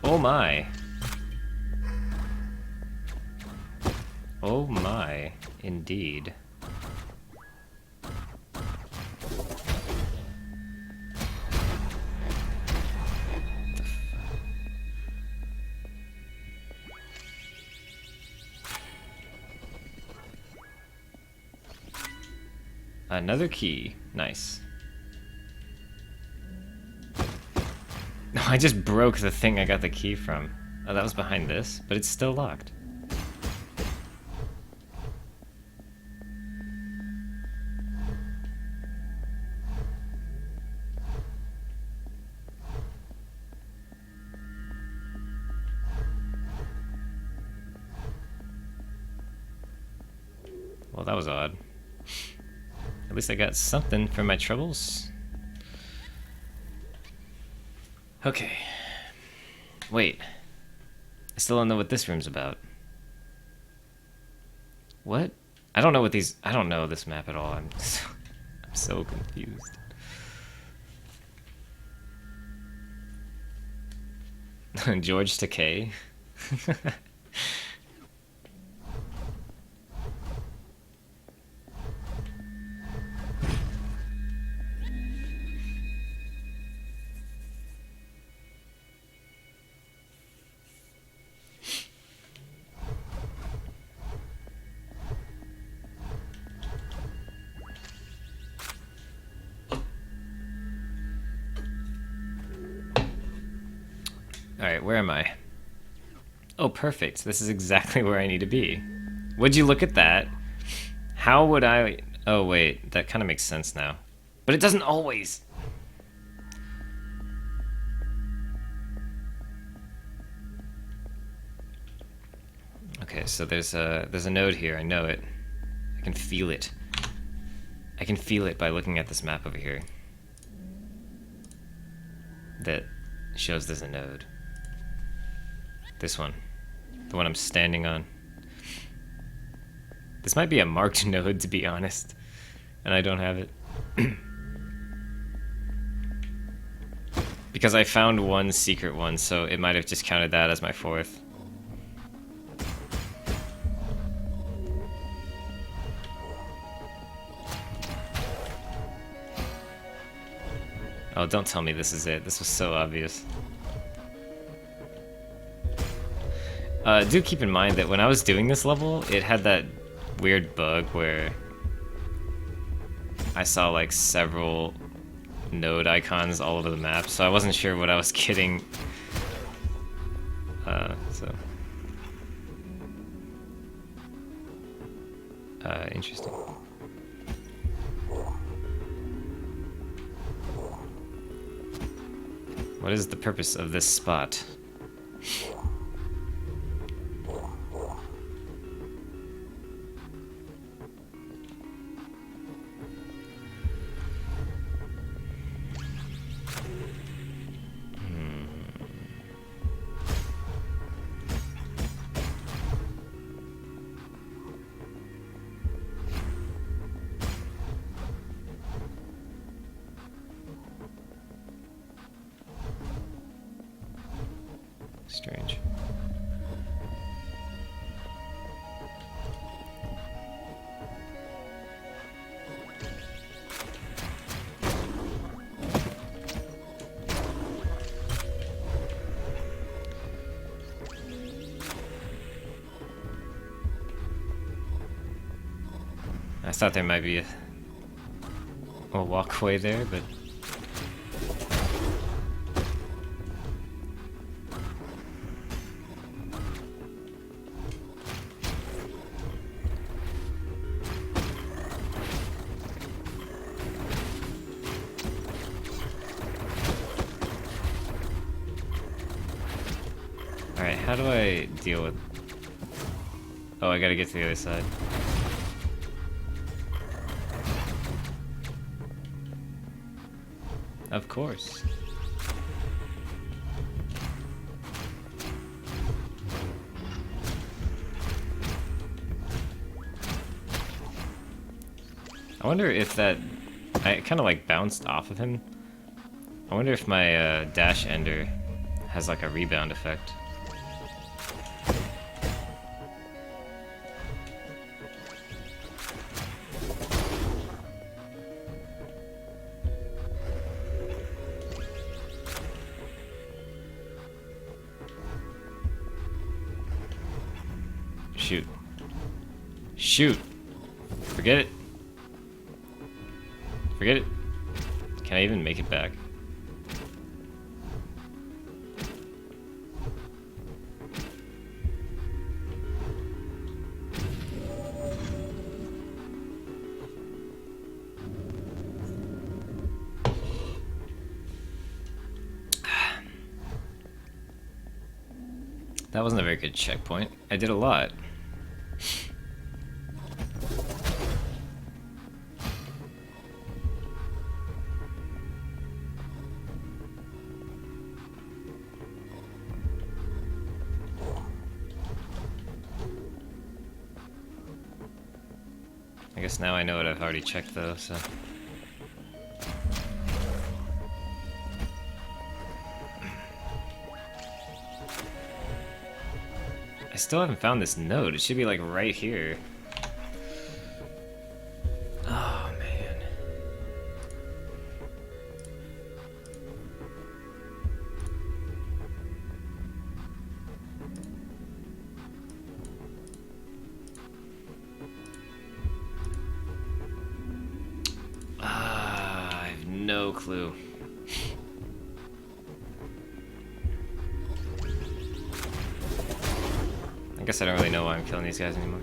Oh my. Oh my, indeed. Another key. Nice. No, I just broke the thing I got the key from. Oh, that was behind this, but it's still locked. Well, that was odd. At least I got something for my troubles. Okay. Wait. I still don't know what this room's about. What? I don't know what these... I don't know this map at all. I'm so confused. George Takei? Alright, where am I? Oh, perfect. This is exactly where I need to be. Would you look at that? How would I... Oh, wait. That kind of makes sense now. But it doesn't always. Okay, so there's a node here. I know it. I can feel it. I can feel it by looking at this map over here. That shows there's a node. This one. The one I'm standing on. This might be a marked node, to be honest. And I don't have it. Because I found one secret one, so it might have just counted that as my fourth. Oh, don't tell me this is it. This was so obvious. Do keep in mind that when I was doing this level, it had that weird bug where I saw like several node icons all over the map, so I wasn't sure what I was getting. Interesting. What is the purpose of this spot? Strange. I thought there might be a walkway there, but alright, how do I deal with... Oh, I gotta get to the other side. Of course. I wonder if that... I kind of like bounced off of him. I wonder if my dash ender has like a rebound effect. Shoot. Shoot! Forget it. Forget it. Can I even make it back? That wasn't a very good checkpoint. I did a lot. I guess now I know what I've already checked though, so... I still haven't found this node. It should be like right here. Oh man. I have no clue. I guess I don't really know why I'm killing these guys anymore.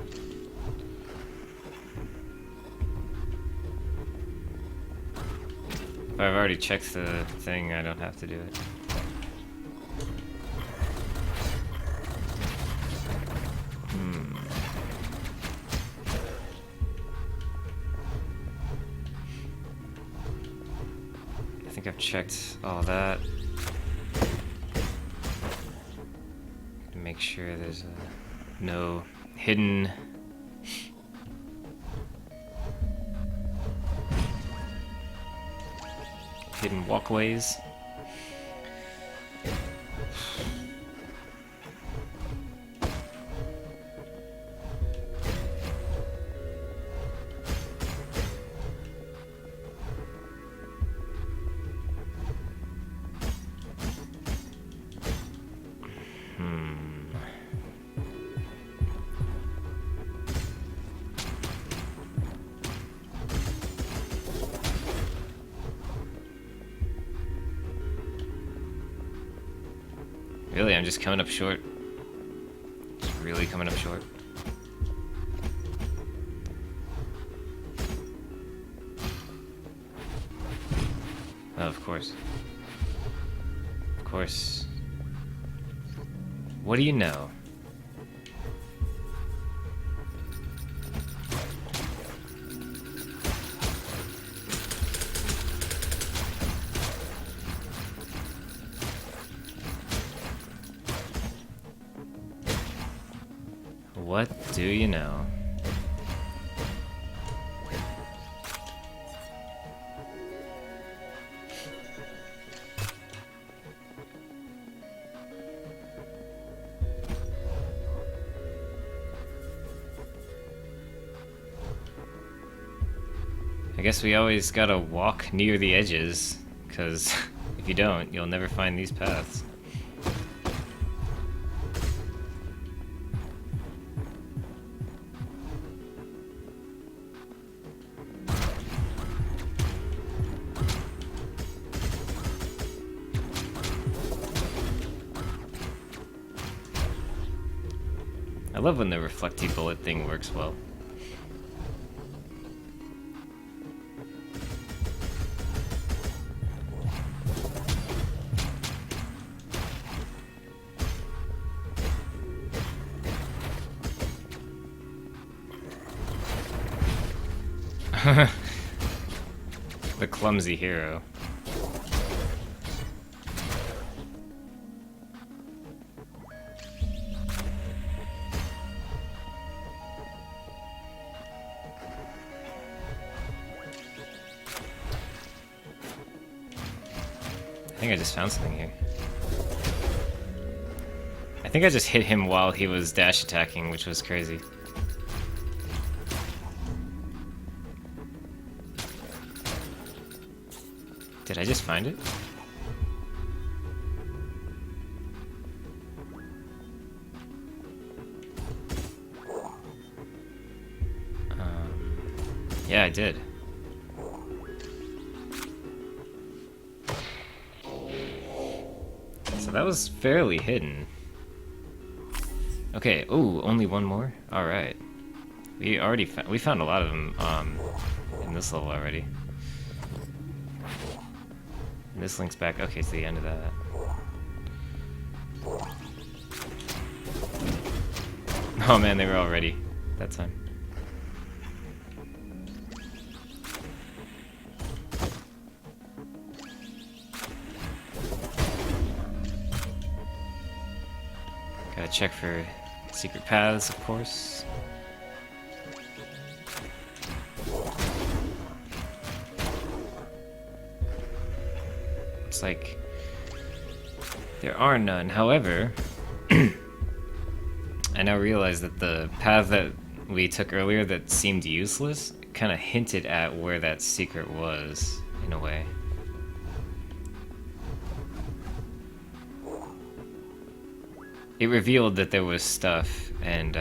If I've already checked the thing, I don't have to do it. I think I've checked all that. To make sure there's no hidden walkways. Really, I'm just coming up short. Just really coming up short. Oh, of course. Of course. What do you know? What do you know? I guess we always gotta walk near the edges, because if you don't, you'll never find these paths. I love when the reflecty bullet thing works well. The clumsy hero. I think I just found something here. I think I just hit him while he was dash attacking, which was crazy. Did I just find it? Yeah, I did. So that was fairly hidden. Okay, ooh, only one more? Alright. We found a lot of them in this level already. And this links back, okay, to the end of that. Oh man, they were all ready that time. Gotta check for secret paths, of course. Looks like there are none. However, I now realize that the path that we took earlier that seemed useless kind of hinted at where that secret was, in a way. It revealed that there was stuff, and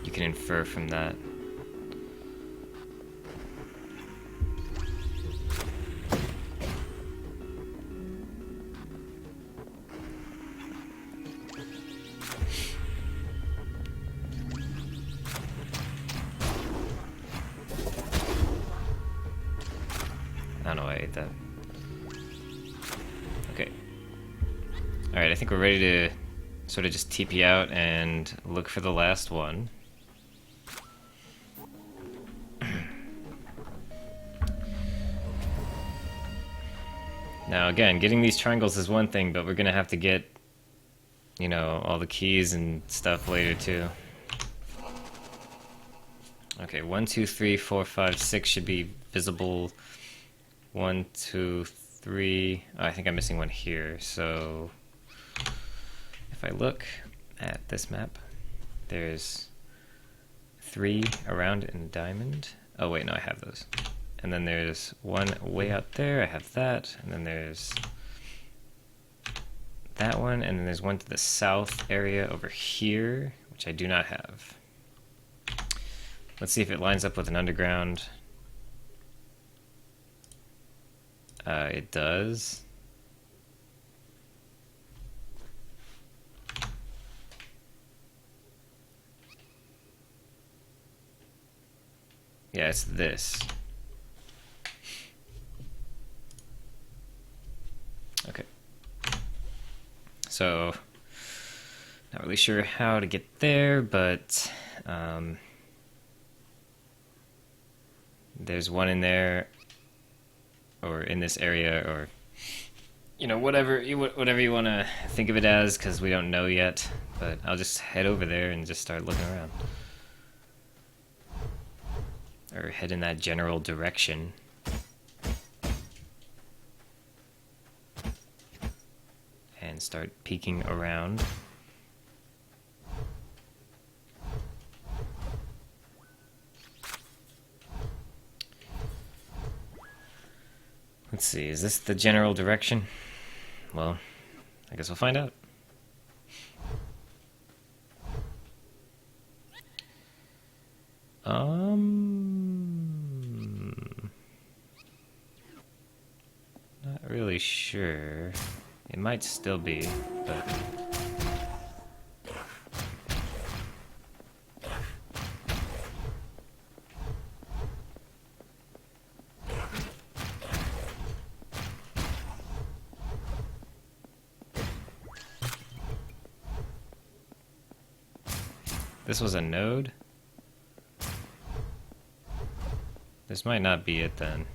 you can infer from that. I don't know why I ate that. Okay. Alright, I think we're ready to sort of just TP out and look for the last one. Now again, getting these triangles is one thing, but we're gonna have to get, you know, all the keys and stuff later too. Okay, 1, 2, 3, 4, 5, 6 should be visible. 1, 2, 3. Oh, I think I'm missing one here. So if I look at this map, there's 3 around in a diamond. Oh wait, no, I have those. And then there's one way out there. I have that. And then there's that one. And then there's one to the south area over here, which I do not have. Let's see if it lines up with an underground. It does. Yeah, it's this. Okay. So, not really sure how to get there, but there's one in there, or in this area, or you know, whatever you want to think of it as, because we don't know yet. But I'll just head over there and just start looking around, or head in that general direction. And start peeking around. Let's see, is this the general direction? Well, I guess we'll find out. Not really sure. It might still be, but... This was a node? This might not be it then.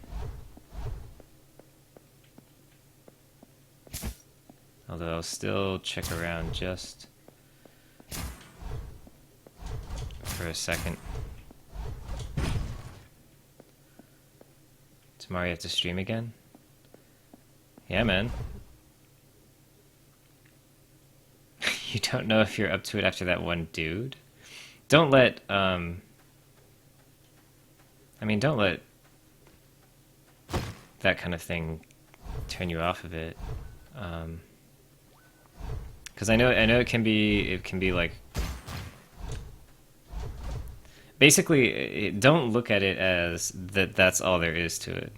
Although I'll still check around just for a second. Tomorrow you have to stream again? Yeah, man. You don't know if you're up to it after that one dude? Don't let, don't let that kind of thing turn you off of it. Because I know it can be like, basically, don't look at it as that's all there is to it.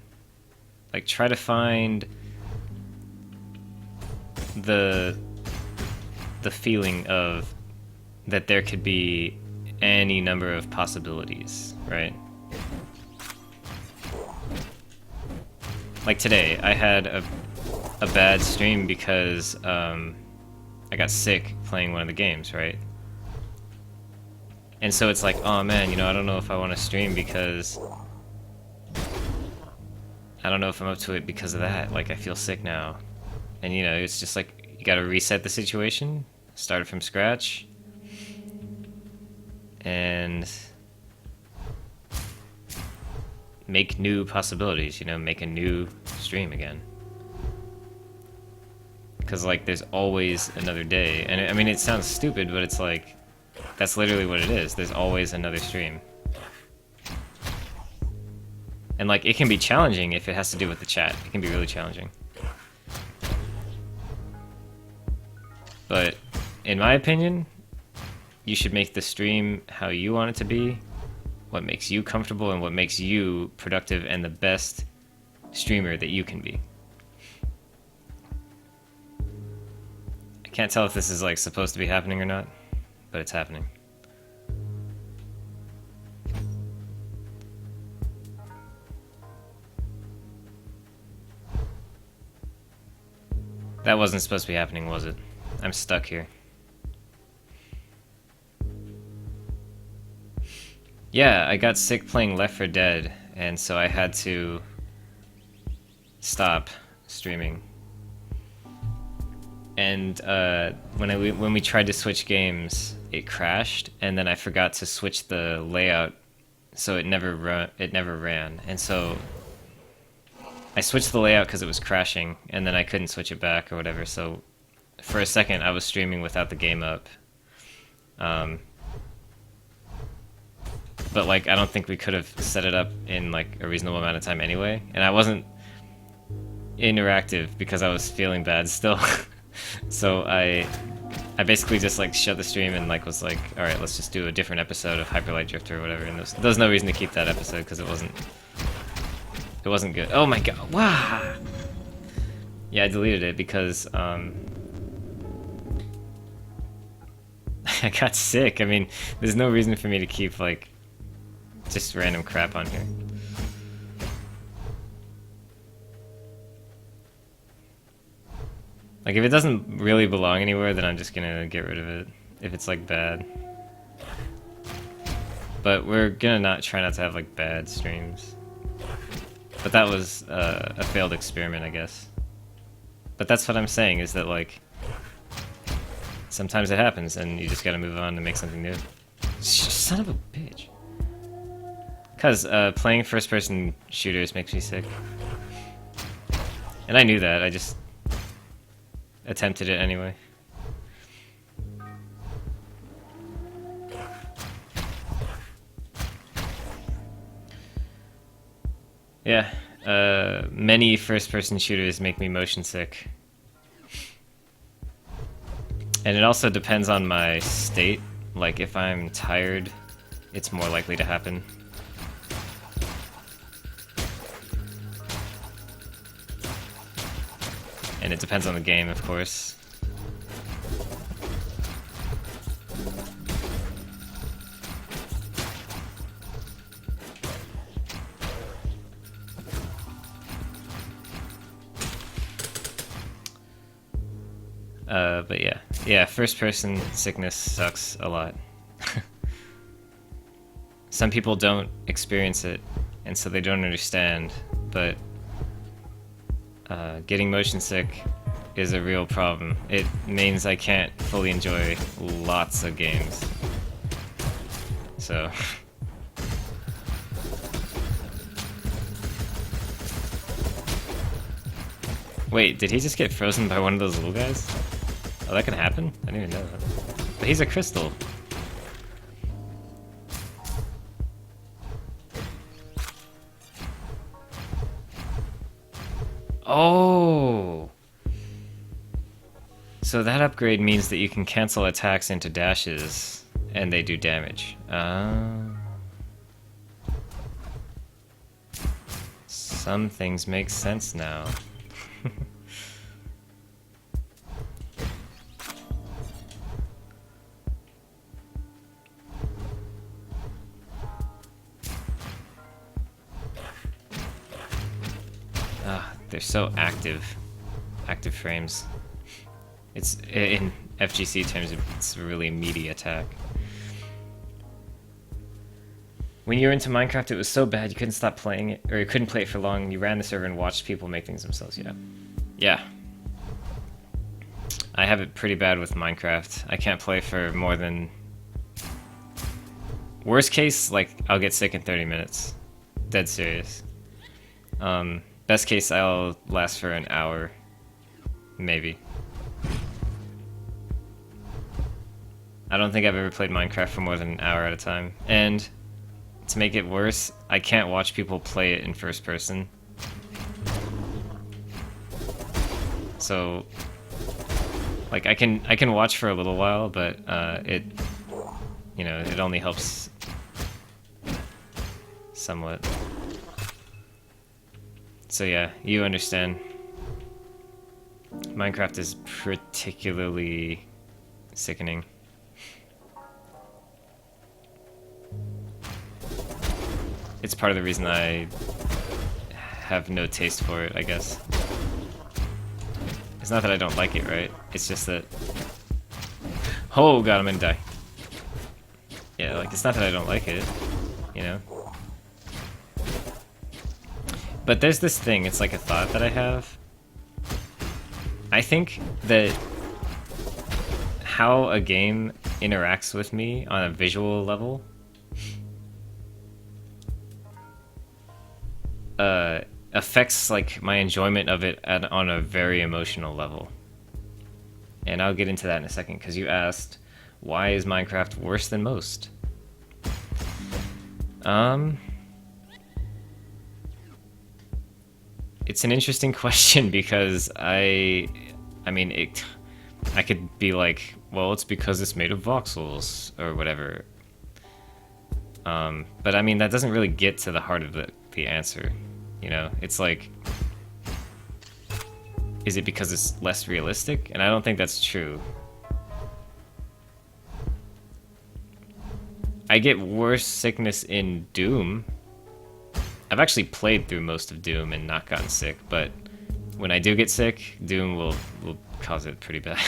Like, try to find the feeling of that there could be any number of possibilities, right? Like today, I had a bad stream because I got sick playing one of the games, right? And so it's like, oh man, I don't know if I want to stream because I don't know if I'm up to it because of that. Like, I feel sick now. And it's just like, you gotta reset the situation, start it from scratch, and make new possibilities, make a new stream again. Because, like, there's always another day. And, I mean, it sounds stupid, but it's like, that's literally what it is. There's always another stream. And, like, it can be challenging if it has to do with the chat. It can be really challenging. But, in my opinion, you should make the stream how you want it to be, what makes you comfortable, and what makes you productive and the best streamer that you can be. I can't tell if this is, like, supposed to be happening or not, but it's happening. That wasn't supposed to be happening, was it? I'm stuck here. Yeah, I got sick playing Left 4 Dead, and so I had to stop streaming. And when we tried to switch games, it crashed, and then I forgot to switch the layout, so it never ran. And so I switched the layout because it was crashing, and then I couldn't switch it back or whatever. So for a second, I was streaming without the game up. But, like, I don't think we could have set it up in, like, a reasonable amount of time anyway. And I wasn't interactive because I was feeling bad still. So I basically just, like, shut the stream and, like, was like, alright, let's just do a different episode of Hyper Light Drifter or whatever. And there was no reason to keep that episode because it wasn't good. Oh my god, wow! Yeah, I deleted it because, I got sick. I mean, there's no reason for me to keep, like, just random crap on here. Like, if it doesn't really belong anywhere, then I'm just gonna get rid of it. If it's, like, bad. But we're gonna try not to have, like, bad streams. But that was a failed experiment, I guess. But that's what I'm saying, is that, like, sometimes it happens, and you just gotta move on to make something new. Son of a bitch. Because playing first-person shooters makes me sick. And I knew that, I just attempted it anyway. Yeah, Many first-person shooters make me motion sick. And it also depends on my state. Like, if I'm tired, it's more likely to happen. And it depends on the game, of course. But yeah, first-person sickness sucks a lot. Some people don't experience it, and so they don't understand, but getting motion sick is a real problem. It means I can't fully enjoy lots of games. So... Wait, did he just get frozen by one of those little guys? Oh, that can happen? I didn't even know that. But he's a crystal. Oh! So that upgrade means that you can cancel attacks into dashes, and they do damage. Some things make sense now. They're so active frames. It's, in FGC terms, it's a really meaty attack. When you were into Minecraft, it was so bad you couldn't stop playing it, or you couldn't play it for long. You ran the server and watched people make things themselves. Yeah. I have it pretty bad with Minecraft. I can't play for more than... Worst case, like, I'll get sick in 30 minutes. Dead serious. Best case, I'll last for an hour. Maybe. I don't think I've ever played Minecraft for more than an hour at a time. And to make it worse, I can't watch people play it in first person. So, like, I can watch for a little while, but it, you know, it only helps somewhat. So yeah, you understand. Minecraft is particularly sickening. It's part of the reason I have no taste for it, I guess. It's not that I don't like it, right? It's just that... Oh god, I'm gonna die. Yeah, like, it's not that I don't like it, you know? But there's this thing, it's like a thought that I have. I think that how a game interacts with me on a visual level affects like my enjoyment of it on a very emotional level. And I'll get into that in a second, because you asked, why is Minecraft worse than most? It's an interesting question, because I mean, I could be like, well, it's because it's made of voxels, or whatever. But I mean, that doesn't really get to the heart of the answer, you know? It's like, is it because it's less realistic? And I don't think that's true. I get worse sickness in Doom. I've actually played through most of Doom and not gotten sick, but when I do get sick, Doom will cause it pretty bad.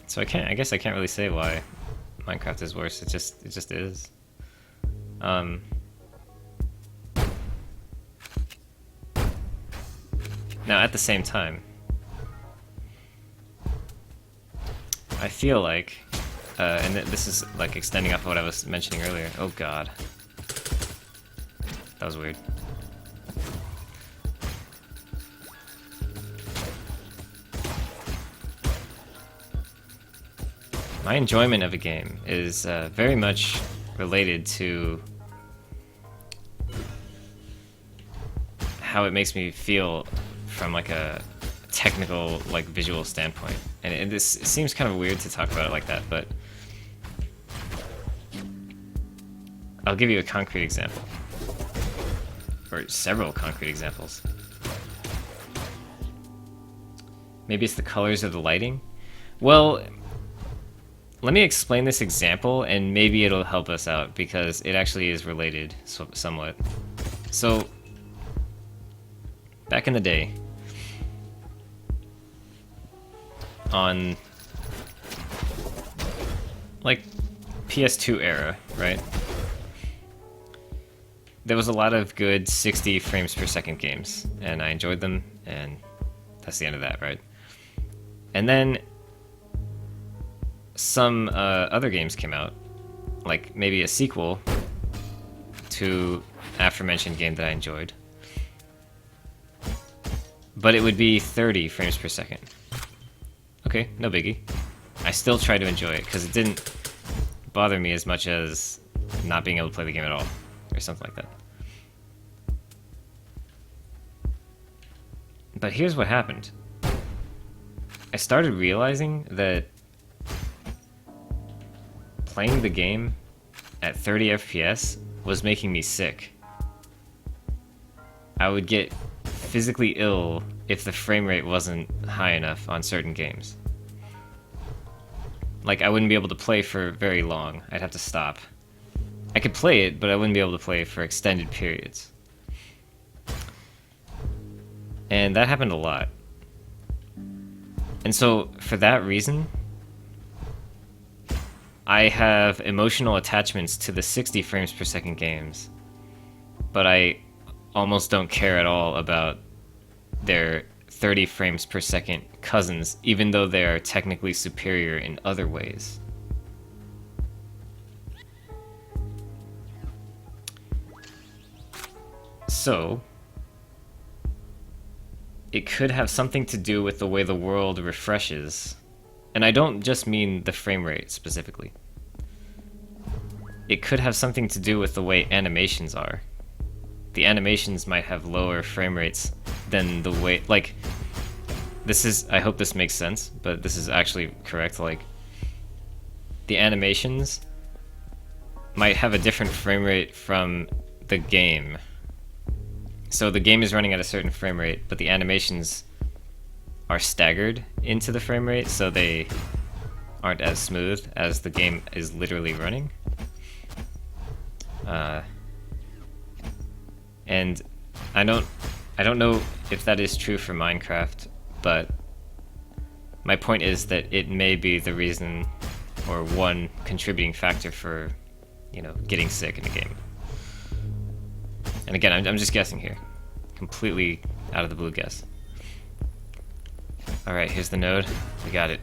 So I guess I can't really say why Minecraft is worse. It just is. Now at the same time, I feel like, and this is like extending off of what I was mentioning earlier. Oh god. That was weird. my enjoyment of a game is very much related to how it makes me feel from like a technical, like visual standpoint. And this it seems kind of weird to talk about it like that, but I'll give you a concrete example, or several concrete examples. Maybe it's the colors of the lighting. Well, let me explain this example, and maybe it'll help us out, because it actually is related somewhat. So, back in the day, on, like, PS2 era, right? There was a lot of good 60 frames per second games, and I enjoyed them, and that's the end of that, right? And then some other games came out, like maybe a sequel to aforementioned game that I enjoyed, but it would be 30 frames per second. Okay, no biggie. I still try to enjoy it because it didn't bother me as much as not being able to play the game at all, or something like that. But here's what happened. I started realizing that playing the game at 30 FPS was making me sick. I would get physically ill if the frame rate wasn't high enough on certain games. Like, I wouldn't be able to play for very long. I'd have to stop. I could play it, but I wouldn't be able to play for extended periods. And that happened a lot. And so, for that reason, I have emotional attachments to the 60 frames per second games, but I almost don't care at all about their 30 frames per second cousins, even though they are technically superior in other ways. So, it could have something to do with the way the world refreshes. And I don't just mean the frame rate specifically. It could have something to do with the way animations are. The animations might have lower frame rates than the way, like, this is, I hope this makes sense, but this is actually correct. Like, the animations might have a different frame rate from the game. So the game is running at a certain frame rate, but the animations are staggered into the frame rate, so they aren't as smooth as the game is literally running. And I don't know if that is true for Minecraft, but my point is that it may be the reason or one contributing factor for, you know, getting sick in the game. And again, I'm just guessing here. Completely out of the blue guess. Alright, here's the node. We got it.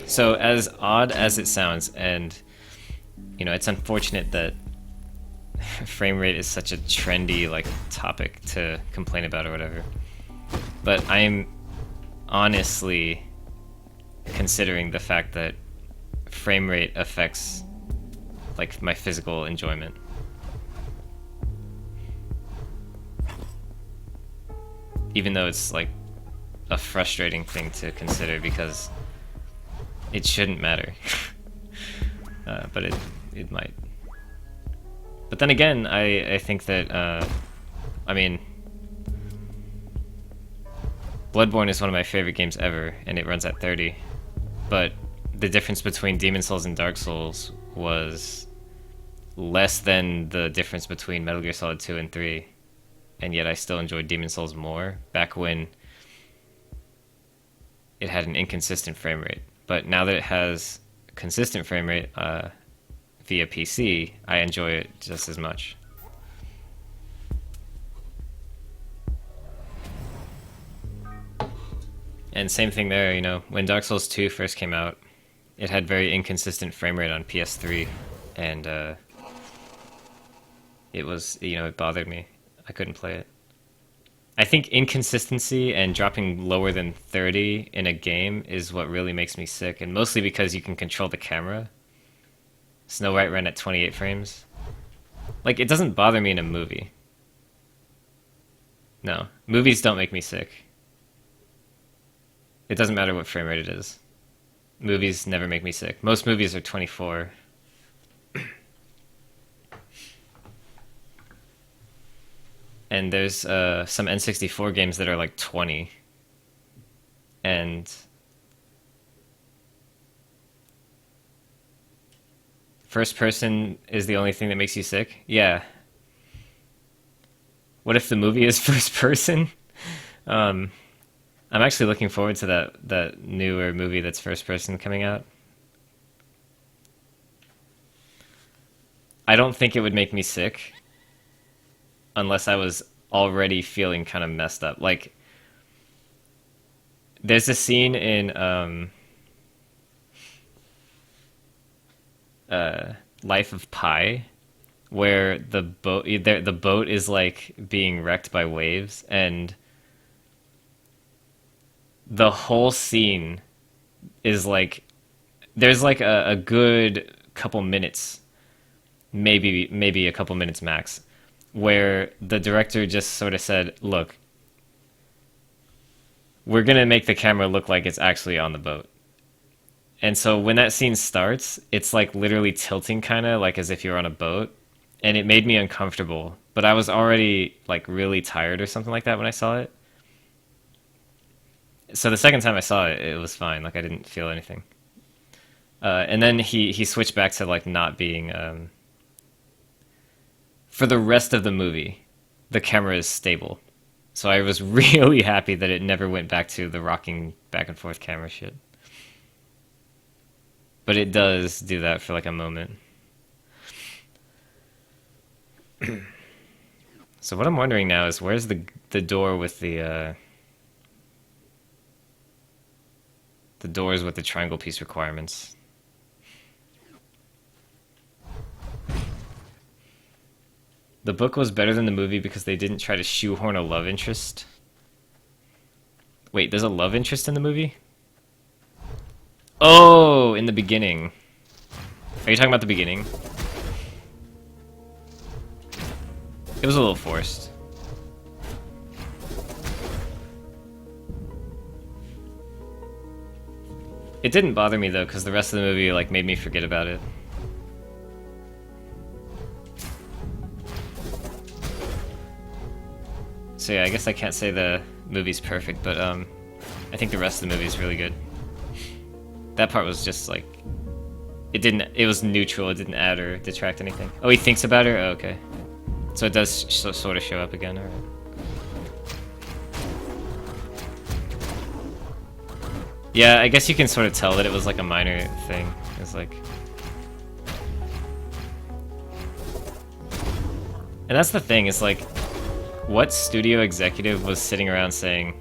So, as odd as it sounds, and, you know, it's unfortunate that frame rate is such a trendy, like, topic to complain about or whatever, but I'm honestly considering the fact that frame rate affects, like, my physical enjoyment. Even though it's, like, a frustrating thing to consider because it shouldn't matter. But it might. But then again, I think that, I mean, Bloodborne is one of my favorite games ever, and it runs at 30. But the difference between Demon Souls and Dark Souls was less than the difference between Metal Gear Solid 2 and 3. And yet I still enjoyed Demon Souls more back when it had an inconsistent frame rate. But now that it has consistent frame rate via PC, I enjoy it just as much. And same thing there, you know, when Dark Souls 2 first came out, it had very inconsistent frame rate on PS3, and it was, you know, it bothered me. I couldn't play it. I think inconsistency and dropping lower than 30 in a game is what really makes me sick, and mostly because you can control the camera. Snow White ran at 28 frames. Like, it doesn't bother me in a movie. No, movies don't make me sick. It doesn't matter what frame rate it is. Movies never make me sick. Most movies are 24. And there's some N64 games that are like 20. And first person is the only thing that makes you sick? Yeah. What if the movie is first person? I'm actually looking forward to that newer movie that's first person coming out. I don't think it would make me sick unless I was already feeling kind of messed up. Like, there's a scene in Life of Pi where the boat is like being wrecked by waves, and the whole scene is like there's like a good couple minutes, maybe a couple minutes max, where the director just sort of said, look, we're gonna make the camera look like it's actually on the boat. And so when that scene starts, it's like literally tilting kind of like as if you're on a boat, and it made me uncomfortable, but I was already like really tired or something like that when I saw it. So the second time I saw it, it was fine. Like, I didn't feel anything. And then he switched back to like not being for the rest of the movie, the camera is stable. So I was really happy that it never went back to the rocking back and forth camera shit. But it does do that for like a moment. So what I'm wondering now is where's the door with the doors with the triangle piece requirements? The book was better than the movie because they didn't try to shoehorn a love interest. Wait, there's a love interest in the movie? Oh, in the beginning. Are you talking about the beginning? It was a little forced. It didn't bother me though, because the rest of the movie like made me forget about it. So yeah, I guess I can't say the movie's perfect, but I think the rest of the movie is really good. That part was just like, it was neutral, it didn't add or detract anything. Oh, he thinks about her? Oh, okay. So it does sort of show up again, alright. Yeah, I guess you can sort of tell that it was like a minor thing. It's like... And that's the thing, is like, what studio executive was sitting around saying,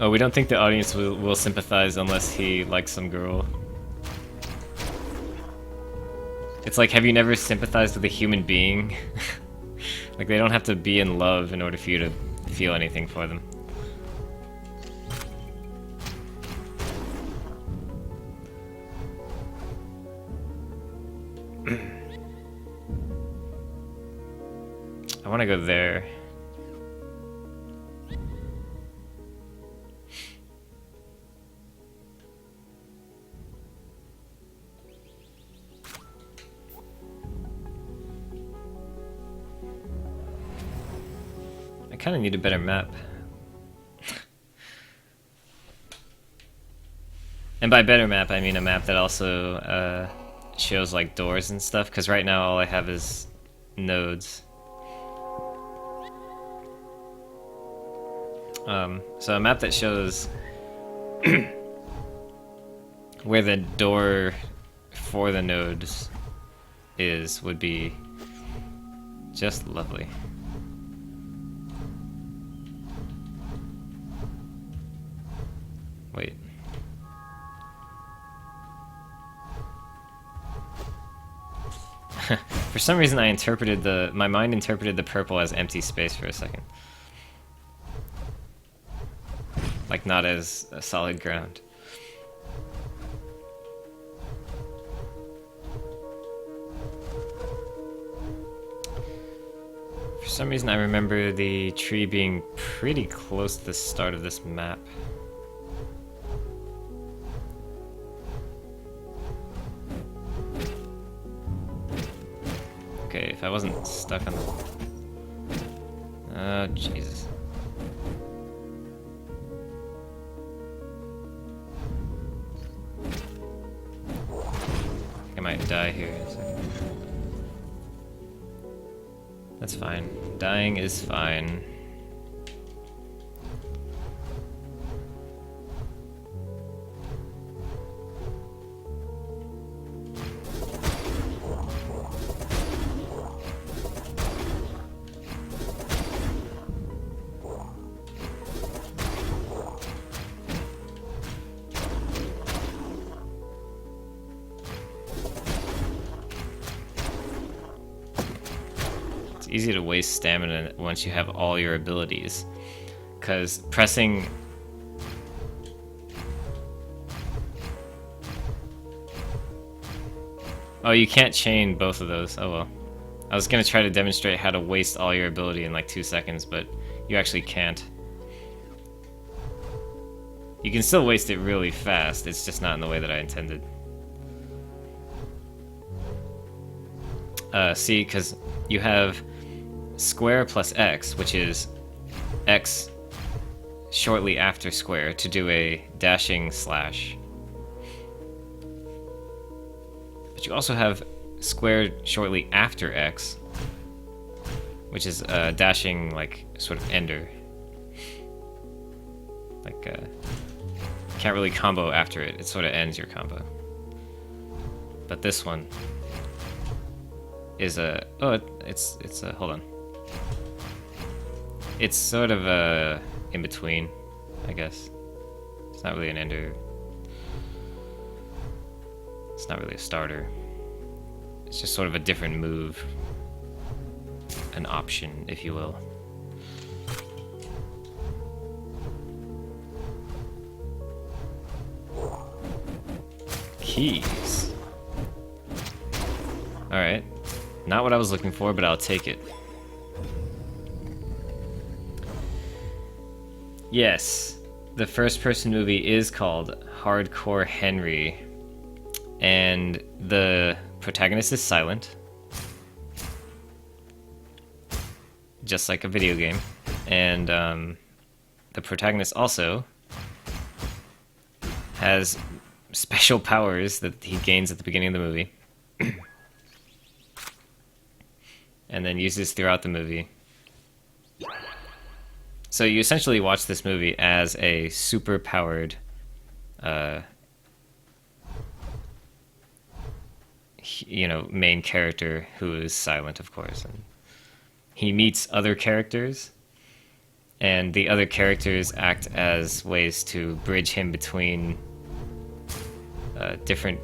oh, we don't think the audience will sympathize unless he likes some girl. It's like, have you never sympathized with a human being? Like, they don't have to be in love in order for you to feel anything for them. I want to go there. I kind of need a better map. And by better map, I mean a map that also shows like doors and stuff, because right now all I have is nodes. So a map that shows where the door for the nodes would be just lovely. Wait. For some reason my mind interpreted the purple as empty space for a second. like not as a solid ground. For some reason I remember the tree being pretty close to the start of this map. Okay, if I wasn't stuck on the... Oh, Jesus. I might die here in a second. That's fine. Dying is fine. It's easy to waste stamina once you have all your abilities, because pressing... Oh, you can't chain both of those. Oh well. I was gonna try to demonstrate how to waste all your ability in like 2 seconds, but you actually can't. You can still waste it really fast, it's just not in the way that I intended. See, because you have square plus X, which is X shortly after square to do a dashing slash. But you also have square shortly after X, which is dashing like sort of ender. Like can't really combo after it, it sort of ends your combo. But this one is a... Oh, it's a... Hold on. It's sort of a... in between, I guess. It's not really an ender. It's not really a starter. It's just sort of a different move. An option, if you will. Keys. Alright. Not what I was looking for, but I'll take it. Yes, the first-person movie is called Hardcore Henry, and the protagonist is silent, just like a video game, and the protagonist also has special powers that he gains at the beginning of the movie. And then uses throughout the movie. So you essentially watch this movie as a super-powered, main character who is silent, of course. And he meets other characters, and the other characters act as ways to bridge him between different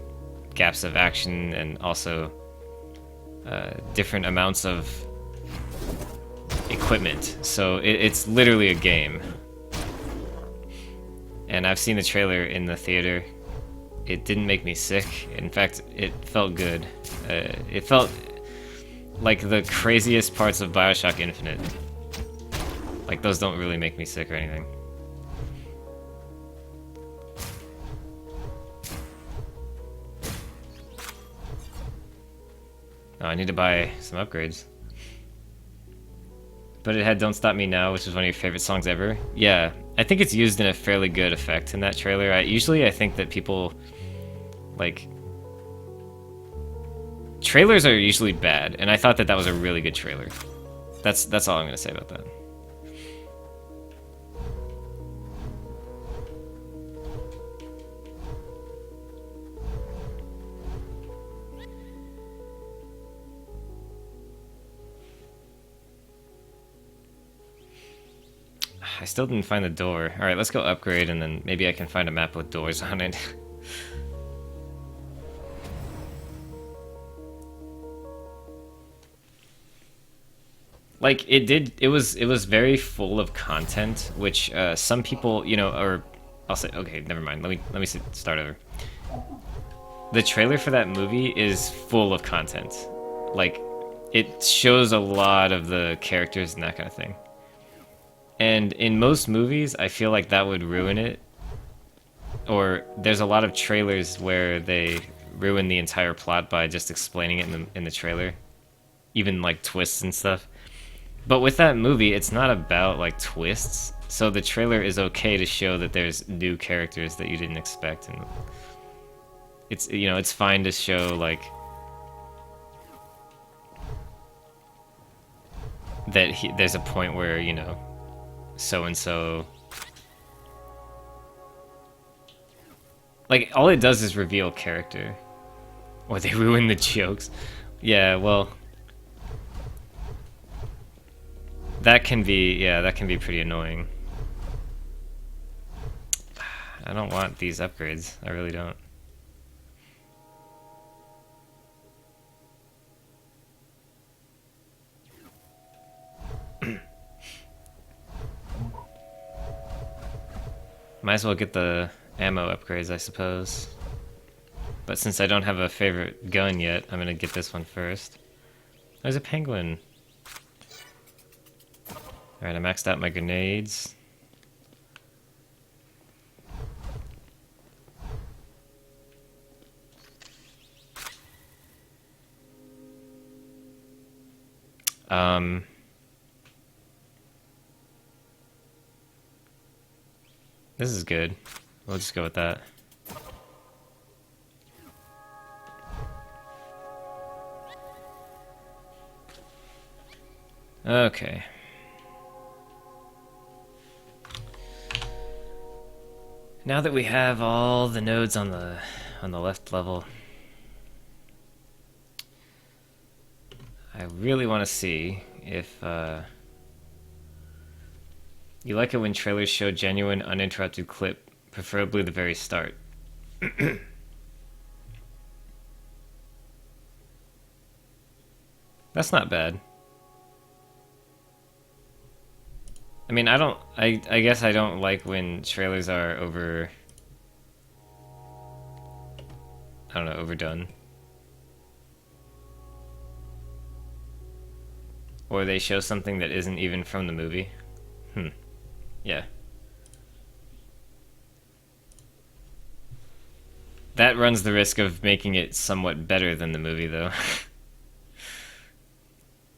gaps of action and also different amounts of equipment. So it's literally a game. And I've seen the trailer in the theater. It didn't make me sick. In fact, it felt good. It felt like the craziest parts of BioShock Infinite. Like, those don't really make me sick or anything. Oh, I need to buy some upgrades. But it had Don't Stop Me Now, which is one of your favorite songs ever. Yeah, I think it's used in a fairly good effect in that trailer. I think that people, like... Trailers are usually bad, and I thought that was a really good trailer. That's all I'm going to say about that. I still didn't find the door. Alright, let's go upgrade and then maybe I can find a map with doors on it. Like it was very full of content, which some people, or I'll say, okay, never mind. Let me start over. The trailer for that movie is full of content. Like, it shows a lot of the characters and that kind of thing. And in most movies, I feel like that would ruin it. Or there's a lot of trailers where they ruin the entire plot by just explaining it in the trailer, even like twists and stuff. But with that movie, it's not about like twists. So the trailer is okay to show that there's new characters that you didn't expect, and it's fine to show like that there's a point where so and so, like, all it does is reveal character, or they ruin the jokes. Yeah, well, that can be pretty annoying. I don't want these upgrades. I really don't. Might as well get the ammo upgrades, I suppose. But since I don't have a favorite gun yet, I'm gonna get this one first. There's a penguin. Alright, I maxed out my grenades. This is good. We'll just go with that. Okay. Now that we have all the nodes on the left level, I really want to see if you like it when trailers show genuine, uninterrupted clip, preferably the very start. That's not bad. I mean, I guess I don't like when trailers are overdone. Or they show something that isn't even from the movie. Yeah. That runs the risk of making it somewhat better than the movie, though.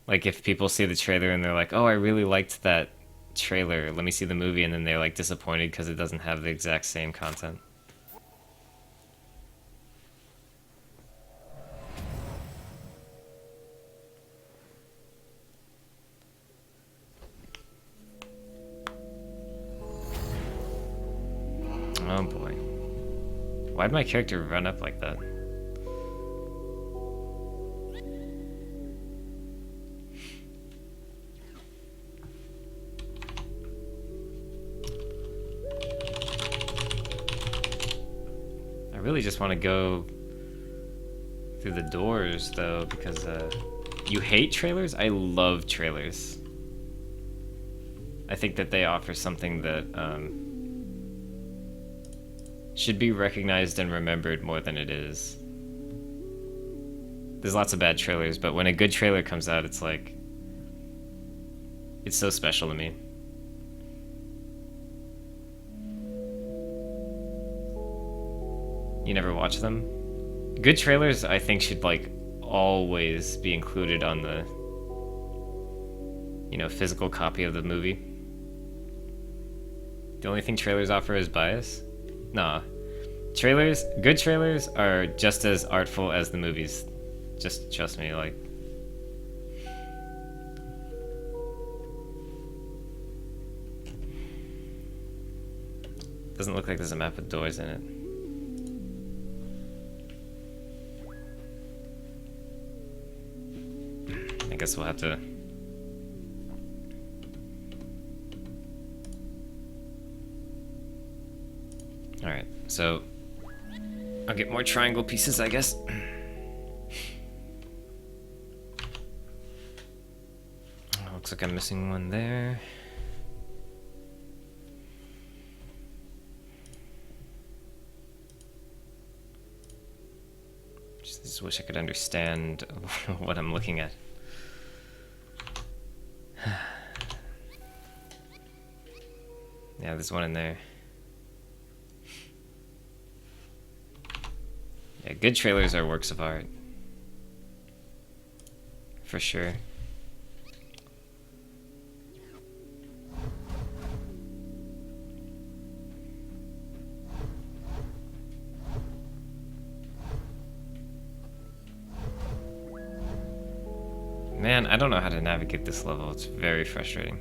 Like, if people see the trailer and they're like, oh, I really liked that trailer, let me see the movie, and then they're like disappointed because it doesn't have the exact same content. Oh boy. Why'd my character run up like that? I really just want to go through the doors, though, because you hate trailers? I love trailers. I think that they offer something that should be recognized and remembered more than it is. There's lots of bad trailers, but when a good trailer comes out, it's like, it's so special to me. You never watch them? Good trailers, I think, should like always be included on the physical copy of the movie. The only thing trailers offer is bias? Nah. Good trailers are just as artful as the movies. Just trust me, like. Doesn't look like there's a map with doors in it. I guess we'll have to... Alright, so... I'll get more triangle pieces, I guess. Looks like I'm missing one there. Just wish I could understand what I'm looking at. Yeah, there's one in there. Yeah, good trailers are works of art. For sure. Man, I don't know how to navigate this level. It's very frustrating.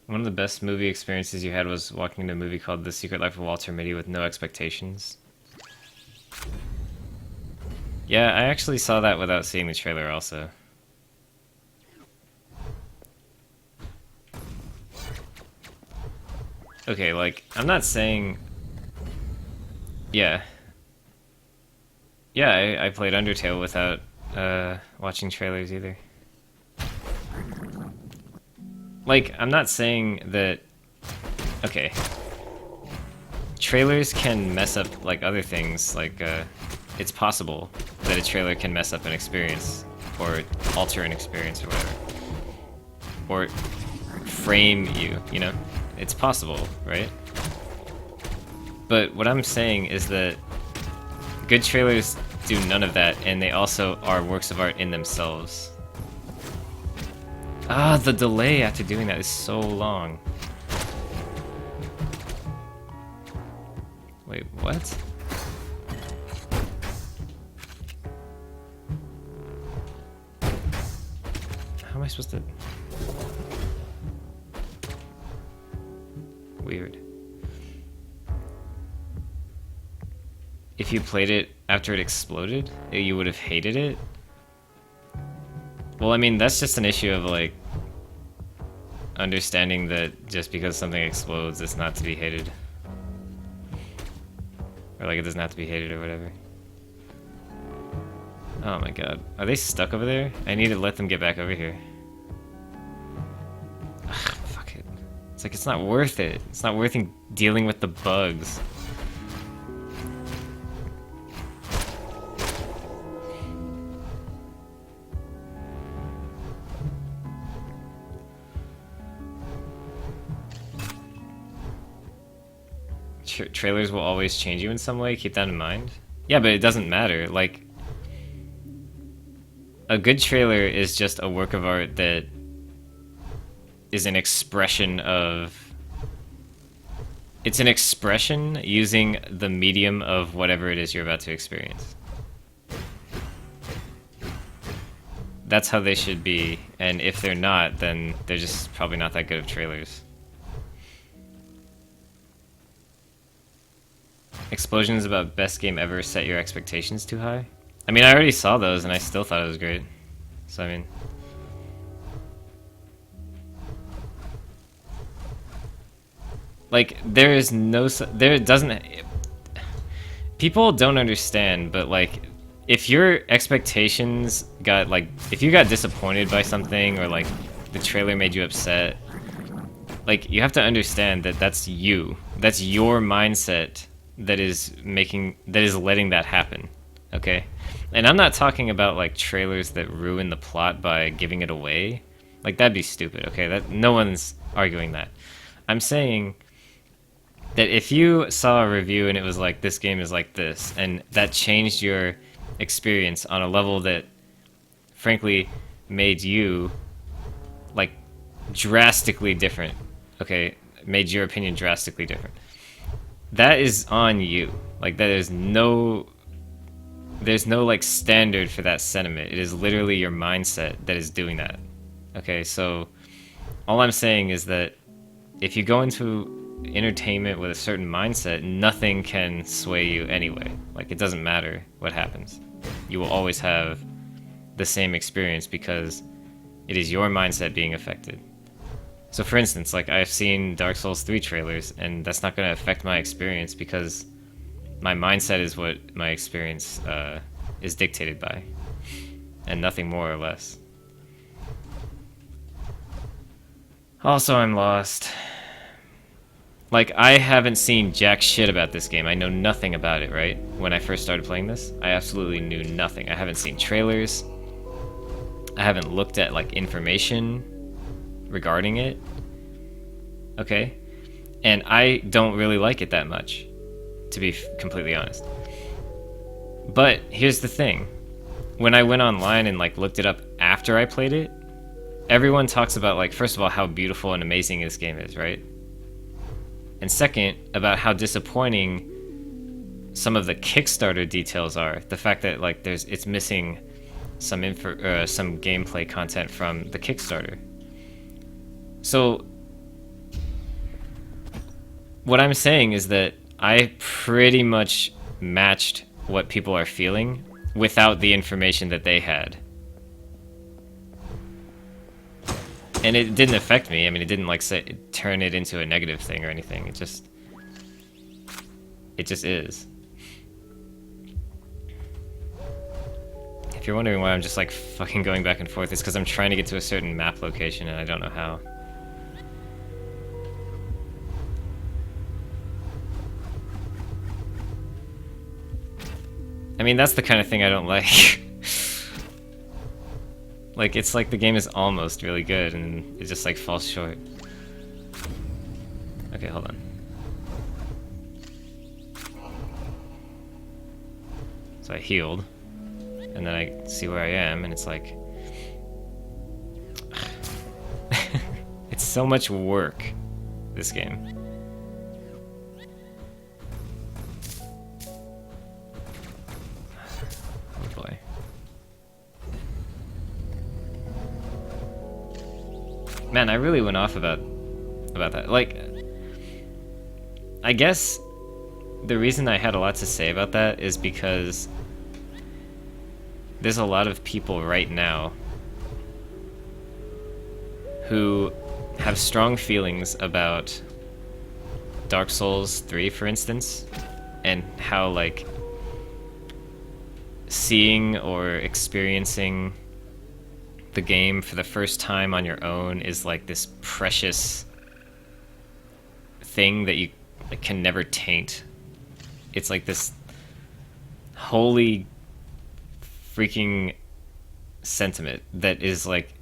One of the best movie experiences you had was walking into a movie called The Secret Life of Walter Mitty with no expectations. Yeah, I actually saw that without seeing the trailer also. Okay, like, I'm not saying... Yeah. Yeah, I played Undertale without watching trailers either. Like, I'm not saying that... Okay. Trailers can mess up, like, other things. Like, it's possible that a trailer can mess up an experience, or alter an experience, or whatever. Or frame you, you know? It's possible, right? But what I'm saying is that good trailers do none of that, and they also are works of art in themselves. Ah, the delay after doing that is so long. Wait, what? How am I supposed to... Weird. If you played it after it exploded, you would have hated it? Well, I mean, that's just an issue of, like, understanding that just because something explodes, it's not to be hated. Or, like, it doesn't have to be hated or whatever. Oh my god. Are they stuck over there? I need to let them get back over here. Ugh, fuck it. It's like, it's not worth it. It's not worth dealing with the bugs. Trailers will always change you in some way, keep that in mind. Yeah, but it doesn't matter. Like, a good trailer is just a work of art that is an expression of... It's an expression using the medium of whatever it is you're about to experience. That's how they should be, and if they're not, then they're just probably not that good of trailers. Explosions about best game ever set your expectations too high? I mean, I already saw those and I still thought it was great. So, I mean... Like, there is no... There doesn't... People don't understand, but, like, if your expectations got, like... If you got disappointed by something, or, like, the trailer made you upset, like, you have to understand that that's you. That's your mindset that is letting that happen, okay? And I'm not talking about, like, trailers that ruin the plot by giving it away. Like, that'd be stupid, okay? That no one's arguing that. I'm saying that if you saw a review and it was like, this game is like this, and that changed your experience on a level that, frankly, made you, like, drastically different, okay? Made your opinion drastically different. That is on you. Like, there's no, like, standard for that sentiment. It is literally your mindset that is doing that. Okay, so all I'm saying is that if you go into entertainment with a certain mindset, nothing can sway you anyway. Like, it doesn't matter what happens. You will always have the same experience because it is your mindset being affected. So for instance, like I've seen Dark Souls 3 trailers, and that's not going to affect my experience because my mindset is what my experience is dictated by, and nothing more or less. Also, I'm lost. Like, I haven't seen jack shit about this game. I know nothing about it, right? When I first started playing this, I absolutely knew nothing. I haven't seen trailers. I haven't looked at, like, information regarding it. Okay? And I don't really like it that much, to be completely honest. But here's the thing. When I went online and, like, looked it up after I played it, everyone talks about, like, first of all, how beautiful and amazing this game is, right? And second, about how disappointing some of the Kickstarter details are. The fact that like it's missing some some gameplay content from the Kickstarter. So what I'm saying is that I pretty much matched what people are feeling without the information that they had. And it didn't affect me. I mean, it didn't like turn it into a negative thing or anything. It just is. If you're wondering why I'm just like fucking going back and forth, it's because I'm trying to get to a certain map location and I don't know how. I mean, that's the kind of thing I don't like. Like, it's like the game is almost really good, and it just, like, falls short. Okay, hold on. So I healed, and then I see where I am, and it's like... It's so much work, this game. Oh boy. Man, I really went off about that. Like, I guess the reason I had a lot to say about that is because there's a lot of people right now who have strong feelings about Dark Souls 3, for instance, and how, like, seeing or experiencing the game for the first time on your own is like this precious thing that you can never taint. It's like this holy freaking sentiment that is like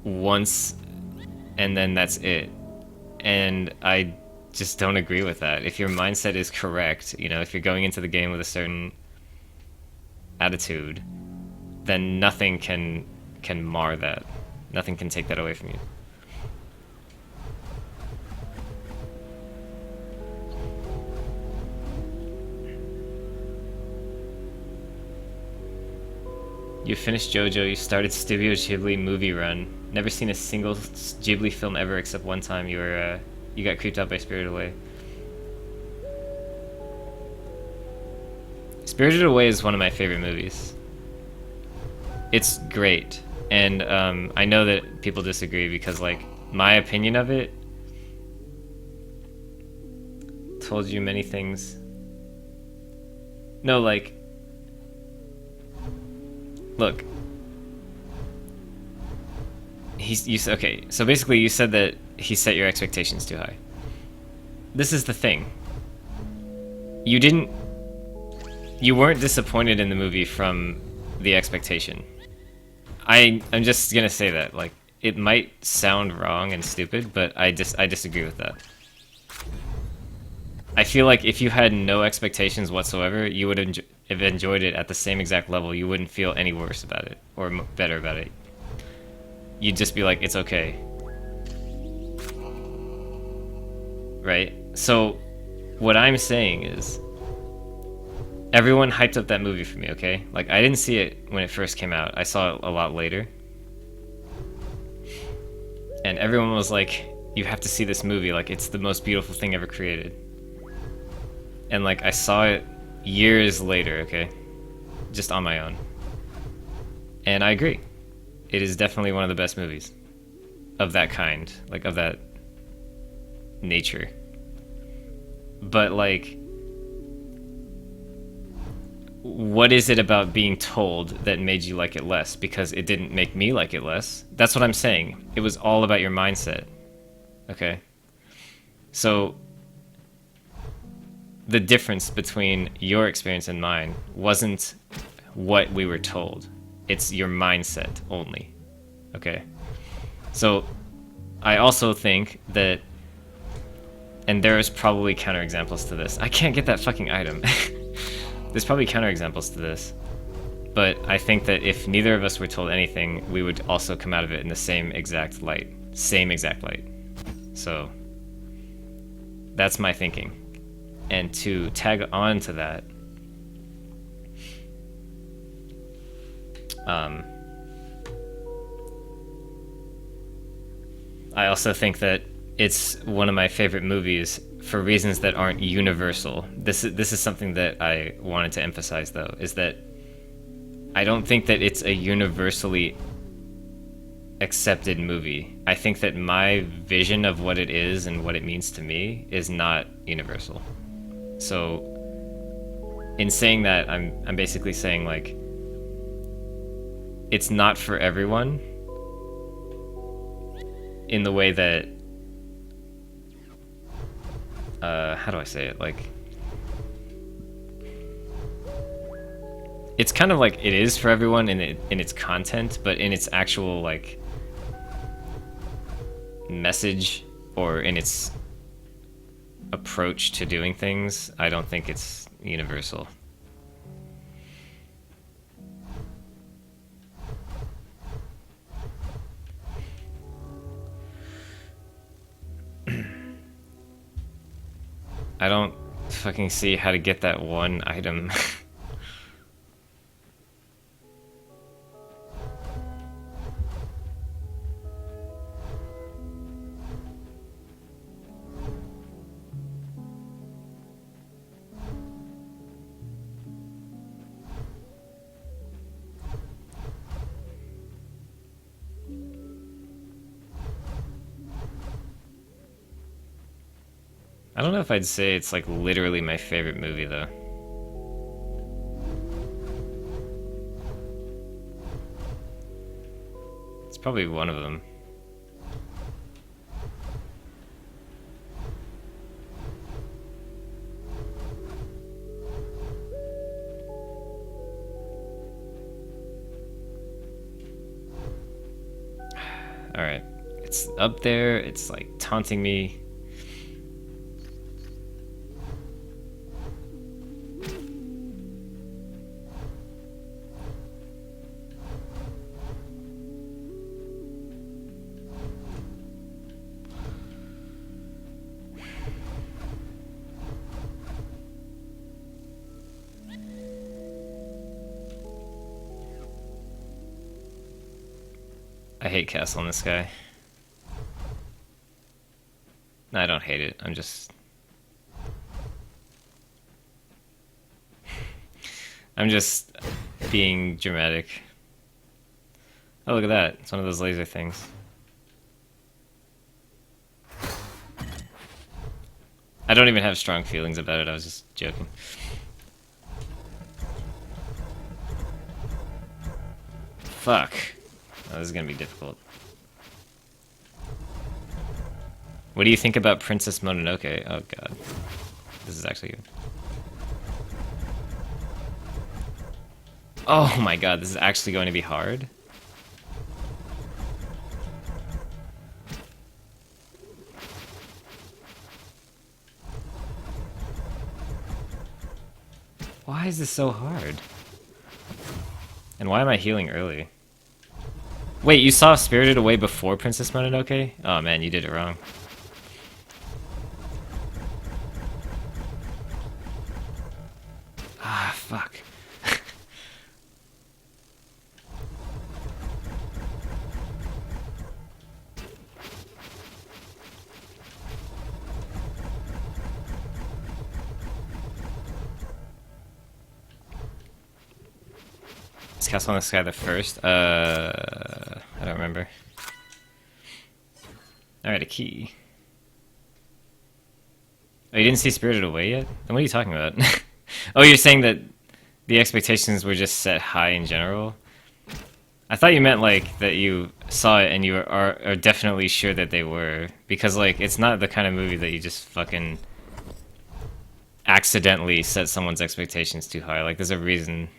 once and then that's it. And I just don't agree with that. If your mindset is correct, you know, if you're going into the game with a certain attitude, then nothing can mar that. Nothing can take that away from you. You finished JoJo, you started Studio Ghibli movie run. Never seen a single Ghibli film ever except one time you got creeped out by Spirited Away. Spirited Away is one of my favorite movies. It's great, and I know that people disagree because, like, my opinion of it told you many things. No, like, look, okay. So basically, you said that he set your expectations too high. This is the thing. You weren't disappointed in the movie from the expectation. I'm just gonna say that, like, it might sound wrong and stupid, but I disagree with that. I feel like if you had no expectations whatsoever, you would have enjoyed it at the same exact level. You wouldn't feel any worse about it or better about it. You'd just be like, it's okay. Right? So, what I'm saying is, everyone hyped up that movie for me, okay? Like, I didn't see it when it first came out. I saw it a lot later. And everyone was like, you have to see this movie. Like, it's the most beautiful thing ever created. And, like, I saw it years later, okay? Just on my own. And I agree. It is definitely one of the best movies of that kind, like of that nature. But like, what is it about being told that made you like it less? Because it didn't make me like it less. That's what I'm saying. It was all about your mindset. Okay? So, the difference between your experience and mine wasn't what we were told. It's your mindset only. Okay? So, I also think that, and there's probably counterexamples to this. I can't get that fucking item. There's probably counterexamples to this. But I think that if neither of us were told anything, we would also come out of it in the same exact light. Same exact light. So, that's my thinking. And to tag on to that, I also think that it's one of my favorite movies for reasons that aren't universal. This is something that I wanted to emphasize, though, is that I don't think that it's a universally accepted movie. I think that my vision of what it is and what it means to me is not universal. So, in saying that, I'm basically saying, like, it's not for everyone in the way that, how do I say it? Like, it's kind of like it is for everyone in its content, but in its actual, like, message or in its approach to doing things, I don't think it's universal. I don't fucking see how to get that one item. I don't know if I'd say it's like literally my favorite movie though. It's probably one of them. Alright. It's up there, it's like taunting me. I hate Castle in the Sky. No, I don't hate it. I'm just... I'm just being dramatic. Oh, look at that. It's one of those laser things. I don't even have strong feelings about it. I was just joking. Fuck. Oh, this is gonna be difficult. What do you think about Princess Mononoke? Oh god. This is actually good. Oh my god, this is actually going to be hard? Why is this so hard? And why am I healing early? Wait, you saw Spirited Away before Princess Mononoke? Oh man, you did it wrong. Ah, fuck. Is Castle in the Sky the first? I don't remember. Alright, a key. Oh, you didn't see Spirited Away yet? Then what are you talking about? Oh, you're saying that the expectations were just set high in general? I thought you meant, like, that you saw it and you are definitely sure that they were. Because, like, it's not the kind of movie that you just fucking accidentally set someone's expectations too high. Like, there's a reason.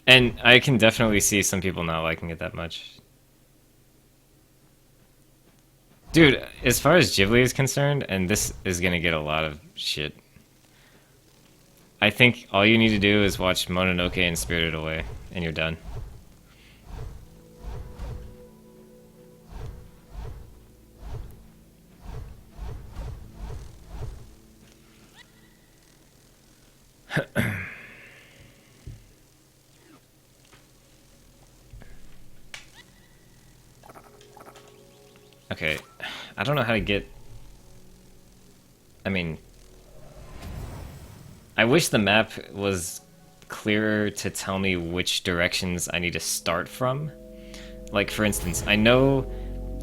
And I can definitely see some people not liking it that much. Dude, as far as Ghibli is concerned, and this is gonna get a lot of shit, I think all you need to do is watch Mononoke and Spirited Away, and you're done. Okay, I don't know how to get... I mean... I wish the map was clearer to tell me which directions I need to start from. Like, for instance, I now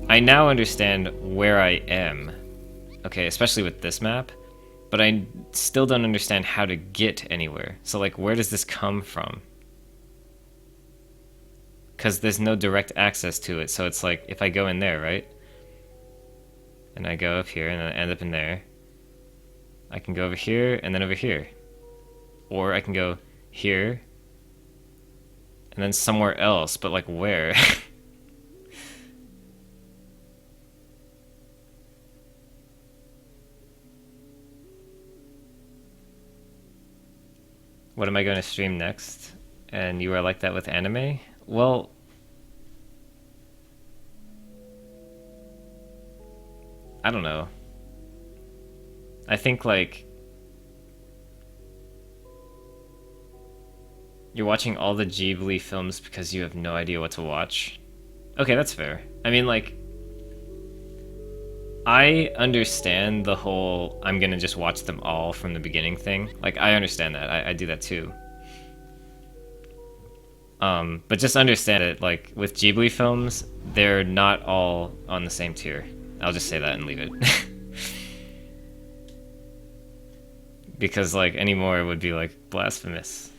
understand where I am. Okay, especially with this map. But I still don't understand how to get anywhere. So, like, where does this come from? Because there's no direct access to it. So it's like, if I go in there, right? And I go up here and I end up in there. I can go over here and then over here. Or I can go here and then somewhere else, but like where? What am I going to stream next? And you are like that with anime? Well, I don't know. I think like you're watching all the Ghibli films because you have no idea what to watch. Okay, that's fair. I mean, like, I understand the whole I'm gonna just watch them all from the beginning thing. Like, I understand that. I do that too. But just understand it, like, with Ghibli films, they're not all on the same tier. I'll just say that and leave it. Because, like, any more would be, like, blasphemous.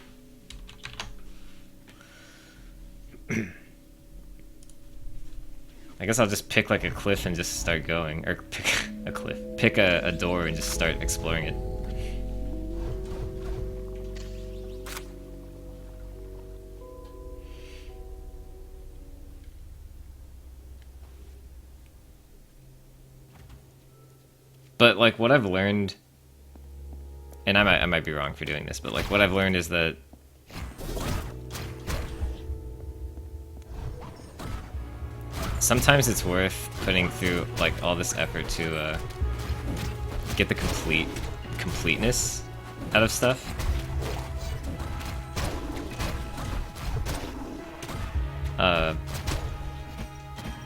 I guess I'll just pick like a cliff and just start going. Or pick a cliff. Pick a door and just start exploring it. But like what I've learned, and I might be wrong for doing this, but like what I've learned is that sometimes it's worth putting through like all this effort to get the completeness out of stuff. You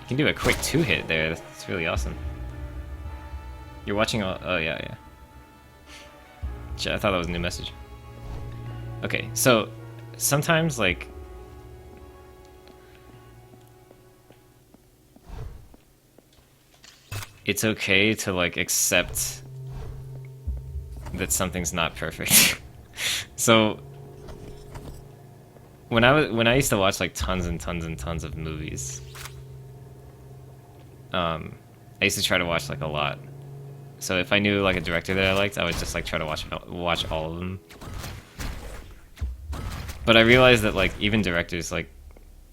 can do a quick 2-hit there. That's really awesome. You're watching all... Oh, yeah. Shit, I thought that was a new message. Okay, so sometimes, like... it's okay to, like, accept that something's not perfect. So... When I used to watch, like, tons and tons and tons of movies... I used to try to watch, like, a lot. So if I knew like a director that I liked, I would just like try to watch all of them. But I realized that like even directors, like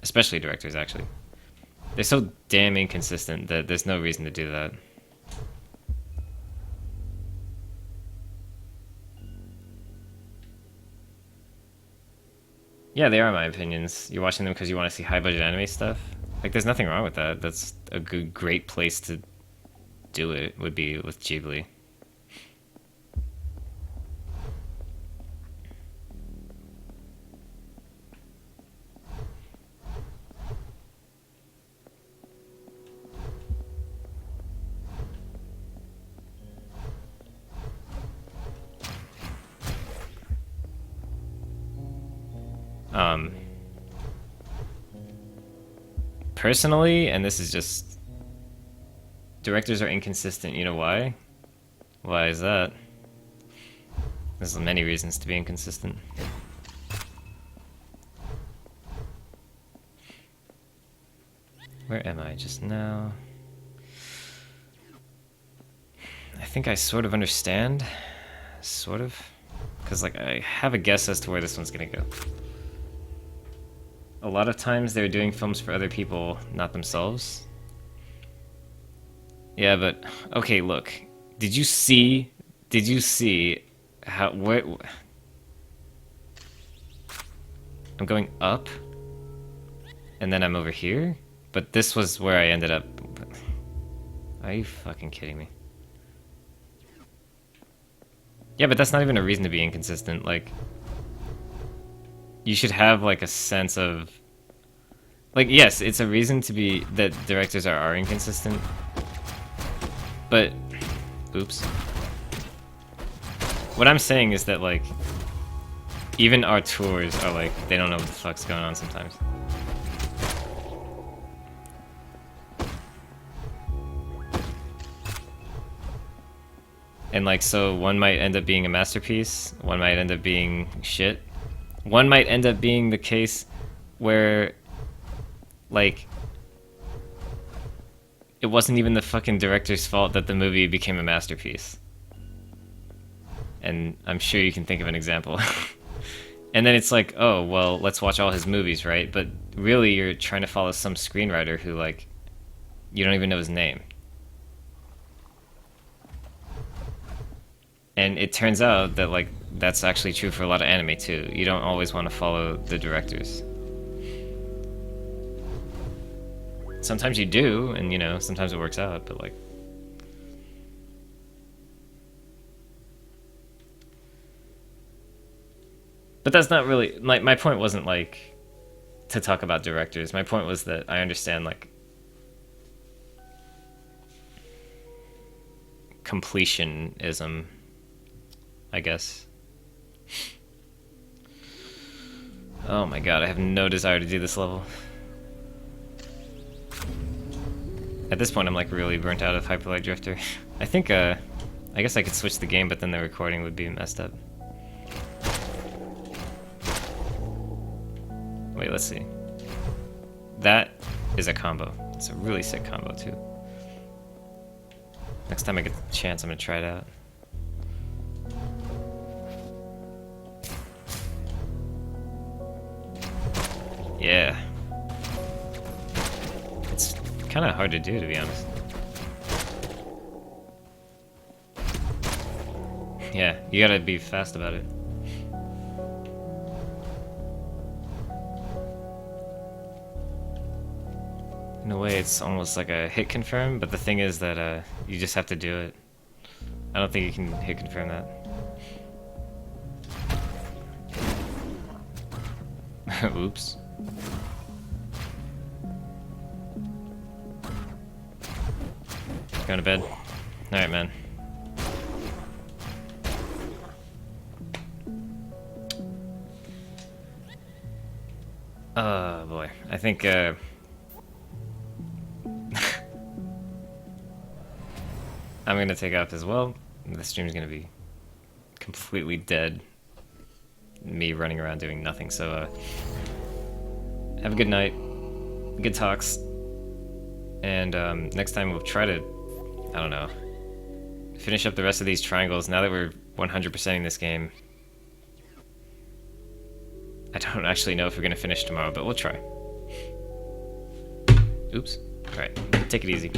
especially directors actually, they're so damn inconsistent that there's no reason to do that. Yeah, they are my opinions. You're watching them because you want to see high budget anime stuff. Like there's nothing wrong with that. That's a great place to do it, would be with Ghibli. personally, and this is just... Directors are inconsistent, you know why? Why is that? There's many reasons to be inconsistent. Where am I just now? I think I sort of understand. Sort of. Because, like, I have a guess as to where this one's gonna go. A lot of times they're doing films for other people, not themselves. Yeah, but... Okay, look. Did you see how... Where... I'm going up, and then I'm over here? But this was where I ended up. Are you fucking kidding me? Yeah, but that's not even a reason to be inconsistent. Like, you should have, like, a sense of... Like, yes, it's a reason to be... that directors are inconsistent. But... Oops. What I'm saying is that, like... Even our tours are like, they don't know what the fuck's going on sometimes. And like, so one might end up being a masterpiece, one might end up being shit. One might end up being the case where, like, it wasn't even the fucking director's fault that the movie became a masterpiece. And I'm sure you can think of an example. And then it's like, oh, well, let's watch all his movies, right? But really, you're trying to follow some screenwriter who, like, you don't even know his name. And it turns out that, like, that's actually true for a lot of anime, too. You don't always want to follow the directors. Sometimes you do, and, you know, sometimes it works out, but, like... But that's not really... My point wasn't, like, to talk about directors. My point was that I understand, like... completionism, I guess. Oh my god, I have no desire to do this level. At this point, I'm like really burnt out of Hyper Light Drifter. I think, I guess I could switch the game, but then the recording would be messed up. Wait, let's see. That is a combo. It's a really sick combo, too. Next time I get the chance, I'm gonna try it out. Yeah. It's kind of hard to do, to be honest. Yeah, you gotta be fast about it. In a way, it's almost like a hit confirm, but the thing is that you just have to do it. I don't think you can hit confirm that. Oops. Going to bed? Alright, man. Oh boy. I think, the I'm gonna take off as well. The stream's gonna be completely dead. Me running around doing nothing, so have a good night. Good talks. And next time we'll try to, I don't know, finish up the rest of these triangles now that we're 100%ing this game. I don't actually know if we're gonna finish tomorrow, but we'll try. Oops. Alright, take it easy.